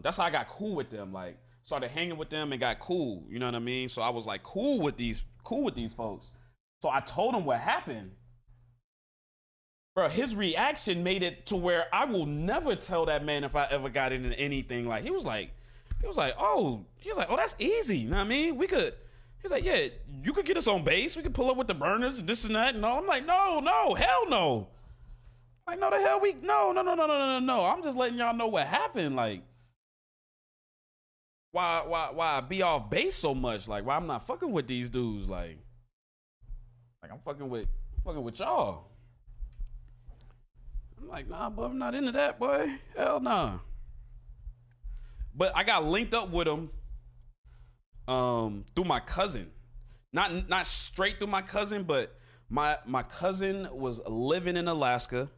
that's how I got cool with them. Like, started hanging with them and got cool. You know what I mean? So I was like cool with these folks. So I told him what happened. Bro, his reaction made it to where I will never tell that man if I ever got into anything. Like, he was like, oh, that's easy. You know what I mean? He's like, yeah, you could get us on base. We could pull up with the burners, this and that, and all. I'm like, no, hell no. Like, no, the hell no. I'm just letting y'all know what happened. Like, why I be off base so much? Like, why I'm not fucking with these dudes? Like I'm fucking with y'all. I'm like, nah, but I'm not into that, boy. Hell nah. But I got linked up with him through my cousin. Not straight through my cousin, but my cousin was living in Alaska.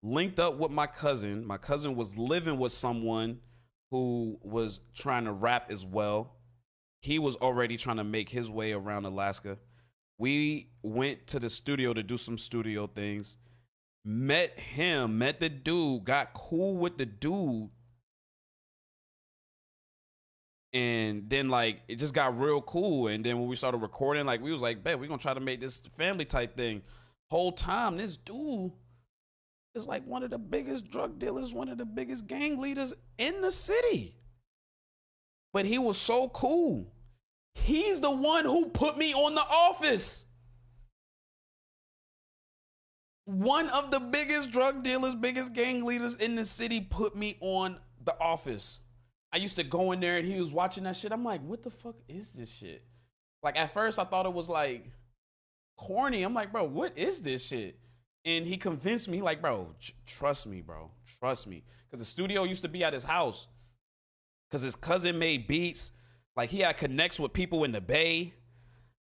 Linked up with my cousin. My cousin was living with someone who was trying to rap as well. He was already trying to make his way around Alaska. We went to the studio to do some studio things. Met the dude, got cool with the dude. And then, like, it just got real cool. And then when we started recording, like, we was like, babe, we're going to try to make this family type thing. Whole time, this dude is like one of the biggest drug dealers, one of the biggest gang leaders in the city. But he was so cool. He's the one who put me on The Office. One of the biggest drug dealers, biggest gang leaders in the city put me on The Office. I used to go in there and he was watching that shit. I'm like, what the fuck is this shit? Like, at first I thought it was like corny. I'm like, bro, what is this shit? And he convinced me, like, bro, trust me, bro. Trust me. Because the studio used to be at his house. Because his cousin made beats. Like, he had connects with people in the Bay.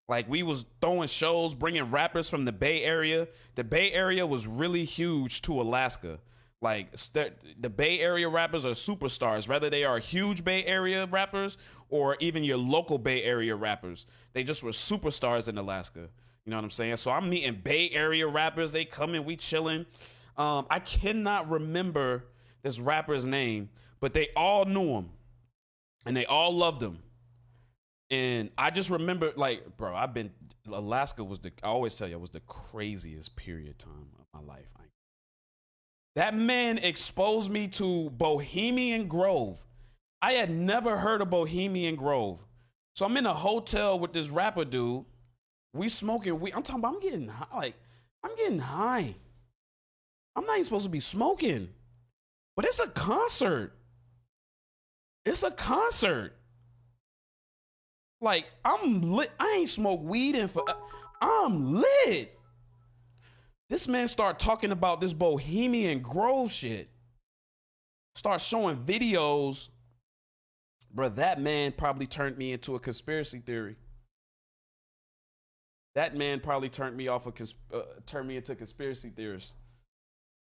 Like, we was throwing shows, bringing rappers from the Bay Area. The Bay Area was really huge to Alaska. Like, the Bay Area rappers are superstars, whether they are huge Bay Area rappers or even your local Bay Area rappers. They just were superstars in Alaska. You know what I'm saying? So I'm meeting Bay Area rappers. They come in, we chilling. I cannot remember this rapper's name, but they all knew him and they all loved him. And I just remember, like, bro, Alaska was I always tell you, it was the craziest period time of my life. That man exposed me to Bohemian Grove. I had never heard of Bohemian Grove. So I'm in a hotel with this rapper dude. We smoking weed. I'm talking about I'm getting high. Like, I'm getting high. I'm not even supposed to be smoking. But it's a concert. It's a concert. Like, I'm lit. I ain't smoked weed in for. I'm lit. This man start talking about this Bohemian Grove shit. Start showing videos. Bro, that man probably turned me into a conspiracy theory. That man probably turned me off turned me into conspiracy theorists.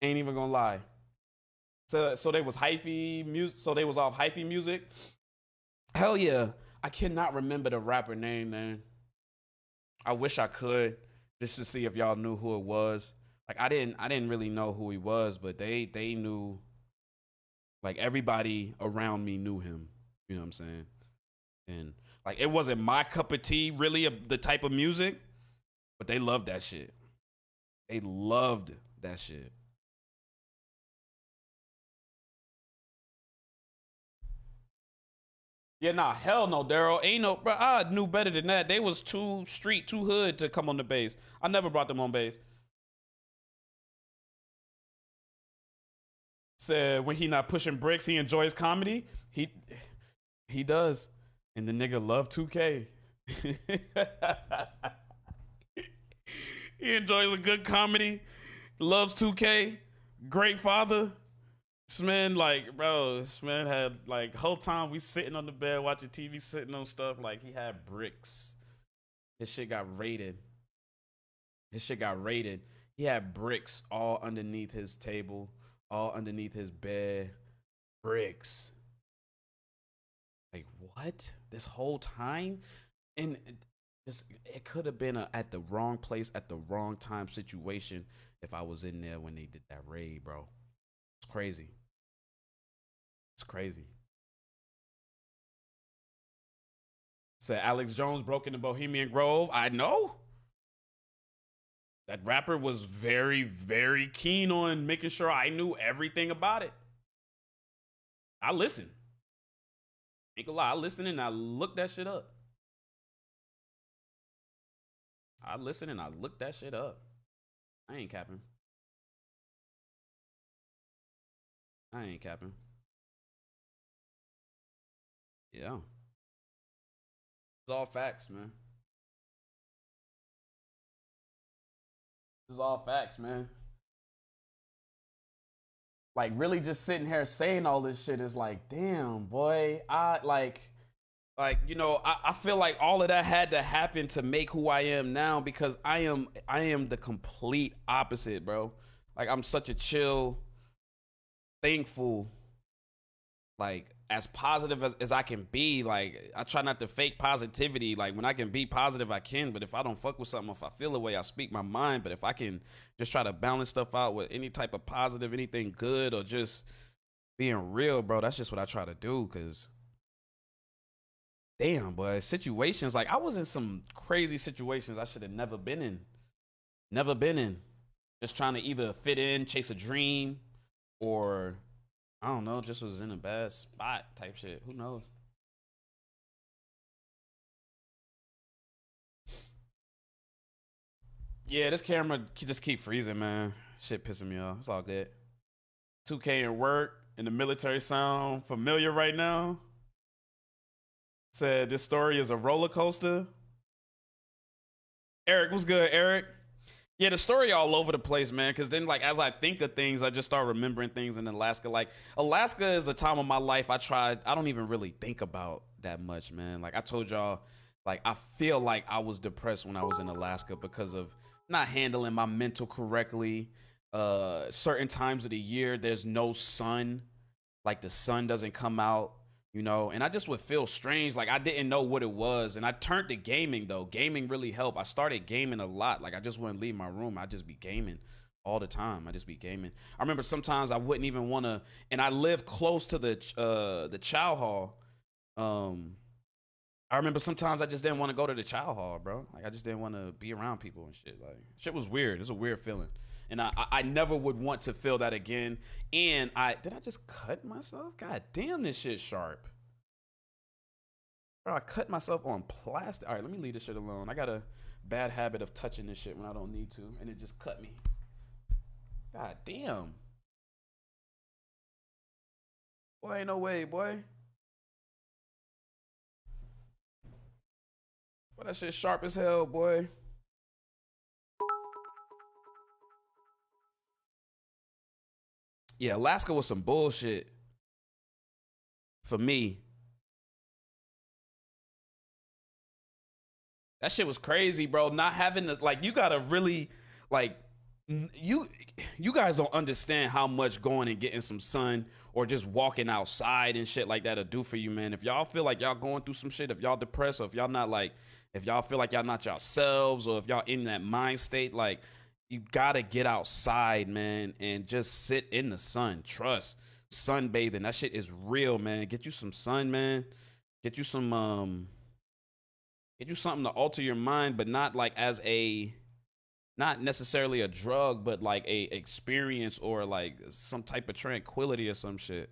Ain't even gonna lie. So they was hyphy music. So they was off hyphy music. Hell yeah. I cannot remember the rapper name, man. I wish I could, just to see if y'all knew who it was. Like I didn't really know who he was, but they knew. Like everybody around me knew him. You know what I'm saying? And like it wasn't my cup of tea, really, the type of music, but they loved that shit. They loved that shit. Yeah, nah, hell no, Daryl. Ain't no, bro. I knew better than that. They was too street, too hood to come on the base. I never brought them on base. Said when he not pushing bricks, he enjoys comedy. He does, and the nigga love 2K. He enjoys a good comedy. Loves 2K. Great father. This man, like, bro, this man had, like, whole time we sitting on the bed watching TV, sitting on stuff, like, he had bricks. His shit got raided. He had bricks all underneath his table, all underneath his bed. Bricks. Like, what? This whole time? And it could have been at the wrong place at the wrong time situation if I was in there when they did that raid, bro. It's crazy. It's crazy. Said Alex Jones broke into Bohemian Grove. I know. That rapper was very, very keen on making sure I knew everything about it. I listened. Ain't gonna lie, I listened and I looked that shit up. I listened and I looked that shit up. I ain't capping. Yeah. It's all facts, man. This is all facts, man. Like really just sitting here saying all this shit is like, damn, boy. I feel like all of that had to happen to make who I am now because I am the complete opposite, bro. Like I'm such a chill, thankful, like as positive as I can be. Like I try not to fake positivity. Like when I can be positive, I can. But if I don't fuck with something, if I feel the way, I speak my mind. But if I can just try to balance stuff out with any type of positive, anything good, or just being real, bro, that's just what I try to do. Cause damn, boy, situations like I was in some crazy situations I should have never been in. Never been in. Just trying to either fit in, chase a dream, or I don't know, just was in a bad spot type shit. Who knows? Yeah, this camera just keep freezing, man. Shit pissing me off. It's all good. 2K and work and the military sound familiar right now. Said this story is a roller coaster. Eric, what's good, Eric? Yeah, the story all over the place, man. Because then, like, as I think of things, I just start remembering things in Alaska. Like, Alaska is a time of my life I don't even really think about that much, man. Like, I told y'all, like, I feel like I was depressed when I was in Alaska because of not handling my mental correctly. Certain times of the year, there's no sun. Like, the sun doesn't come out, and I just would feel strange. Like I didn't know what it was. And I turned to gaming though. Gaming really helped. I started gaming a lot. Like I just wouldn't leave my room. I'd just be gaming all the time. I just be gaming. I remember sometimes I wouldn't even want to, and I live close to the chow hall. I remember sometimes I just didn't want to go to the chow hall, bro. Like I just didn't want to be around people and shit. Like shit was weird. It's a weird feeling. And I never would want to feel that again. And did I just cut myself? God damn, this shit sharp. Bro, I cut myself on plastic. All right, let me leave this shit alone. I got a bad habit of touching this shit when I don't need to, and it just cut me. God damn. Boy, ain't no way, boy. Boy, that shit sharp as hell, boy. Yeah, Alaska was some bullshit for me. That shit was crazy, bro. Not having the like, you gotta really like you guys don't understand how much going and getting some sun or just walking outside and shit like that'll do for you, man. If y'all feel like y'all going through some shit, if y'all depressed, or if y'all not like, if y'all feel like y'all not yourselves, or if y'all in that mind state, like you gotta get outside, man, and just sit in the sun. Trust sunbathing. That shit is real, man. Get you some sun, man. Get you some get you something to alter your mind, but not like as a, not necessarily a drug, but like a experience or like some type of tranquility or some shit.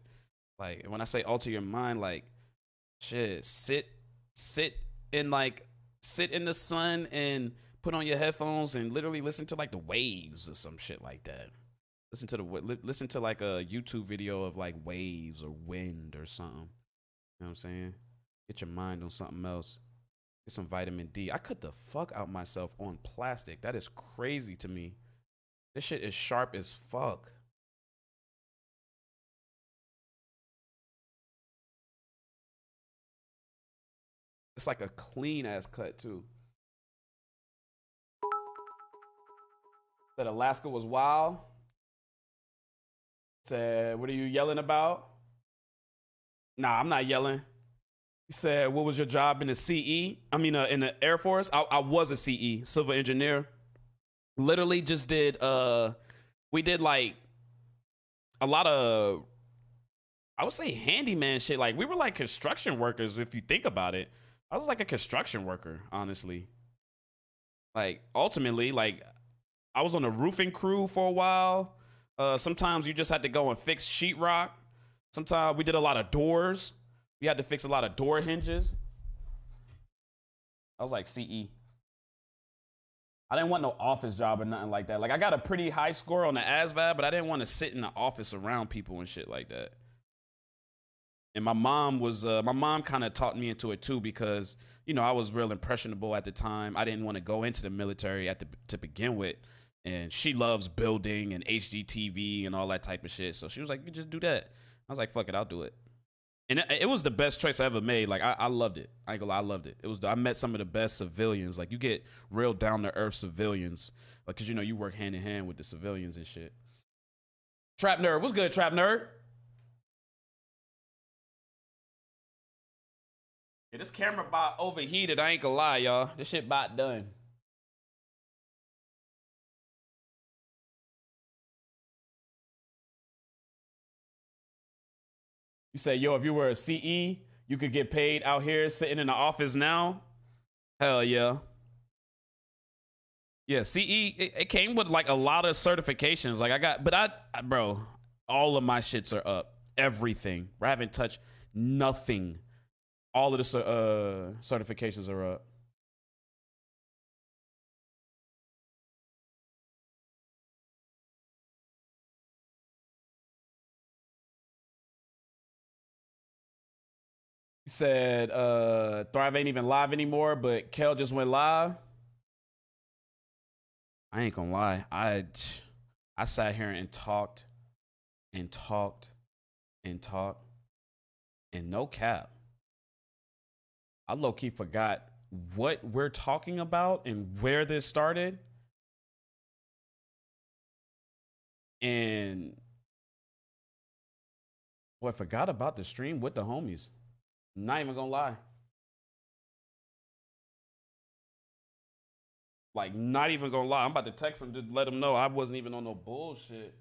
Like when I say alter your mind, like shit, sit in like sit in the sun and put on your headphones and literally listen to like the waves or some shit like that. Listen to like a YouTube video of like waves or wind or something. You know what I'm saying? Get your mind on something else. Get some vitamin D. I cut the fuck out myself on plastic. That is crazy to me. This shit is sharp as fuck. It's like a clean ass cut too. Said Alaska was wild. Said, what are you yelling about? Nah, I'm not yelling. He said, what was your job in the CE? I mean, in the Air Force? I was a CE, civil engineer. Literally just did, we did like a lot of, I would say handyman shit. Like we were like construction workers, if you think about it. I was like a construction worker, honestly. Like ultimately, like I was on a roofing crew for a while. Sometimes you just had to go and fix sheetrock. Sometimes we did a lot of doors. We had to fix a lot of door hinges. I was like CE. I didn't want no office job or nothing like that. Like I got a pretty high score on the ASVAB, but I didn't want to sit in the office around people and shit like that. And my mom kind of taught me into it too, because you know I was real impressionable at the time. I didn't want to go into the military to begin with, and she loves building and HGTV and all that type of shit. So she was like, "You just do that." I was like, "Fuck it, I'll do it." And it was the best choice I ever made. Like I loved it. I ain't gonna lie, I loved it. I met some of the best civilians. Like you get real down to earth civilians, like because you know you work hand in hand with the civilians and shit. Trap nerd, what's good, trap nerd? Yeah, this camera bot overheated. I ain't gonna lie, y'all. This shit bot done. You say, yo, if you were a CE, you could get paid out here sitting in the office now. Hell yeah. Yeah, CE, it came with like a lot of certifications. Like bro, all of my shits are up. Everything. I haven't touched nothing. All of the certifications are up. He said, Thrive ain't even live anymore, but Kel just went live. I ain't gonna lie. I sat here and talked and talked and talked, and no cap. I low key forgot what we're talking about and where this started. And boy, I forgot about the stream with the homies. Not even gonna lie. Like, not even gonna lie. I'm about to text him to let him know I wasn't even on no bullshit.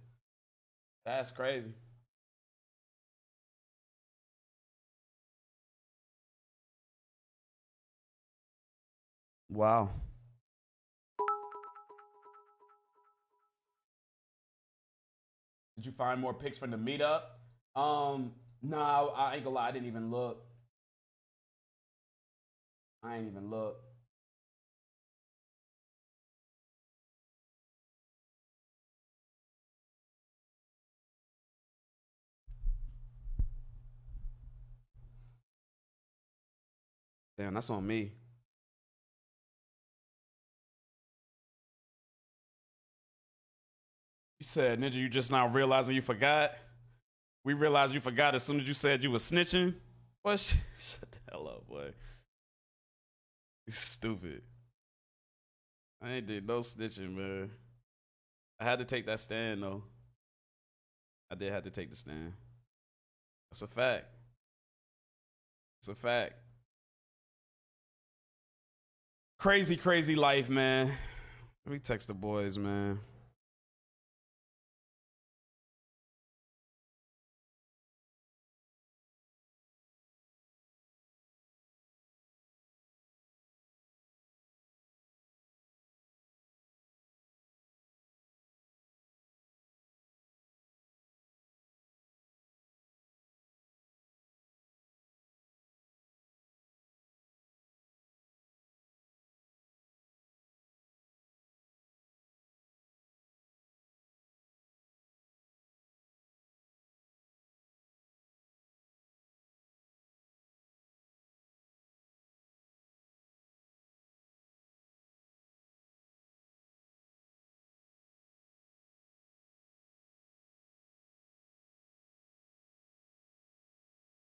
That's crazy. Wow. Did you find more pics from the meetup? No, I ain't gonna lie, I didn't even look. I ain't even look. Damn, that's on me. You said, Ninja, you just now realizing you forgot? We realized you forgot as soon as you said you was snitching? What? Shut the hell up, boy. You stupid. I ain't did no snitching, man. I had to take that stand, though. I did have to take the stand. That's a fact. It's a fact. Crazy, crazy life, man. Let me text the boys, man.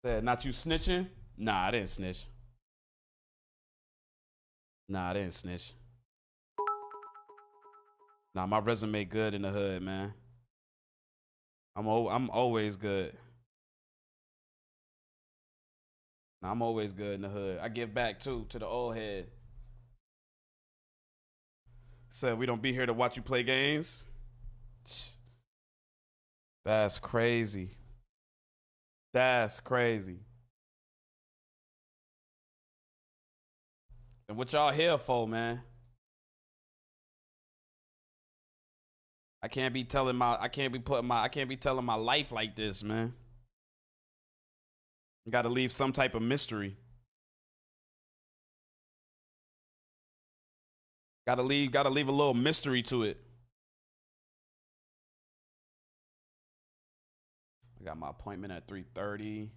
Said, not you snitching? Nah, I didn't snitch. Nah, I didn't snitch. Nah, my resume good in the hood, man. I'm always good. Nah, I'm always good in the hood. I give back too to the old head. Said we don't be here to watch you play games. That's crazy. That's crazy. And what y'all here for, man? I can't be telling my I can't be putting my I can't be telling my life like this, man. You gotta leave some type of mystery. Gotta leave a little mystery to it. I got my appointment at 3:30.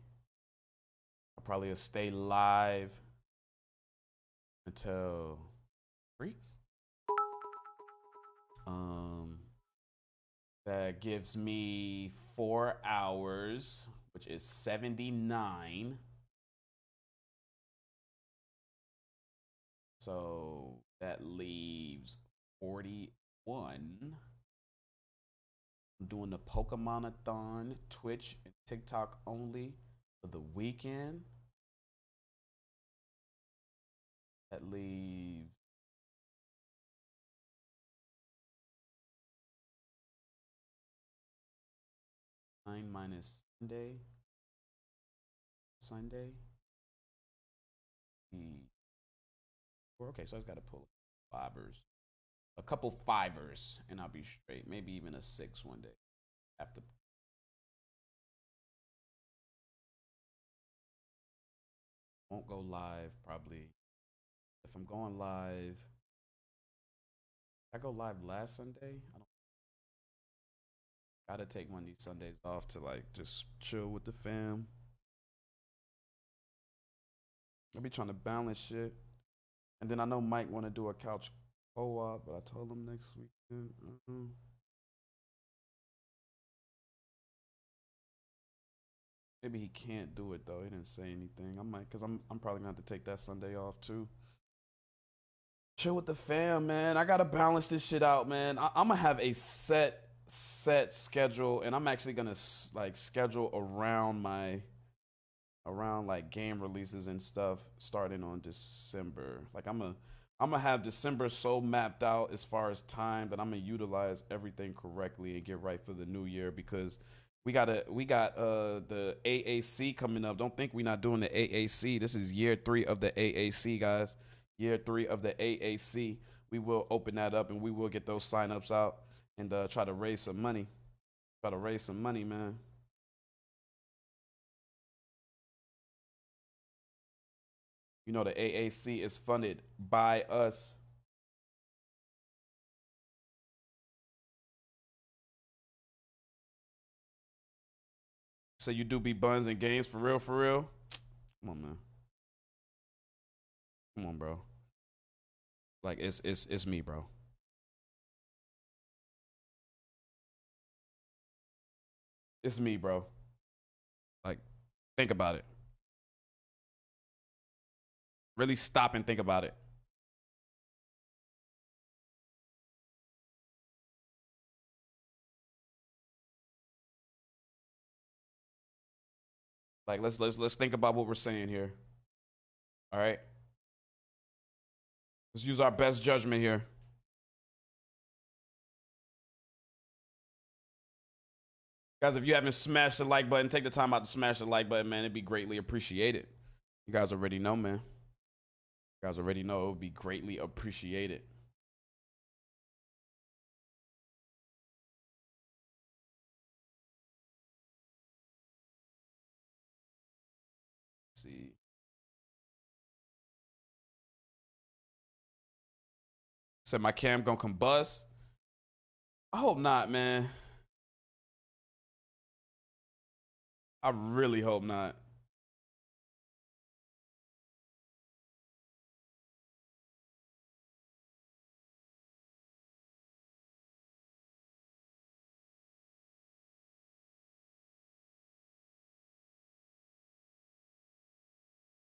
I'll probably stay live until 3. Um that gives me 4 hours, which is 79. So that leaves 41. I'm doing the Pokemon-a-thon, Twitch and TikTok only for the weekend. That leaves nine minus Sunday. Okay, so I just got to pull fivers. A couple fivers, and I'll be straight. Maybe even a 6 one day. After won't go live probably. If I'm going live, I go live last Sunday. I don't gotta take one of these Sundays off to like just chill with the fam. I be trying to balance shit. And then I know Mike want to do a couch co-op, but I told him next weekend. Maybe he can't do it though. He didn't say anything. I might, cause I'm probably gonna have to take that Sunday off too. Chill with the fam, man. I gotta balance this shit out, man. I'm gonna have a set schedule, and I'm actually gonna like schedule around like game releases and stuff starting on December. Like I'm gonna have December so mapped out as far as time that I'm gonna utilize everything correctly and get right for the new year because we got the AAC coming up. Don't think we're not doing the AAC. This is year 3 of the AAC, guys. Year 3 of the AAC. We will open that up and we will get those signups out and try to raise some money. Try to raise some money, man. You know the AAC is funded by us. So you do be buns and games for real, for real? Come on, man. Come on, bro. Like it's me, bro. It's me, bro. Like, think about it. Really stop and think about it. Like, let's think about what we're saying here. All right. Let's use our best judgment here. Guys, if you haven't smashed the like button, take the time out to smash the like button, man. It'd be greatly appreciated. You guys already know, man. You guys already know it would be greatly appreciated. Let's see. Said my cam gonna combust. I hope not, man. I really hope not.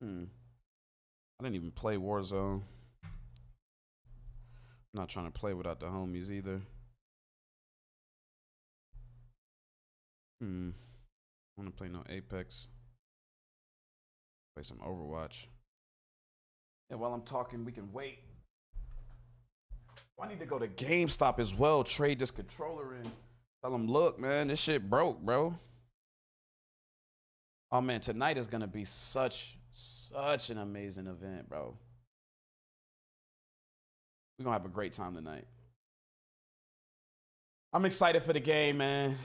I didn't even play Warzone. I'm not trying to play without the homies either. I don't want to play no Apex. Play some Overwatch. And while I'm talking, we can wait. I need to go to GameStop as well, trade this controller in. Tell them, look, man, this shit broke, bro. Oh, man, tonight is going to be such an amazing event, bro. We're going to have a great time tonight. I'm excited for the game, man.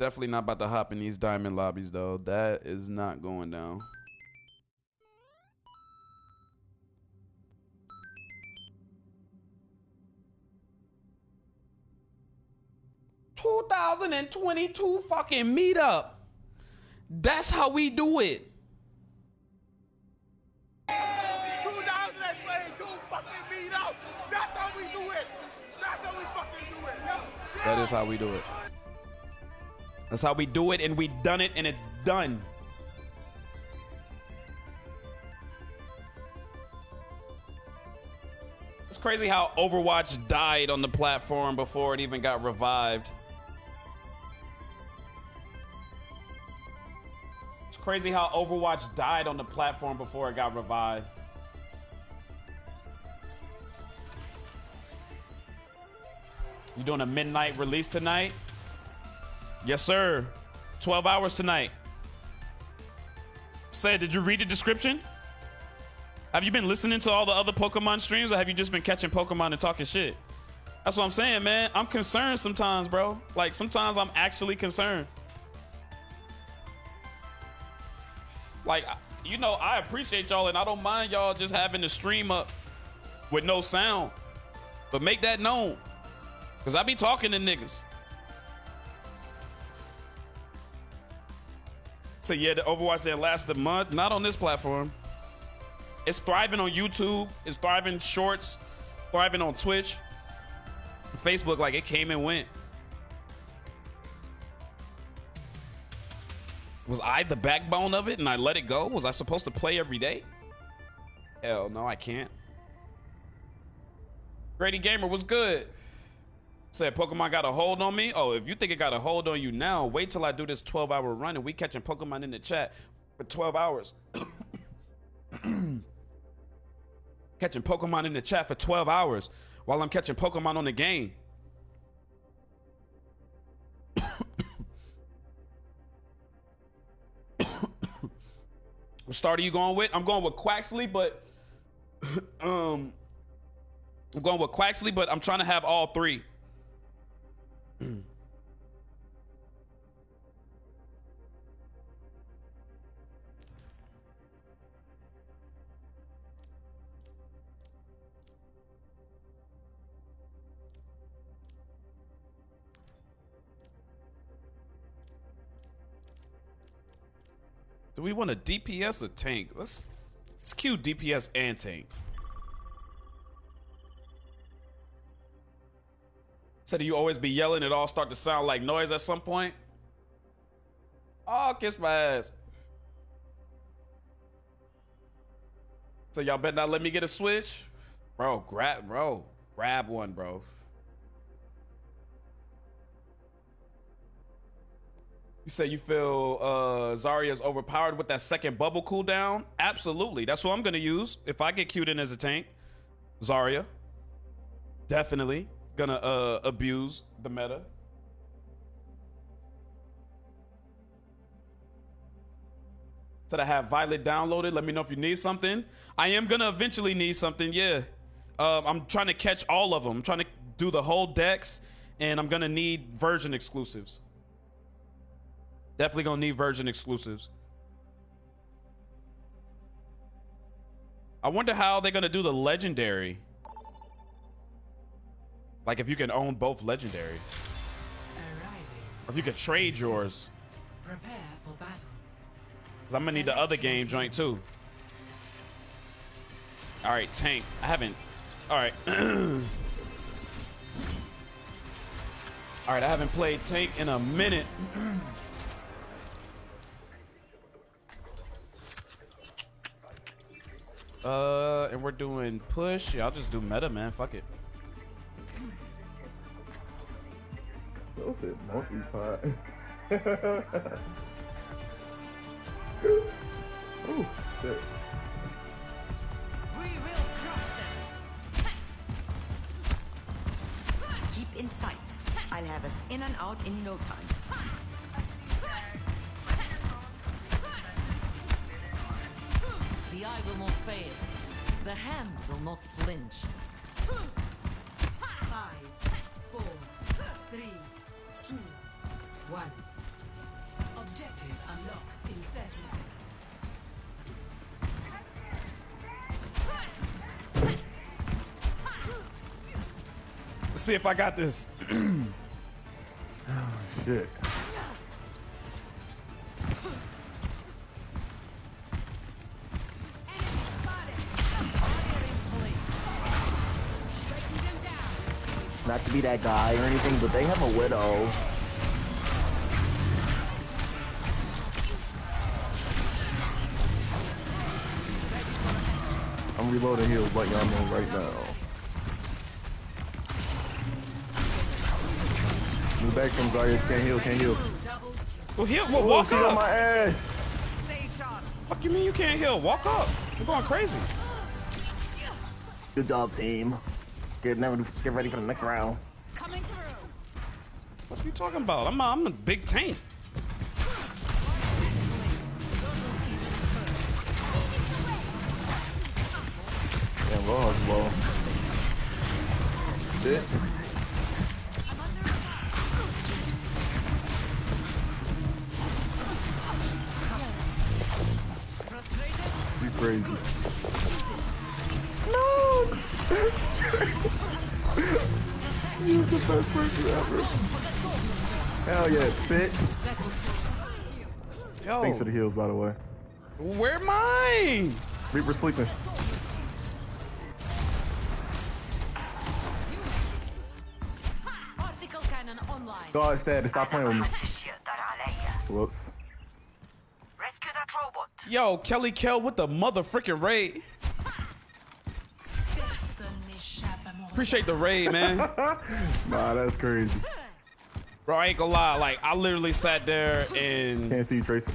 Definitely not about to hop in these diamond lobbies, though. That is not going down. ...2022 fucking meetup. That's how we do it. 2022 fucking meetup. That's how we do it. That's how we fucking do it. That is how we do it. That's how we do it, and we done it, and it's done. It's crazy how Overwatch died on the platform before it even got revived. It's crazy how Overwatch died on the platform before it got revived. You doing a midnight release tonight? Yes, sir. 12 hours tonight. Said, did you read the description? Have you been listening to all the other Pokemon streams, or have you just been catching Pokemon and talking shit? That's what I'm saying, man. I'm concerned sometimes, bro. Like, sometimes I'm actually concerned. Like, you know, I appreciate y'all, and I don't mind y'all just having the stream up with no sound. But make that known. Because I be talking to niggas. So yeah, the Overwatch that lasted a month, not on this platform. It's thriving on YouTube. It's thriving shorts, thriving on Twitch. Facebook, like, it came and went. Was I the backbone of it and I let it go? Was I supposed to play every day? Hell no, I can't. Grady Gamer was good. Said Pokemon got a hold on me. Oh, if you think it got a hold on you now, wait till I do this 12-hour run and we catching Pokemon in the chat for 12 hours. Catching Pokemon in the chat for 12 hours while I'm catching Pokemon on the game. What start are you going with? I'm going with Quaxley, but I'm going with Quaxley, but I'm trying to have all three. Do we want a DPS or tank? Let's queue DPS and tank. Said you always be yelling, it all start to sound like noise at some point. Oh, kiss my ass. So y'all better not let me get a switch. Bro, grab one, bro. You say you feel Zarya's overpowered with that second bubble cooldown? Absolutely. That's what I'm gonna use if I get queued in as a tank. Zarya. Definitely gonna abuse the meta. Said I have Violet downloaded. Let me know if you need something. I am gonna eventually need something, yeah. I'm trying to catch all of them. I'm trying to do the whole decks, and I'm gonna need version exclusives. Definitely gonna need version exclusives. I wonder how they're gonna do the legendary. Like if you can own both legendary. Or if you could trade yours. Prepare for battle. Cause I'm gonna need the other game joint too. All right, tank. I haven't. All right. All right, I haven't played tank in a minute. And we're doing push. Yeah, I'll just do meta, man. Fuck it. Those it monkey pot. Oh, shit. We will crush them. Keep in sight. I'll have us in and out in no time. The eye will not fail. The hand will not flinch. 5, 4, 3, 2, 1. Objective unlocks in 30 seconds. Let's see if I got this. Oh, shit. Not to be that guy or anything, but they have a widow. I'm reloading heals like y'all know right now. Move back from Zarya. Can't heal, can't heal. Well, heal. Well, Oh, walk she got up. my ass. Fuck you mean you can't heal? Walk up. You're going crazy. Good job, team. Get ready for the next round. Coming through. What are you talking about? I'm a big tank. Damn, Raw's low. Shit. You crazy. No! You're the best person ever. Hell yeah, bitch. Yo, Thanks for the heals, by the way. where mine? Reaper sleeping. Particle cannon online. God, Stad, stop playing with me. Whoops. Rescue that robot. Yo, Kelly Kell with the mother freaking raid. Appreciate the raid, man. Nah, that's crazy. Bro, I ain't gonna lie. Like, I literally sat there and Can't see you, Tracy.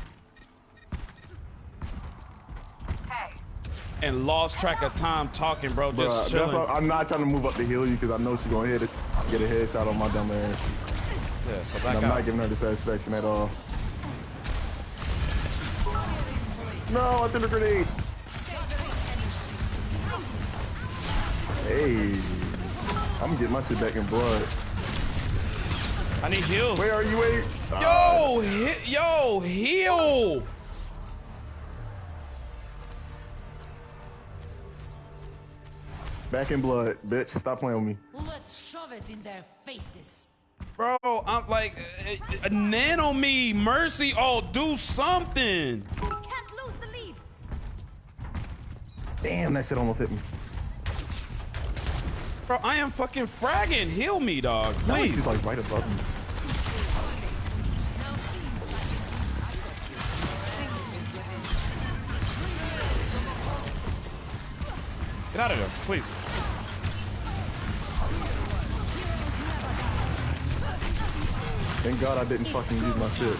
lost track of time talking, bro. Bruh, Just that's chilling. why I'm not trying to move up to heal you because I know she's gonna hit it, get a headshot on my dumb ass. Yeah, so And back I'm out. not giving her the satisfaction at all. No, I threw the grenade. Hey, I'm gonna get my shit back in blood. I need heals. Where are you, wait? Yo, yo, heal. Back in blood, bitch. Stop playing with me. Let's shove it in their faces. Bro, I'm like, nano me, mercy. Oh, do something. Damn, that shit almost hit me. Bro, I am fucking fragging. Heal me, dog. Now Please. she's like right above me. Get out of there, please. Thank God I didn't fucking use my shit.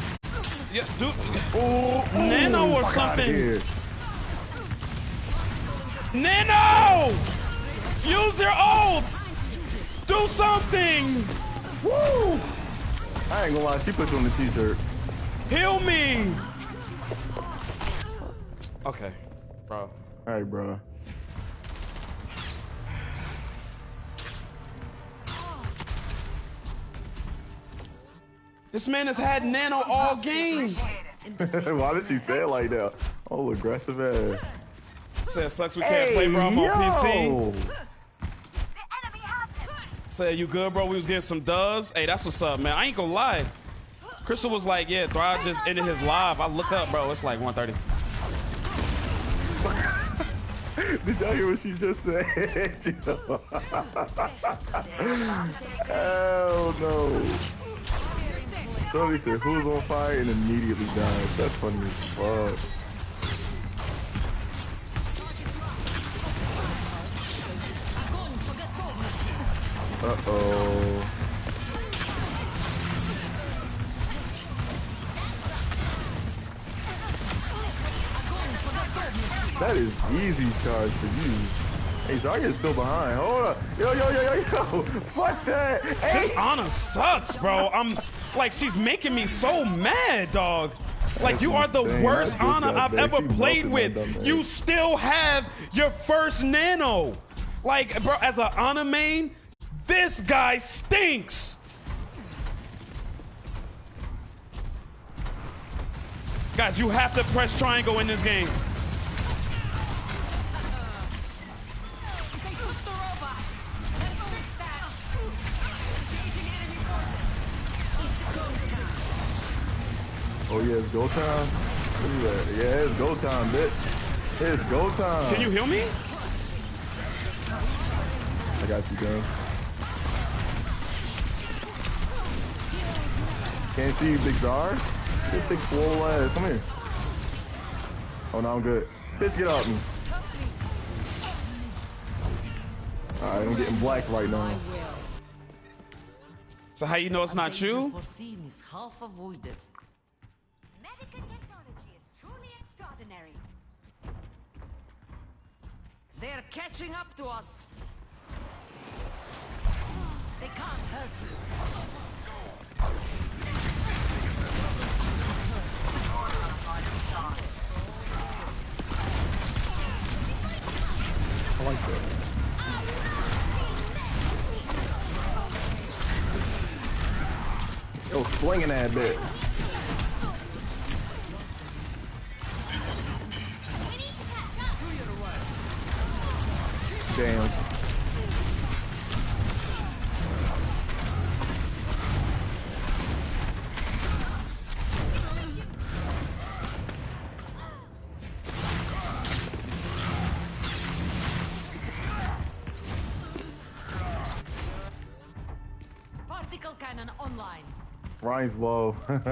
Yeah, dude. Oh, Nano or Fuck outta something. here. Nano! Use your ults! Do something! Woo! I ain't gonna lie, she put you on the t-shirt. Heal me! Okay, bro. Alright, bro. This man has had Nano all game. Why did she say it like that? Oh, aggressive ass. Said sucks we can't play, bro. I'm on PC. yo! Said you good, bro? We was getting some dubs. Hey, that's what's up, man. I ain't gonna lie. Crystal was like, yeah, Thrive just ended his live. I look up, bro. It's like 1:30. Did y'all hear what she just said? Hell no. Somebody said, who's on fire and immediately died. That's funny as fuck. Uh-oh. That is easy charge for you. Hey, Zarya's still behind. Hold up. Yo. Fuck that. Hey. This Ana sucks, bro. I'm like, she's making me so mad, dog. Like, you are the insane. worst I just Ana got I've back. ever She played melted my with. dumb You ass. still have your first Nano. Like, bro, as an Ana main, this guy stinks. Guys, you have to press triangle in this game. Oh, yeah, it's go time. Look at that. Yeah, it's go time, bitch. It's go time. Can you heal me? I got you, gang. Can't see you, Big Czar. This big swole ass. Come here. Oh, no, I'm good. Bitch, get off me. Alright, I'm getting black right now. So how you know it's not you? Foreseen is half avoided. Medical technology is truly extraordinary. They're catching up to us. They can't hurt you. I like that. Yo, swinging that bit. Damn. Particle cannon online. Ryan's low. I'm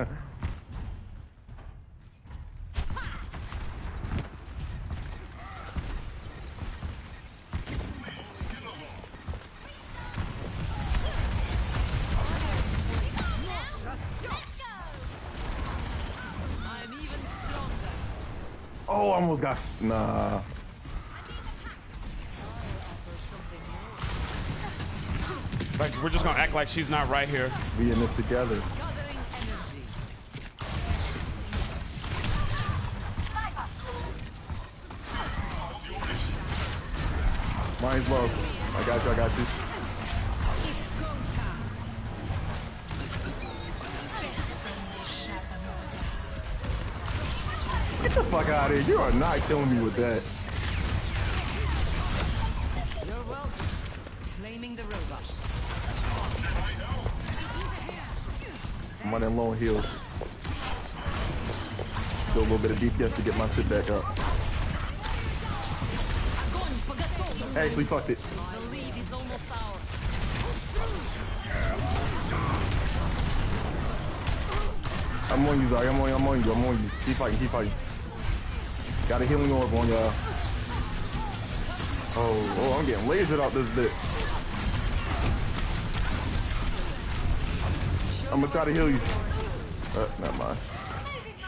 even stronger. Oh, I almost got. Nah. Like, we're just gonna act like she's not right here. We in this together. Gathering energy. Mine's low. I got you. It's go time. Get the fuck out of here. You are not killing me with that. You're welcome. Claiming the robot. I'm running low on heals. Do a little bit of DPS to get my shit back up. Actually, fucked it. The lead is almost ours. I'm on you, Zari. I'm on you. Keep fighting. Got a healing orb on y'all. Oh, I'm getting lasered out this bit. I'm gonna try to heal you. Never mind.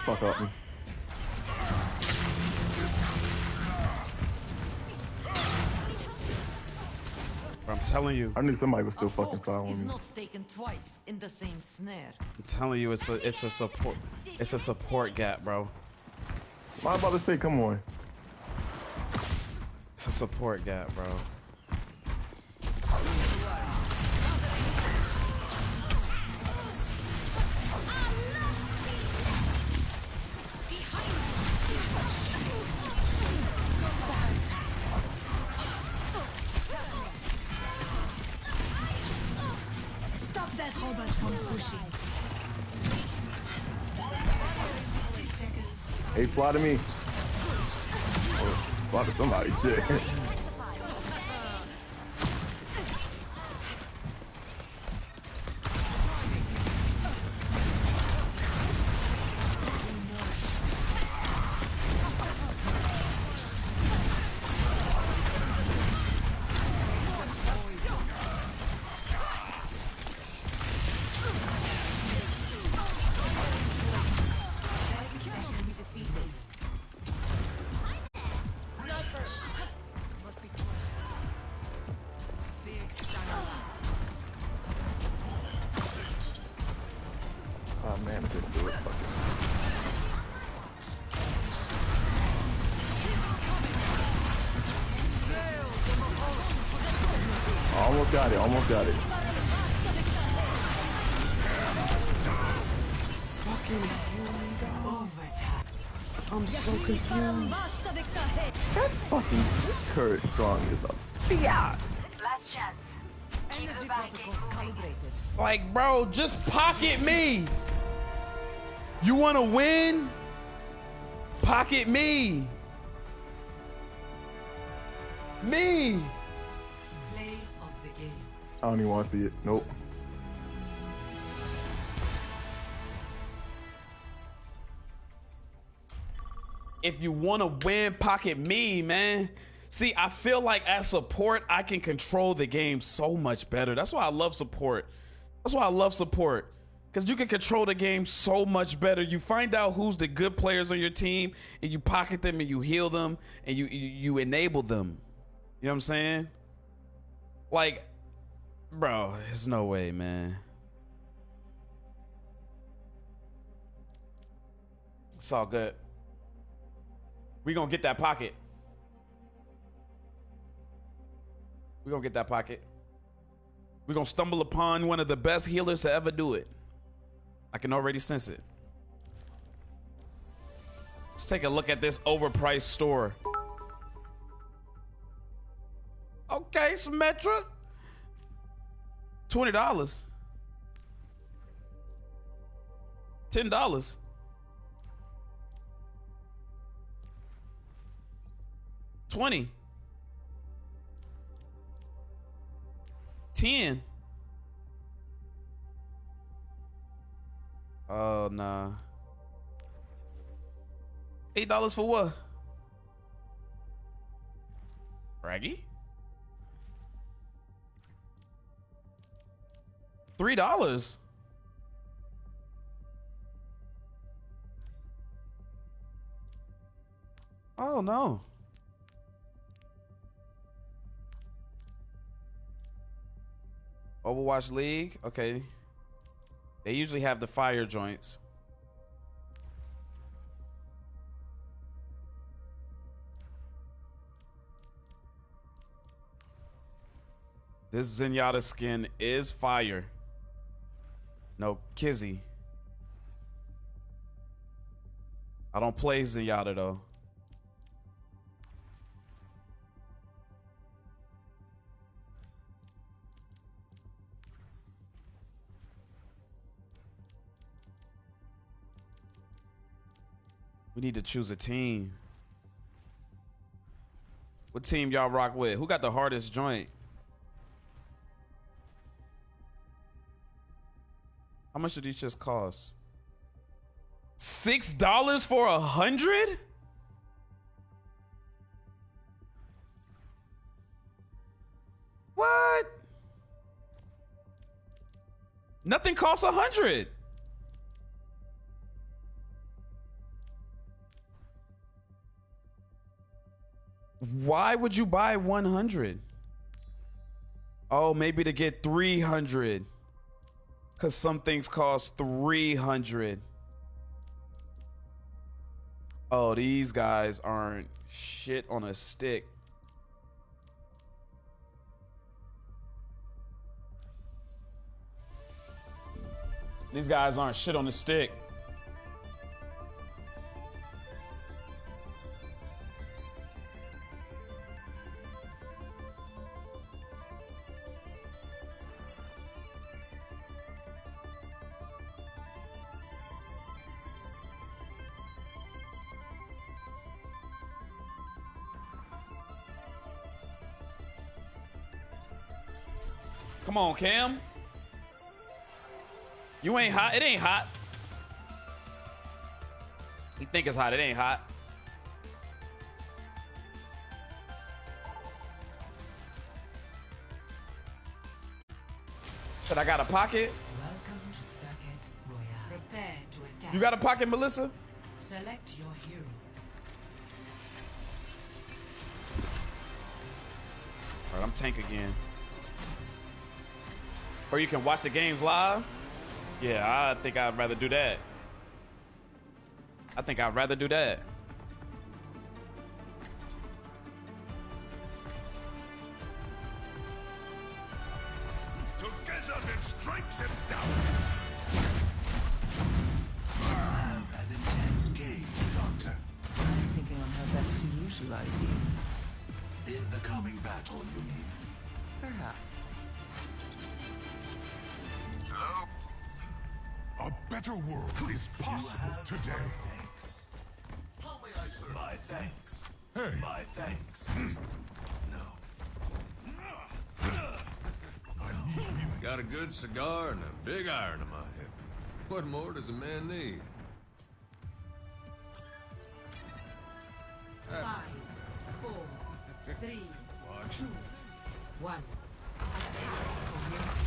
Fuck up me. I'm telling you. I knew somebody was still A fucking fox following is me. not taken twice in the same snare. I'm telling you, it's a support gap, bro. What I'm about to say, come on. It's a support gap, bro. Stop that robot from pushing. Hey, fly to me. Oh, fly to somebody, shit. Oh man, I didn't do it. Fuck it. Almost got it. I'm so confused. That fucking turret strong as a fiat. Last chance. Keep Energy the back protocols calibrated. Like, bro, just pocket me. You want to win? Pocket me. Me. I don't even want to see it. Nope. If you want to win, pocket me, man. See, I feel like as support, I can control the game so much better. That's why I love support. Because you can control the game so much better. You find out who's the good players on your team, and you pocket them, and you heal them, and you enable them. You know what I'm saying? Like, bro, there's no way, man. It's all good. We gonna get that pocket. We gonna stumble upon one of the best healers to ever do it. I can already sense it. Let's take a look at this overpriced store. Okay, Symmetra. $20. $10. 20. 10. Oh, nah. $8 for what? Braggy? $3. Oh, no. Overwatch League, okay. They usually have the fire joints. This Zenyatta skin is fire. No, Kizzy. I don't play Zenyatta though. We need to choose a team. What team y'all rock with? Who got the hardest joint? How much do these just cost? $6 for 100? What? Nothing costs 100. Why would you buy 100? Oh, maybe to get 300. Cause some things cost 300. Oh, these guys aren't shit on a stick. These guys aren't shit on the stick. Come on, Cam. You ain't hot. It ain't hot. You think it's hot. It ain't hot. But I got a pocket. Welcome to Circuit Royale. Prepare to attack. You got a pocket, Melissa? Select your hero. All right, I'm tank again. Or you can watch the games live. Yeah, I think I'd rather do that. I think I'd rather do that. Together that strikes him down. An intense gaze, Doctor. I'm thinking on how best to utilize you. In the coming battle, you mean? Perhaps. A better world is possible today. Thanks. How may I serve? My thanks. Hey. My thanks. No. Got a good cigar and a big iron in my hip. What more does a man need? 5, 4, 3, 2, 1. Attack commence.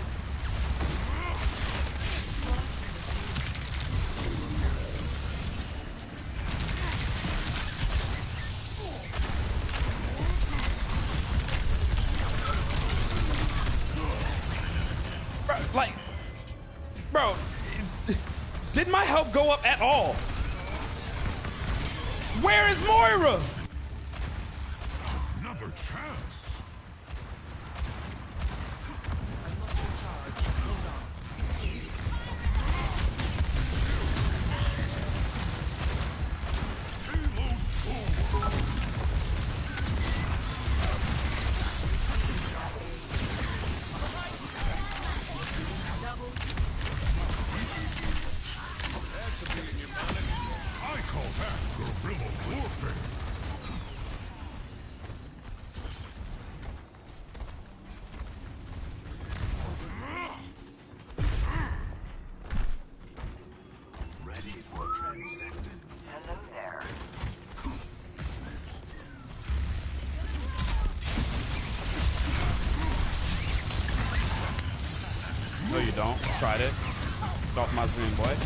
Like, bro, did my health go up at all? Where is Moira? Another chance. I call that guerrilla warfare. Ready for transcendence. Hello there. No, you don't. Tried it. Get off my Zen, boy.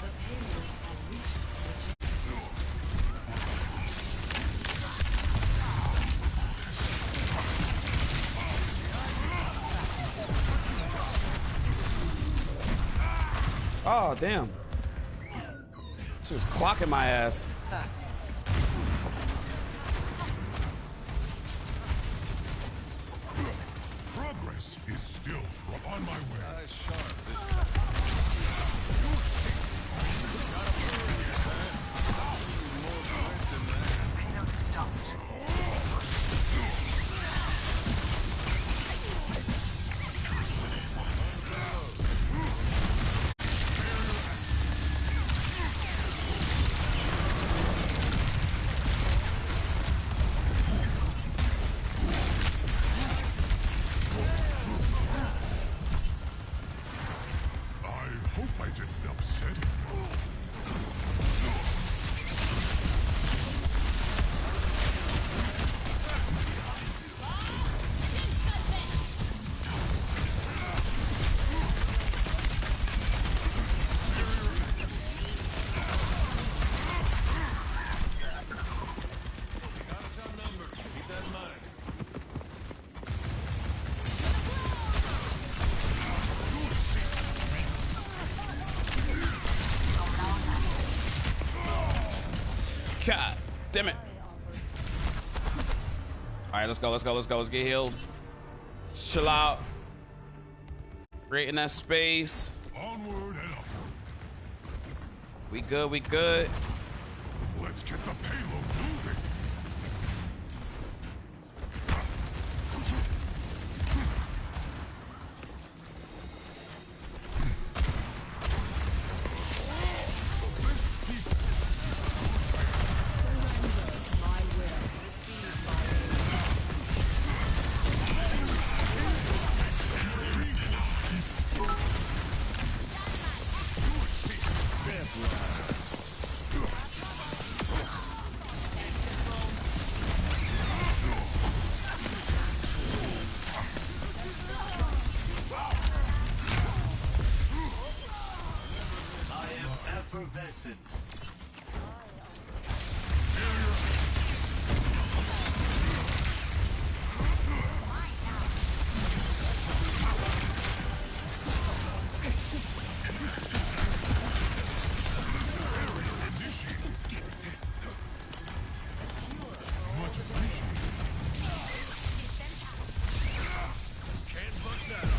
The Oh, damn. She was clocking my ass. Progress is still on my way. I hope I didn't upset him. God damn it. All right, let's go. Let's get healed. Just chill out. Creating that space. Onward and upward. We good. Let's get the payload moving. Effervescent. Much appreciated. Can't bust that up.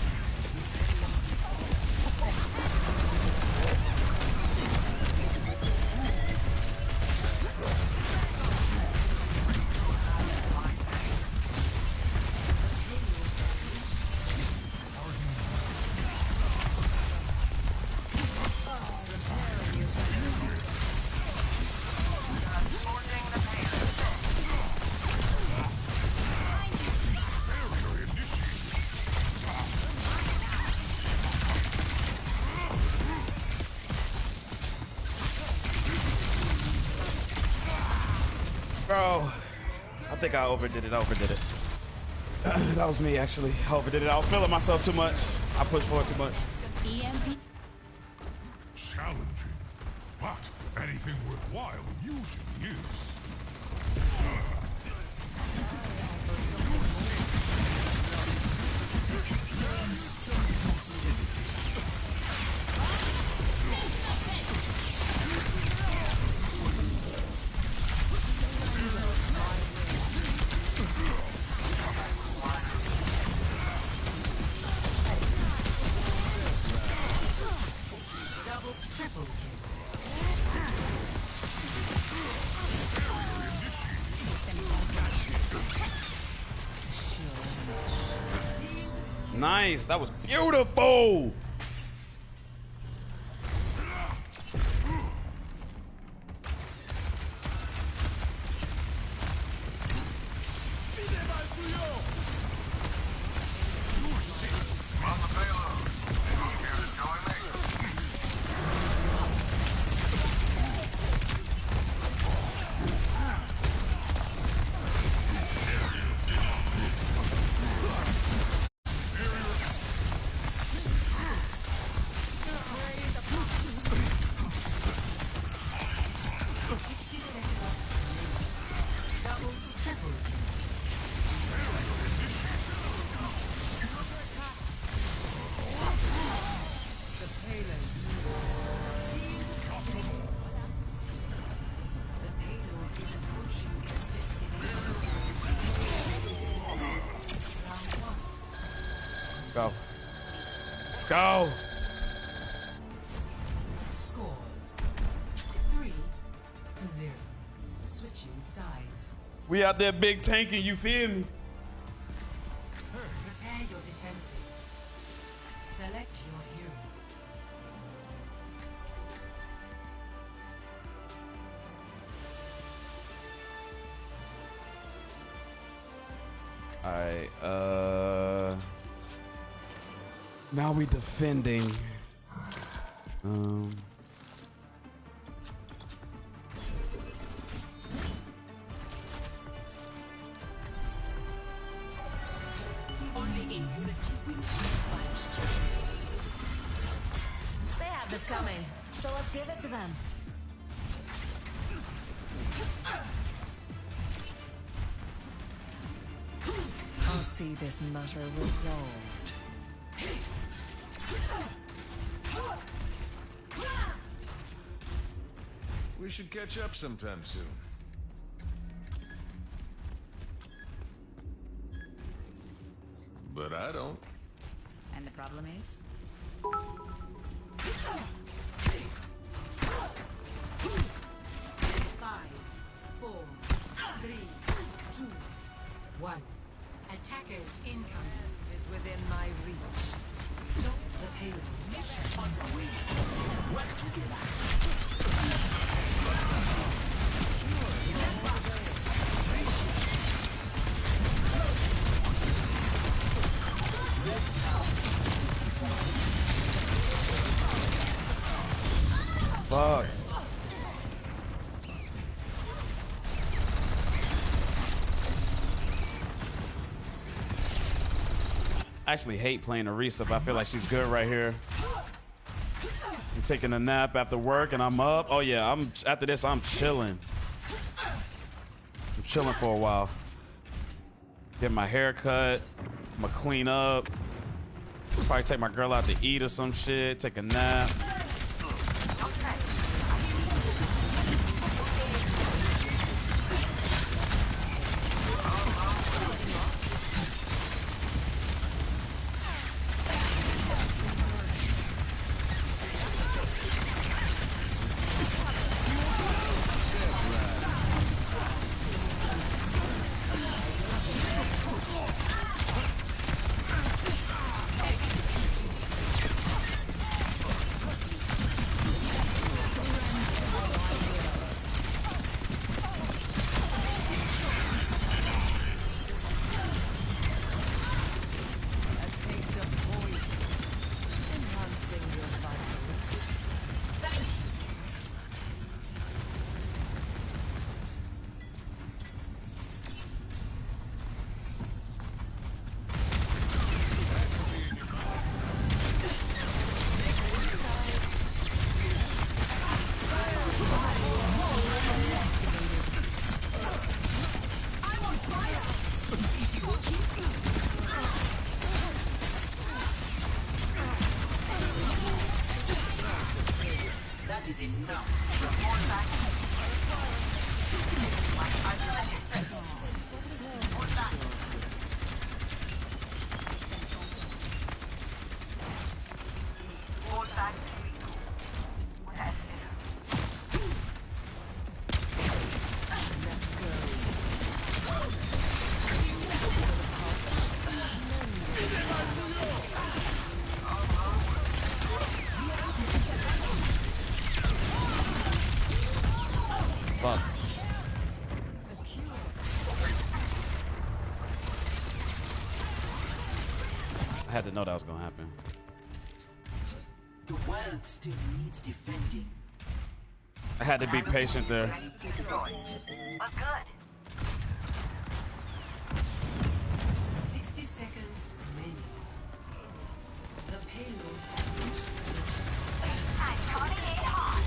Bro, I think I overdid it. That was me, actually. I overdid it. I was feeling myself too much. I pushed forward too much. Challenging, but anything worthwhile usually is. Nice. That was beautiful. go. Let's go. Score 3-0. Switching sides. We out there big tanking, you feel me? Prepare your defenses. Select your hero. Alright, now we defending. Only in unity will we fight. They have this coming, so let's give it to them. I'll see this matter resolved. We should catch up sometime soon. But I don't. And the problem is? 5, 4, 3, 2, 1. Attackers incoming. Is within my reach. Stop the payload. Mission on the way. Work together. Fuck. I actually hate playing Arisa, but I feel like she's good right here. I'm taking a nap after work and I'm up. Oh yeah, after this I'm chilling. I'm chilling for a while. Get my hair cut. I'm gonna clean up. Probably take my girl out to eat or some shit. Take a nap. Fuck. I had to know that was gonna happen. The world still needs defending. I had to be patient there. But good. 60 seconds remaining. The payload has reached I'm coming in hot.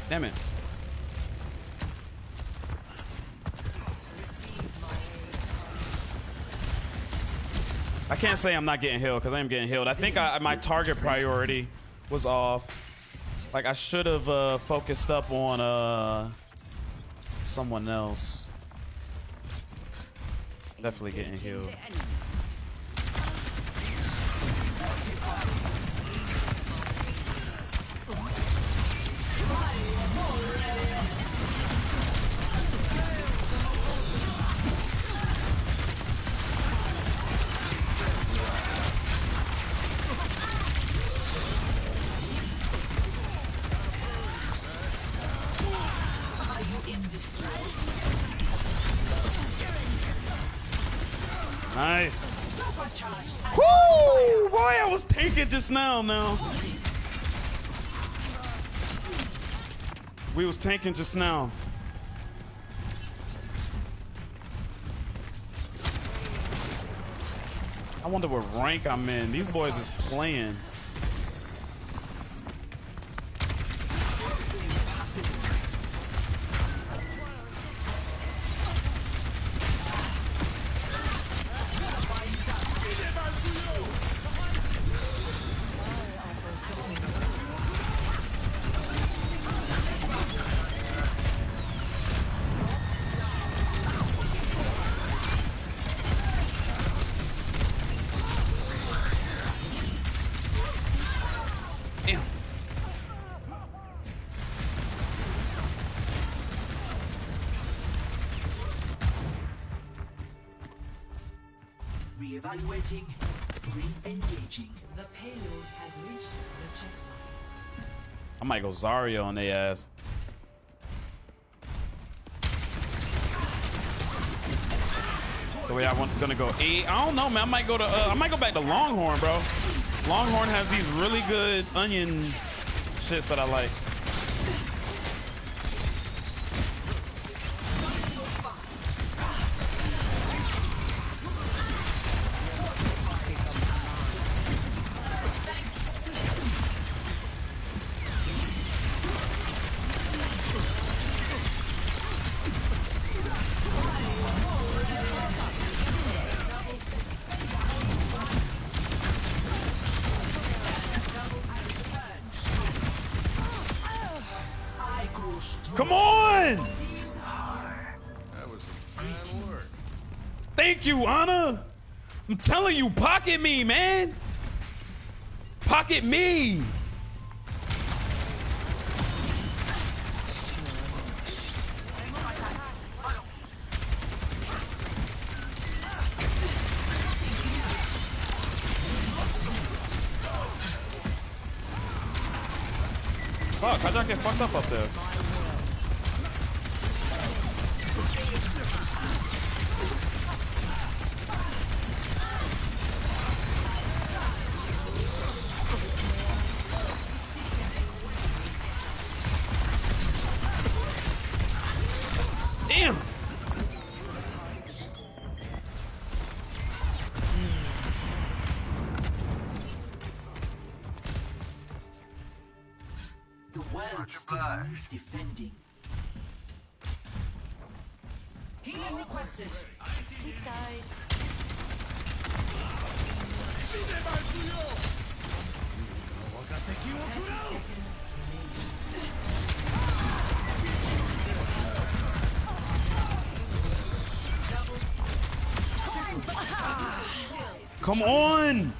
Damn it. I can't say I'm not getting healed because I am getting healed. I think my target priority was off. Like I should have focused up on someone else. Definitely getting healed. Nice. Woo! Boy, I was tanking just now. We was tanking just now. I wonder what rank I'm in. These boys is playing. Re-evaluating, re-engaging. The payload has reached the checkpoint. I might go Zarya on their ass. So yeah, I'm gonna go 8. I don't know, man. I might go back to Longhorn, bro. Longhorn has these really good onion shits that I like. Come on! That was some fine work. Thank you, Anna. I'm telling you, pocket me, man. Pocket me. Fuck, how'd y'all get fucked up there? Damn! The world still needs defending. Healing requested. Sleep tight. Come on!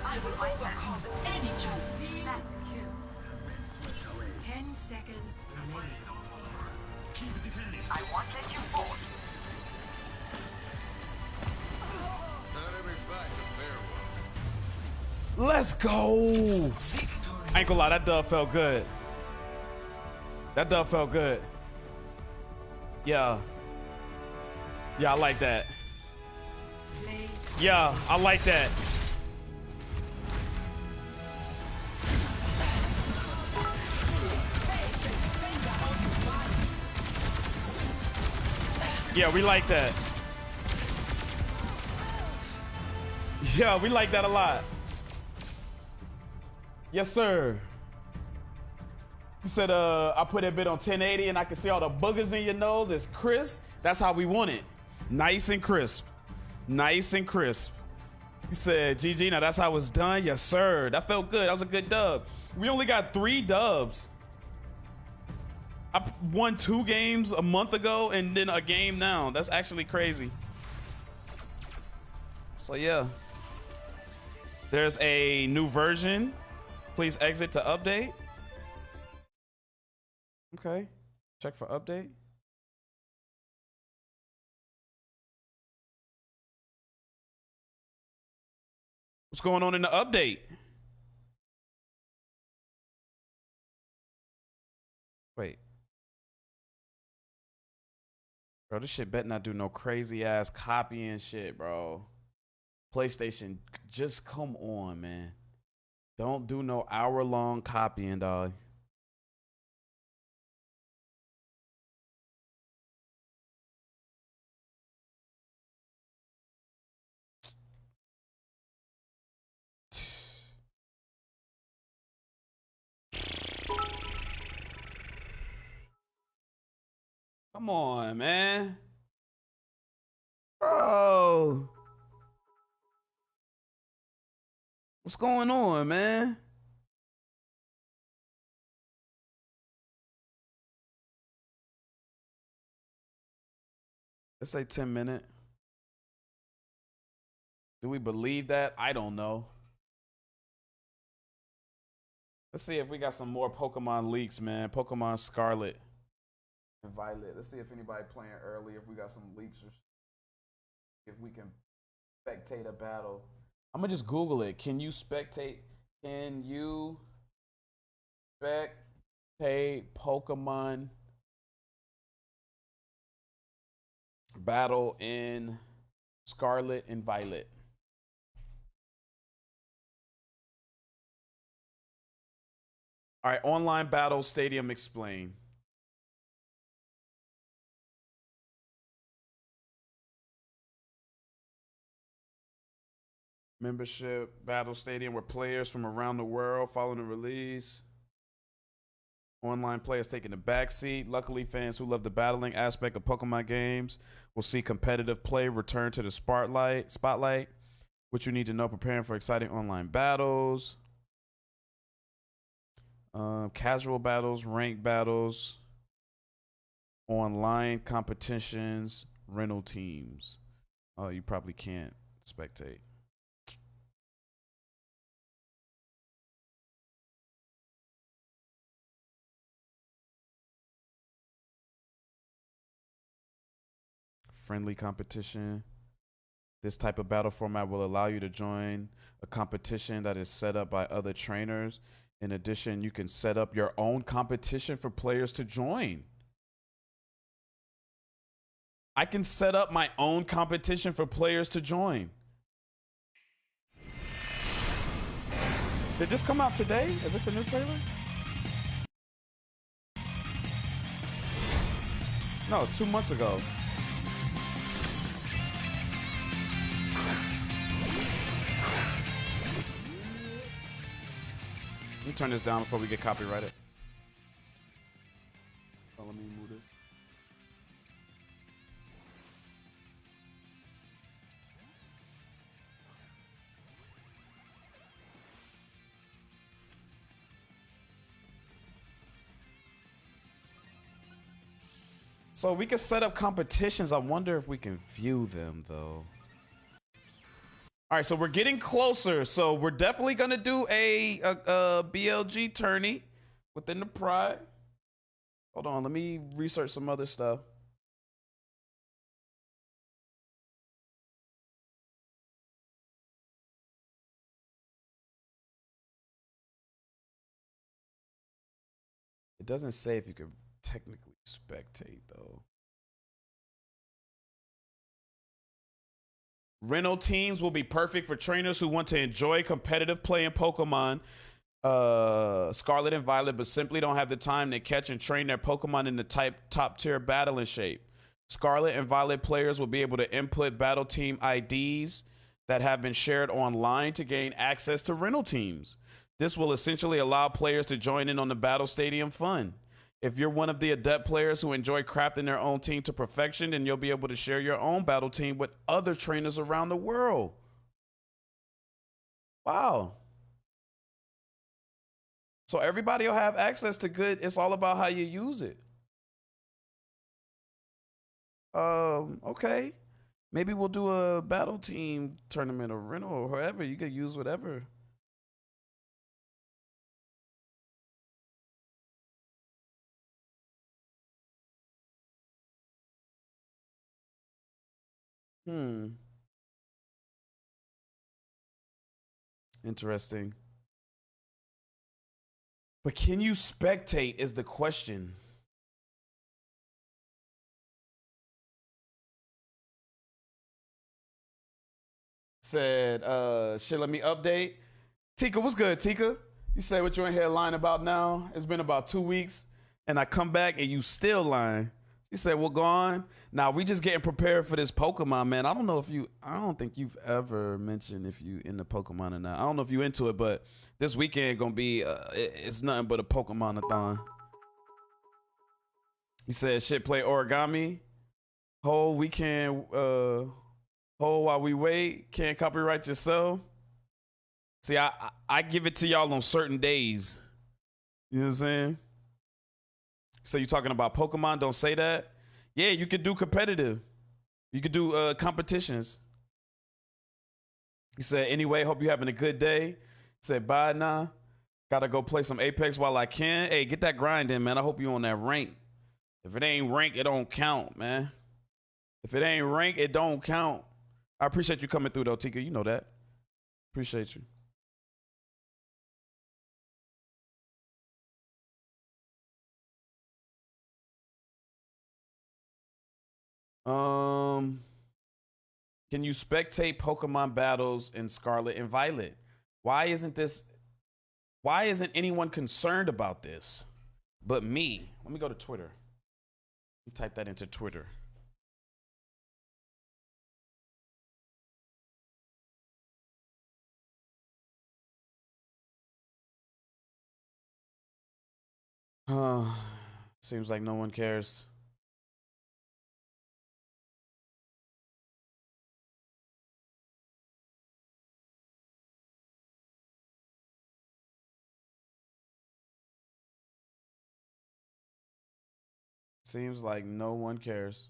I will overcome any challenge. 10 seconds remaining. Keep defending. I won't let you fall. Not every fight's a fair one. Let's go! I ain't gonna lie, that dub felt good. That dub felt good. Yeah. Yeah, I like that. Yeah, I like that. Yeah, we like that. Yeah, we like that a lot. Yes, sir. You said, I put that bit on 1080 and I can see all the boogers in your nose. It's crisp. That's how we want it. Nice and crisp. Nice and crisp. He said, GG, now that's how it's done. Yes, sir. That felt good. That was a good dub. We only got 3 dubs. I won 2 games a month ago and then a game now. That's actually crazy. So, yeah. There's a new version. Please exit to update. Okay. Check for update. What's going on in the update? Wait. Bro, this shit better not do no crazy ass copying shit, bro. PlayStation, just come on, man. Don't do no hour-long copying, dog. Come on, man. Bro. What's going on, man? Let's say 10 minutes. Do we believe that? I don't know. Let's see if we got some more Pokemon leaks, man. Pokemon Scarlet and Violet. Let's see if anybody playing early, if we got some leaks or if we can spectate a battle. I'm gonna just Google it. Can you spectate? Can you spectate Pokemon battle in Scarlet and Violet? All right, online battle stadium explain. Membership battle stadium where players from around the world following the release. Online players taking the backseat. Luckily, fans who love the battling aspect of Pokemon games will see competitive play return to the spotlight. What you need to know preparing for exciting online battles. Casual battles, ranked battles, online competitions, rental teams. Oh, you probably can't spectate. Friendly competition. This type of battle format will allow you to join a competition that is set up by other trainers. In addition, you can set up your own competition for players to join. I can set up my own competition for players to join. Did this come out today? Is this a new trailer? No, 2 months ago. Let me turn this down before we get copyrighted. Oh, let me move it. So we can set up competitions. I wonder if we can view them though. All right, so we're getting closer. So we're definitely gonna do a BLG tourney within the Pride. Hold on, let me research some other stuff. It doesn't say if you can technically spectate though. Rental teams will be perfect for trainers who want to enjoy competitive play in Pokemon Scarlet and Violet, but simply don't have the time to catch and train their Pokemon in the top tier battling shape. Scarlet and Violet players will be able to input battle team IDs that have been shared online to gain access to rental teams. This will essentially allow players to join in on the battle stadium fun. If you're one of the adept players who enjoy crafting their own team to perfection, then you'll be able to share your own battle team with other trainers around the world. Wow. So everybody will have access to good. It's all about how you use it. Okay. Maybe we'll do a battle team tournament or rental or whatever. You could use whatever. Interesting. But can you spectate is the question. Said, shit, let me update. Tika, what's good, Tika? You say what you in here lying about now? It's been about 2 weeks, and I come back and you still lying. You said, well, go on. Now, we just getting prepared for this Pokemon, man. I don't think you've ever mentioned if you into Pokemon or not. I don't know if you into it, but this weekend gonna be, it's nothing but a Pokemon-a-thon. You said, shit, play origami. Whole weekend, hold while we wait. Can't copyright yourself. See, I give it to y'all on certain days. You know what I'm saying? So you talking about Pokemon? Don't say that. Yeah, you could do competitive. You could do competitions. He said, anyway, hope you having a good day. He said, bye now. Gotta go play some Apex while I can. Hey, get that grind in, man. I hope you on that rank. If it ain't rank, it don't count, man. If it ain't rank, it don't count. I appreciate you coming through, though, Tika. You know that. Appreciate you. Can you spectate Pokemon battles in Scarlet and Violet? Why isn't anyone concerned about this but me? Let me go to Twitter. Let me type that into Twitter. Seems like no one cares. Seems like no one cares.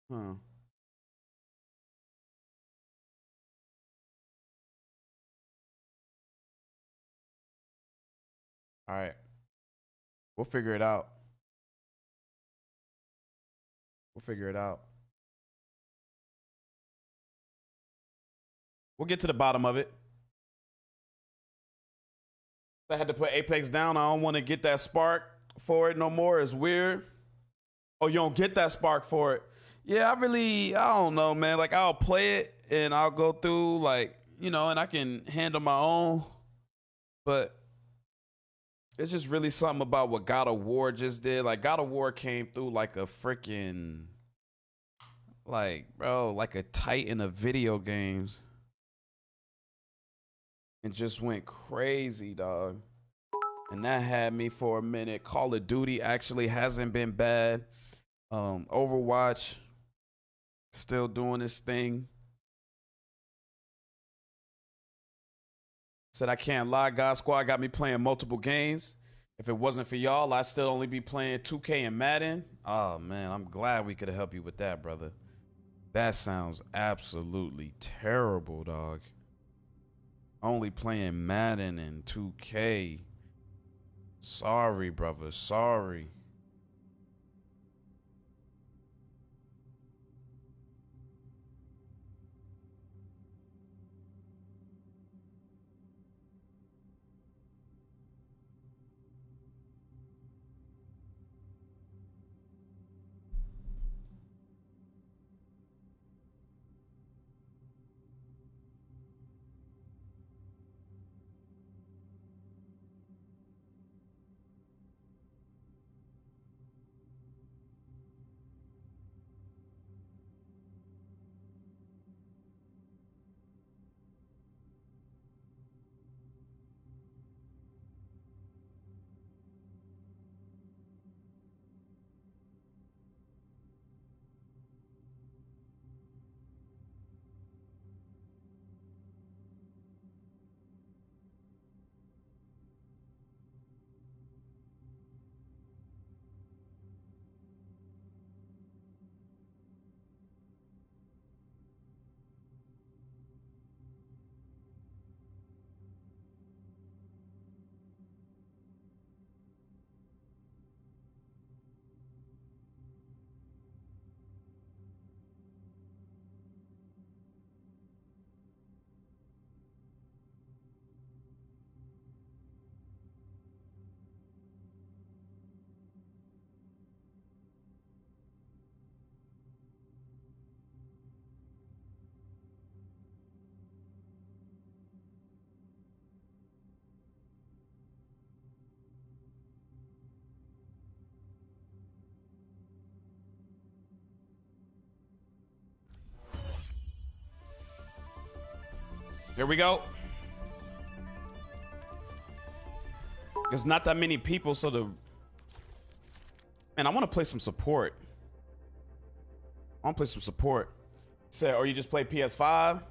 Huh. All right. We'll figure it out. We'll figure it out. We'll get to the bottom of it. I had to put Apex down. I don't want to get that spark for it no more. It's weird. Oh, you don't get that spark for it. Yeah, I don't know, man. Like, I'll play it and I'll go through, like, you know, and I can handle my own. But it's just really something about what God of War just did. Like, God of War came through like a freaking, like, bro, like a titan of video games. And just went crazy, dog. And that had me for a minute. Call of Duty actually hasn't been bad. Overwatch still doing this thing. Said I can't lie, God Squad got me playing multiple games. If it wasn't for y'all, I'd still only be playing 2K and Madden. Oh man, I'm glad we could have helped you with that, brother. That sounds absolutely terrible, dog. Only playing Madden and 2K. Sorry, brother. Sorry. Here we go. There's not that many people, so the... Man, I want to play some support. I want to play some support. Say, or you just play PS5?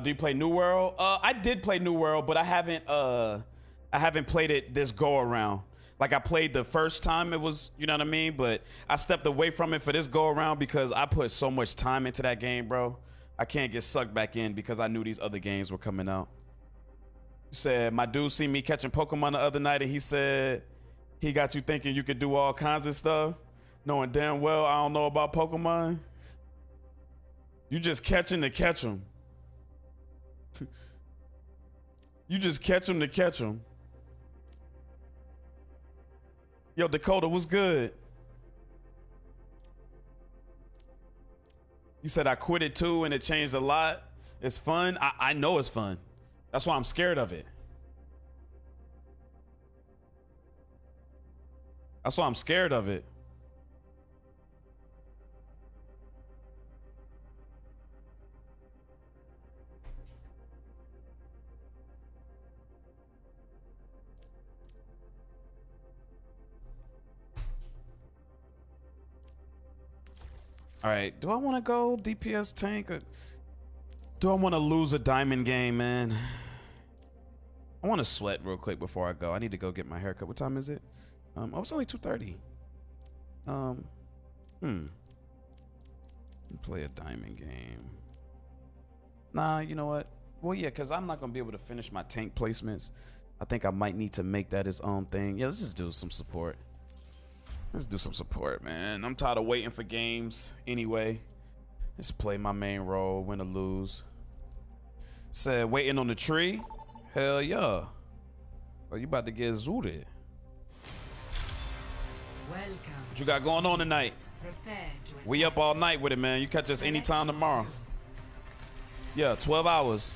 Do you play New World? I did play New World, but I haven't played it this go around. Like I played the first time it was, you know what I mean? But I stepped away from it for this go around because I put so much time into that game, bro. I can't get sucked back in because I knew these other games were coming out. He said, my dude seen me catching Pokemon the other night and he said he got you thinking you could do all kinds of stuff, knowing damn well I don't know about Pokemon. You just catching to catch them. You just catch them to catch them. Yo, Dakota, what's good? You said I quit it too and it changed a lot. It's fun. I know it's fun. That's why I'm scared of it. That's why I'm scared of it. All right, do I want to go DPS tank or do I want to lose a diamond game, man? I want to sweat real quick before I go. I need to go get my haircut. What time is it? Oh, it's only 2:30. Play a diamond game. Nah, you know what? Well, yeah, because I'm not going to be able to finish my tank placements. I think I might need to make that his own thing. Yeah, let's just do some support. Let's do some support, man. I'm tired of waiting for games anyway. Let's play my main role, win or lose. Said waiting on the tree. Hell yeah. Oh, you about to get zooted. Welcome. What you got going on tonight? Prepare to We up all night with it, man. You catch us anytime tomorrow. Yeah, 12 hours.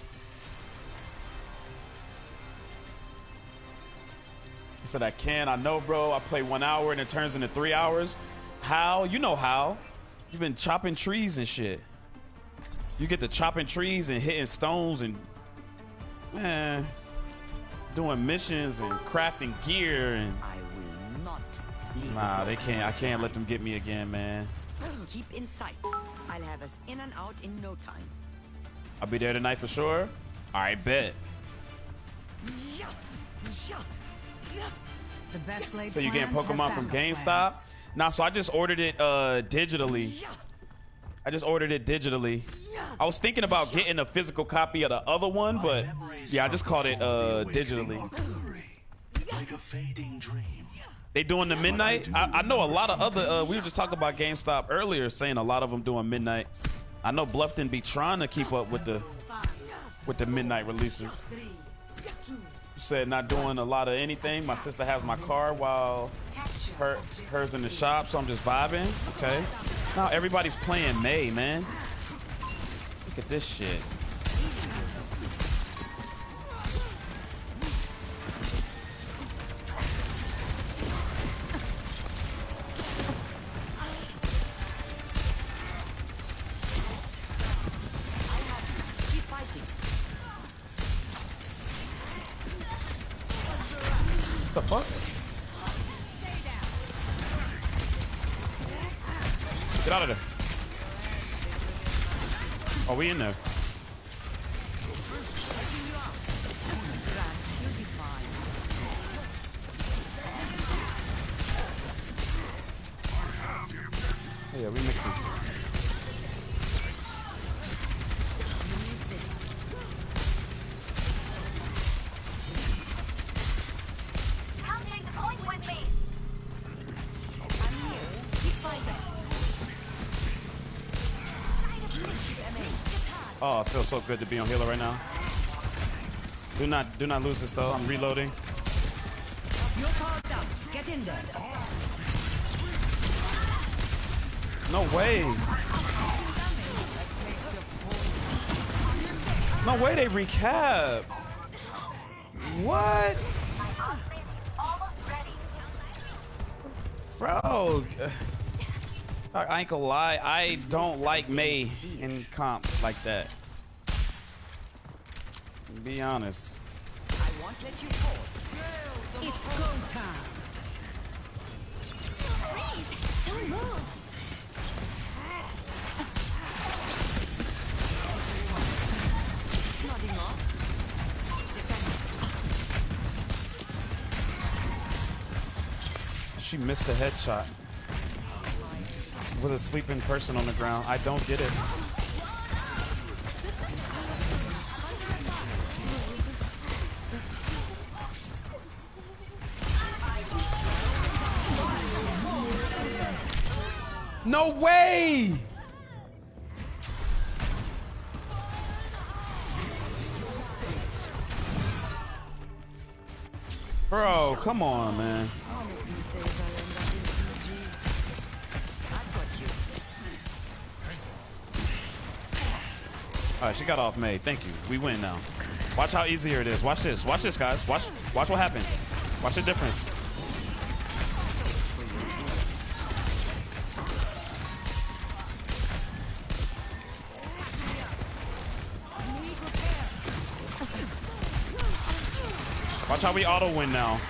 He said, I can. I know, bro. I play 1 hour and it turns into 3 hours. How? You know how. You've been chopping trees and shit. You get to chopping trees and hitting stones and, man, doing missions and crafting gear and... I will not leave. Nah, they can't. I can't let them get me again, man. Keep in sight. I'll have us in and out in no time. I'll be there tonight for sure. All right, bet. The best laid So you getting plans have Pokemon from backup GameStop? plans. Nah, so I just ordered it digitally. I just ordered it digitally. I was thinking about getting a physical copy of the other one, but yeah, I just caught it digitally. Like a fading dream. They doing the midnight? I know a lot of other, we were just talking about GameStop earlier, saying a lot of them doing midnight. I know Bluffton be trying to keep up with the midnight releases. Said not doing a lot of anything. My sister has my car while hers in the shop, so I'm just vibing. Okay. Now everybody's playing May, man. Look at this shit. What the fuck? Get out of there. Oh, we in there. Oh, yeah, we mixing. Oh, it feels so good to be on healer right now. Do not lose this though. I'm reloading. You're powered up. Get in there. No way. No way they recap. What? Bro. I ain't gonna lie, I don't like May in comp like that. Be honest. I won't let you fall. It's go time. Freeze! Don't move. Nodding off. She missed a headshot with a sleeping person on the ground. I don't get it. No way! Bro, come on, man. All right, she got off May. Thank you. We win now. Watch how easier it is. Watch this. Watch this, guys. Watch what happened. Watch the difference. Watch how we auto win now.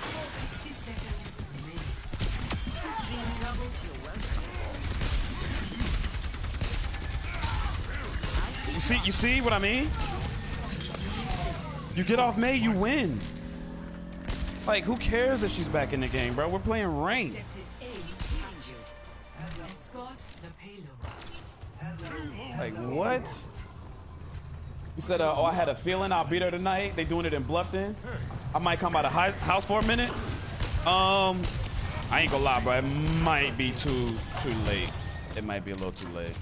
You see what I mean? You get off May, you win. Like, who cares if she's back in the game, bro? We're playing ranked. Like, what? He said, oh, I had a feeling I'll beat her tonight. They doing it in Bluffton. I might come by the house for a minute. I ain't gonna lie, bro. It might be too late. It might be a little too late.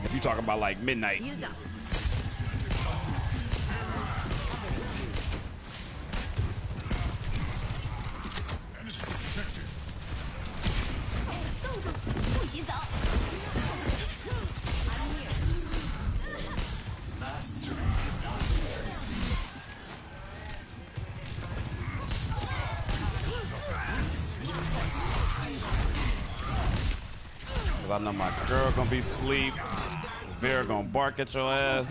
If you talking about like midnight. I know my girl gonna be asleep. Vera gonna bark at your ass.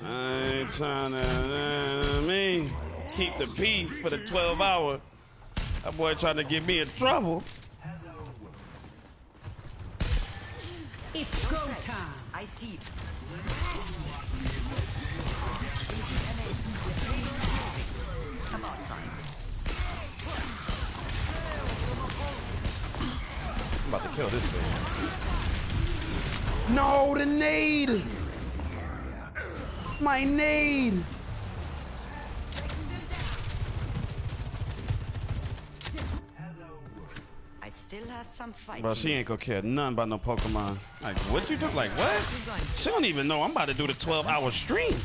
I ain't trying to, keep the peace for the 12 hour. That boy trying to get me in trouble. It's go time. I see. Come on, fine. I'm about to kill this bitch. No, the nade! My nade! I still have some fight. Bro, she ain't gonna care nothing about no Pokemon. Like, what you do? Like, what? She don't even know I'm about to do the 12-hour stream.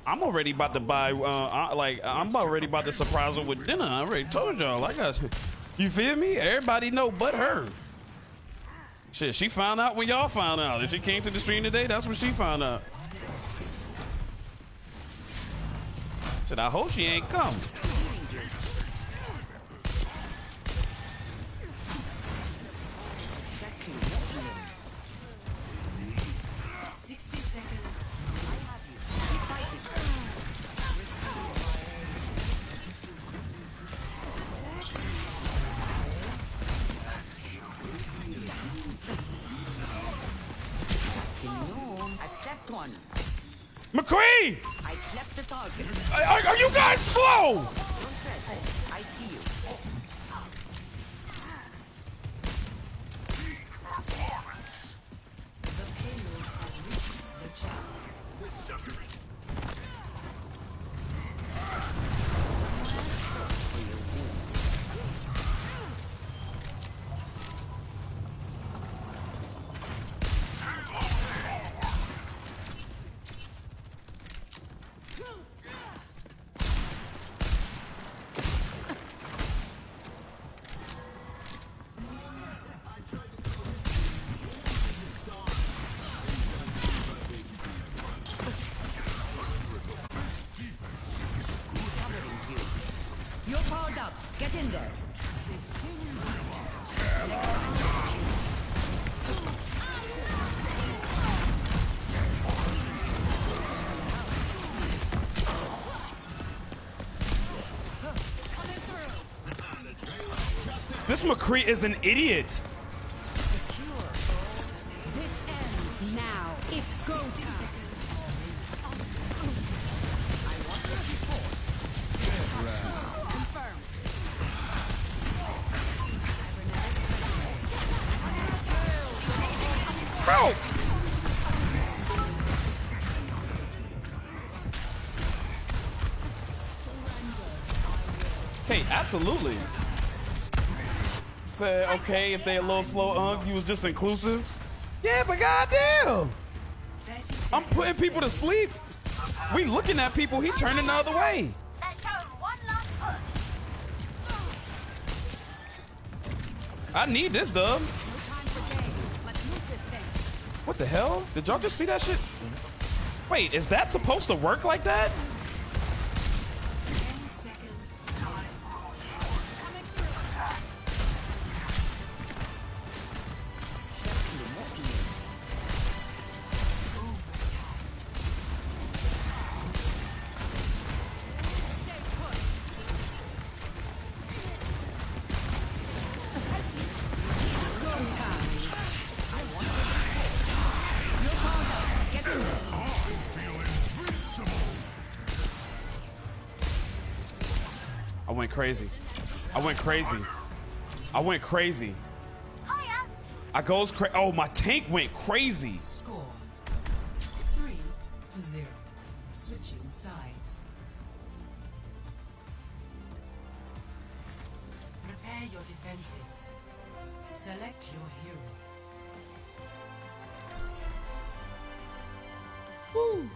I'm already about to buy, I'm already about to surprise her with dinner. I already told y'all. I got, you feel me? Everybody know but her. Shit, she found out when y'all found out. If she came to the stream today, that's when she found out. Shit, I hope she ain't come. One. McCree! I slept the target. Are you guys slow? I see you. this McCree is an idiot. This ends now. It's go time. Bro. Hey, absolutely. Said, okay, if they a little slow, you was just inclusive. Yeah, but goddamn. I'm putting people to sleep. We looking at people, he turning the other way. I need this, dub. What the hell? Did y'all just see that shit? Wait, is that supposed to work like that? I went crazy. I went crazy. I went crazy. I goes crazy. Oh, my tank went crazy. Score 3-0. Switching sides. Prepare your defenses. Select your hero. Woo.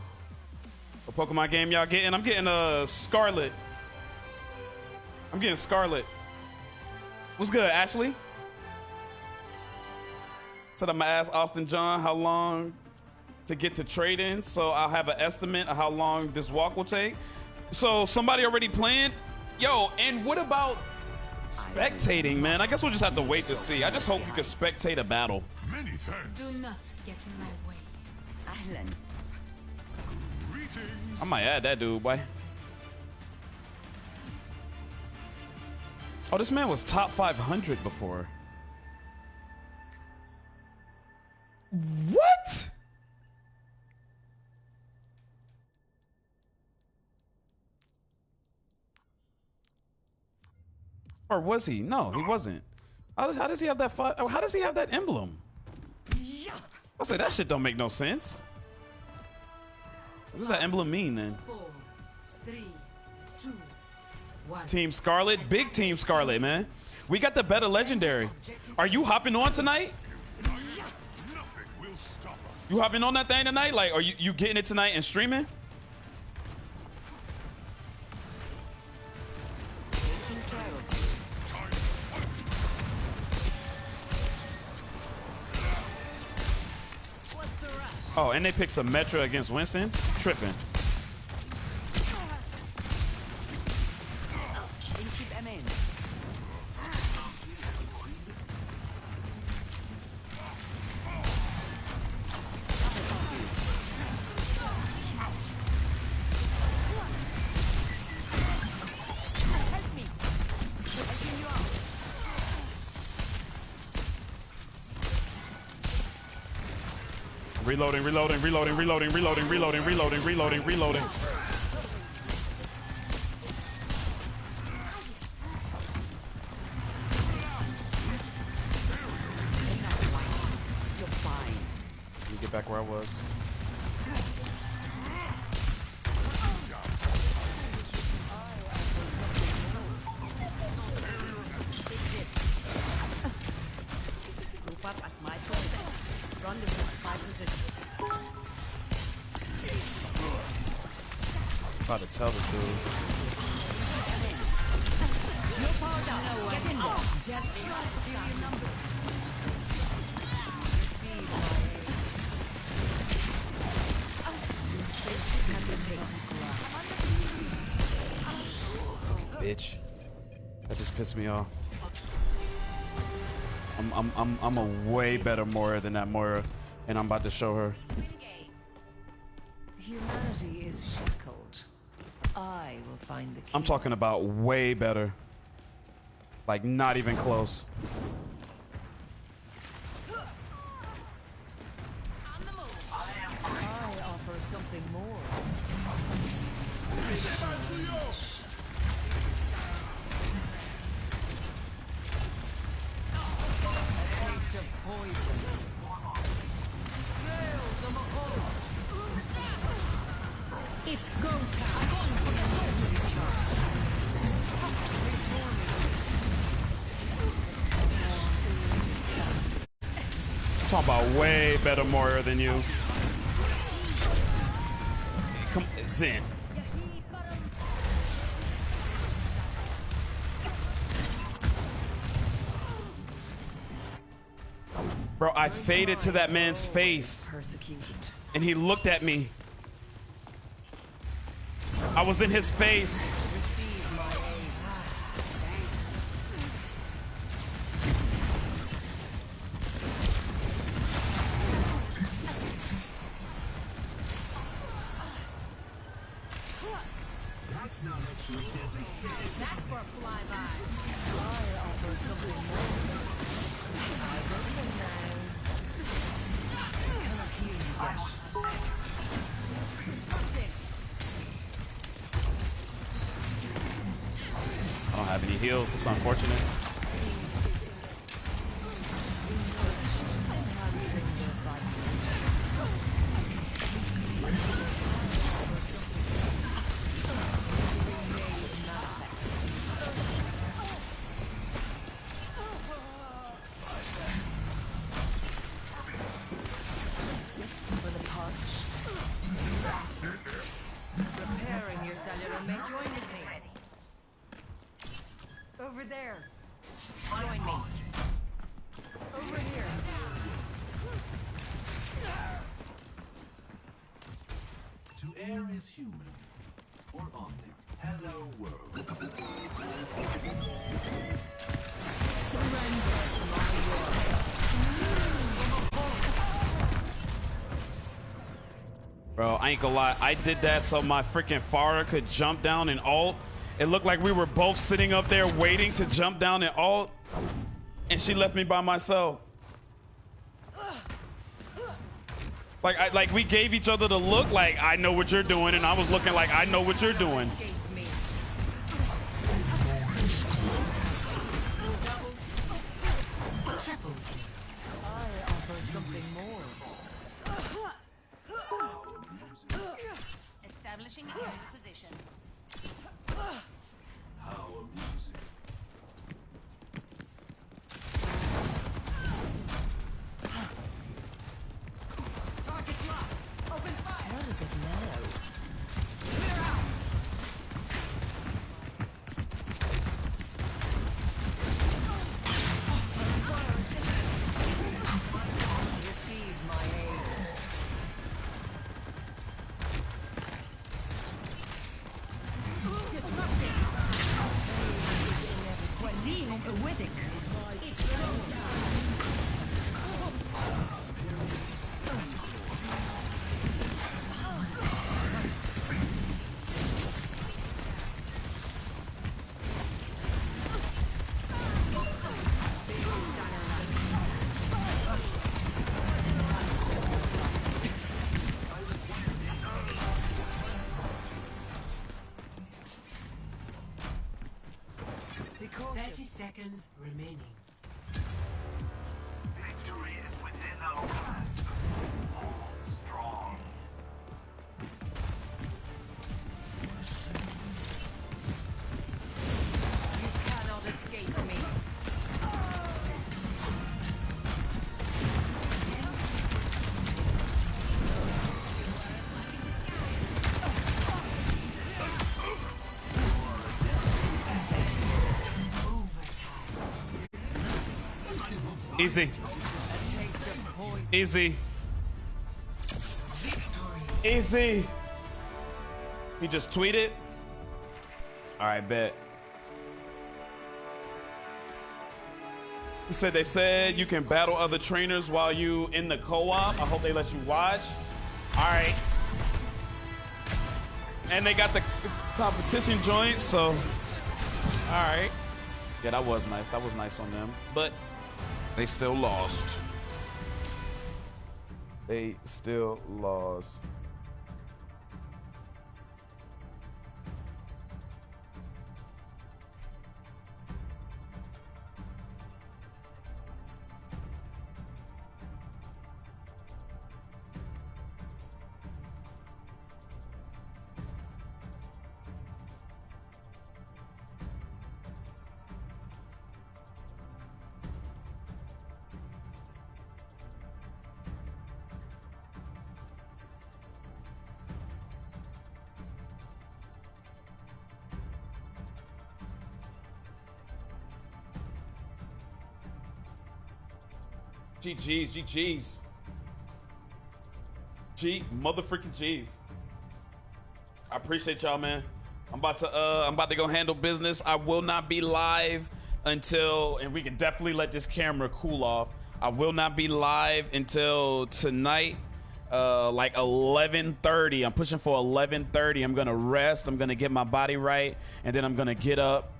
What Pokemon game y'all getting? I'm getting a Scarlet. I'm getting Scarlet. What's good, Ashley? Said I'm gonna ask Austin John how long to get to trading, so I'll have an estimate of how long this walk will take. So somebody already planned? Yo, and what about spectating, man? I guess we'll just have to wait to see. I just hope you can spectate a battle. Many thanks. Do not get in my way. Ahlan. Greetings. I might add that dude, boy. Oh, this man was top 500 before. What? Or was he? No, he wasn't. How does he have that? How does he have that emblem? I say that shit don't make no sense. What does that emblem mean then? 4, 3, 2, 1. Team Scarlet, big Team Scarlet, man. We got the better legendary. Are you hopping on tonight? Nothing will stop us. You hopping on that thing tonight? Like, are you getting it tonight and streaming? Oh, and they picked some Metra against Winston. Tripping. Reloading, reloading, reloading, reloading, reloading, reloading, reloading, reloading, reloading. Let me get back where I was. Group up at my choice. Rendezvous at my position. About to tell this dude. You're powered up. Get in there. Just try to see your numbers. Bitch. That just pissed me off. I'm a way better Moira than that Moira, and I'm about to show her. Humanity is shackled. I will find the key. I'm talking about way better. Like, not even close. I offer something more. A taste of poison. It's go time. Talking about way better Moira than you. Come, Zen. Bro, I faded to that man's face, and he looked at me. I was in his face. I don't have any heals. It's unfortunate. Preparing your cellular may join with me. Over there. Join me. Over here. To err is human. Or on it. Hello, world. Surrender to my will. Bro, I ain't gonna lie. I did that so my freaking Pharah could jump down and ult. It looked like we were both sitting up there waiting to jump down and ult. And she left me by myself. Like we gave each other the look like, I know what you're doing. And I was looking like, I know what you're doing. Escape me. Triple. I offer something more. Establishing enemy position. How amusing. Target's locked. Open fire. How does it know? Clear out. Receive my aid. Disrupting. وليه قوتك. It's go time. Be cautious. 30 seconds remaining. Victory is within our grasp. Hold strong. You cannot escape me. Easy. A taste of poison. Easy. Easy. He just tweeted. All right, bet. He said they said you can battle other trainers while you in the co-op. I hope they let you watch. All right. And they got the competition joint, so all right. Yeah, that was nice. That was nice on them. But they still lost. They still lost. GG's, GG's. G motherfucking G's. I appreciate y'all, man. I'm about to go handle business. I will not be live until, and we can definitely let this camera cool off. I will not be live until tonight, like 11:30. I'm pushing for 11:30. I'm gonna rest. I'm gonna get my body right, and then I'm gonna get up,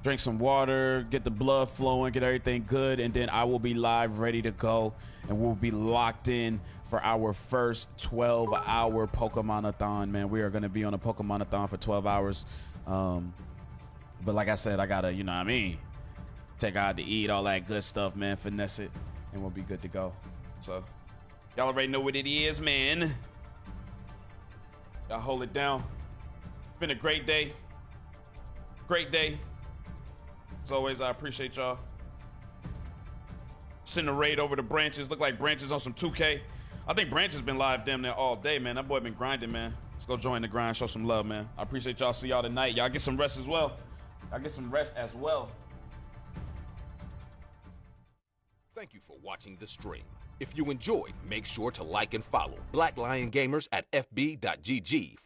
drink some water, get the blood flowing, get everything good, and then I will be live, ready to go, and we'll be locked in for our first 12-hour Pokemon-a-thon, man. We are gonna be on a Pokemon-a-thon for 12 hours. But like I said, I gotta, you know what I mean, take out to eat, all that good stuff, man, finesse it, and we'll be good to go. So y'all already know what it is, man. Y'all hold it down. Been a great day. Great day. As always, I appreciate y'all. Send a raid over to Branches. Look like Branches on some 2K. I think Branches been live damn near all day, man. That boy been grinding, man. Let's go join the grind, show some love, man. I appreciate y'all. See y'all tonight. Y'all get some rest as well. Y'all get some rest as well. Thank you for watching the stream. If you enjoyed, make sure to like and follow Black Lion Gamers at fb.gg.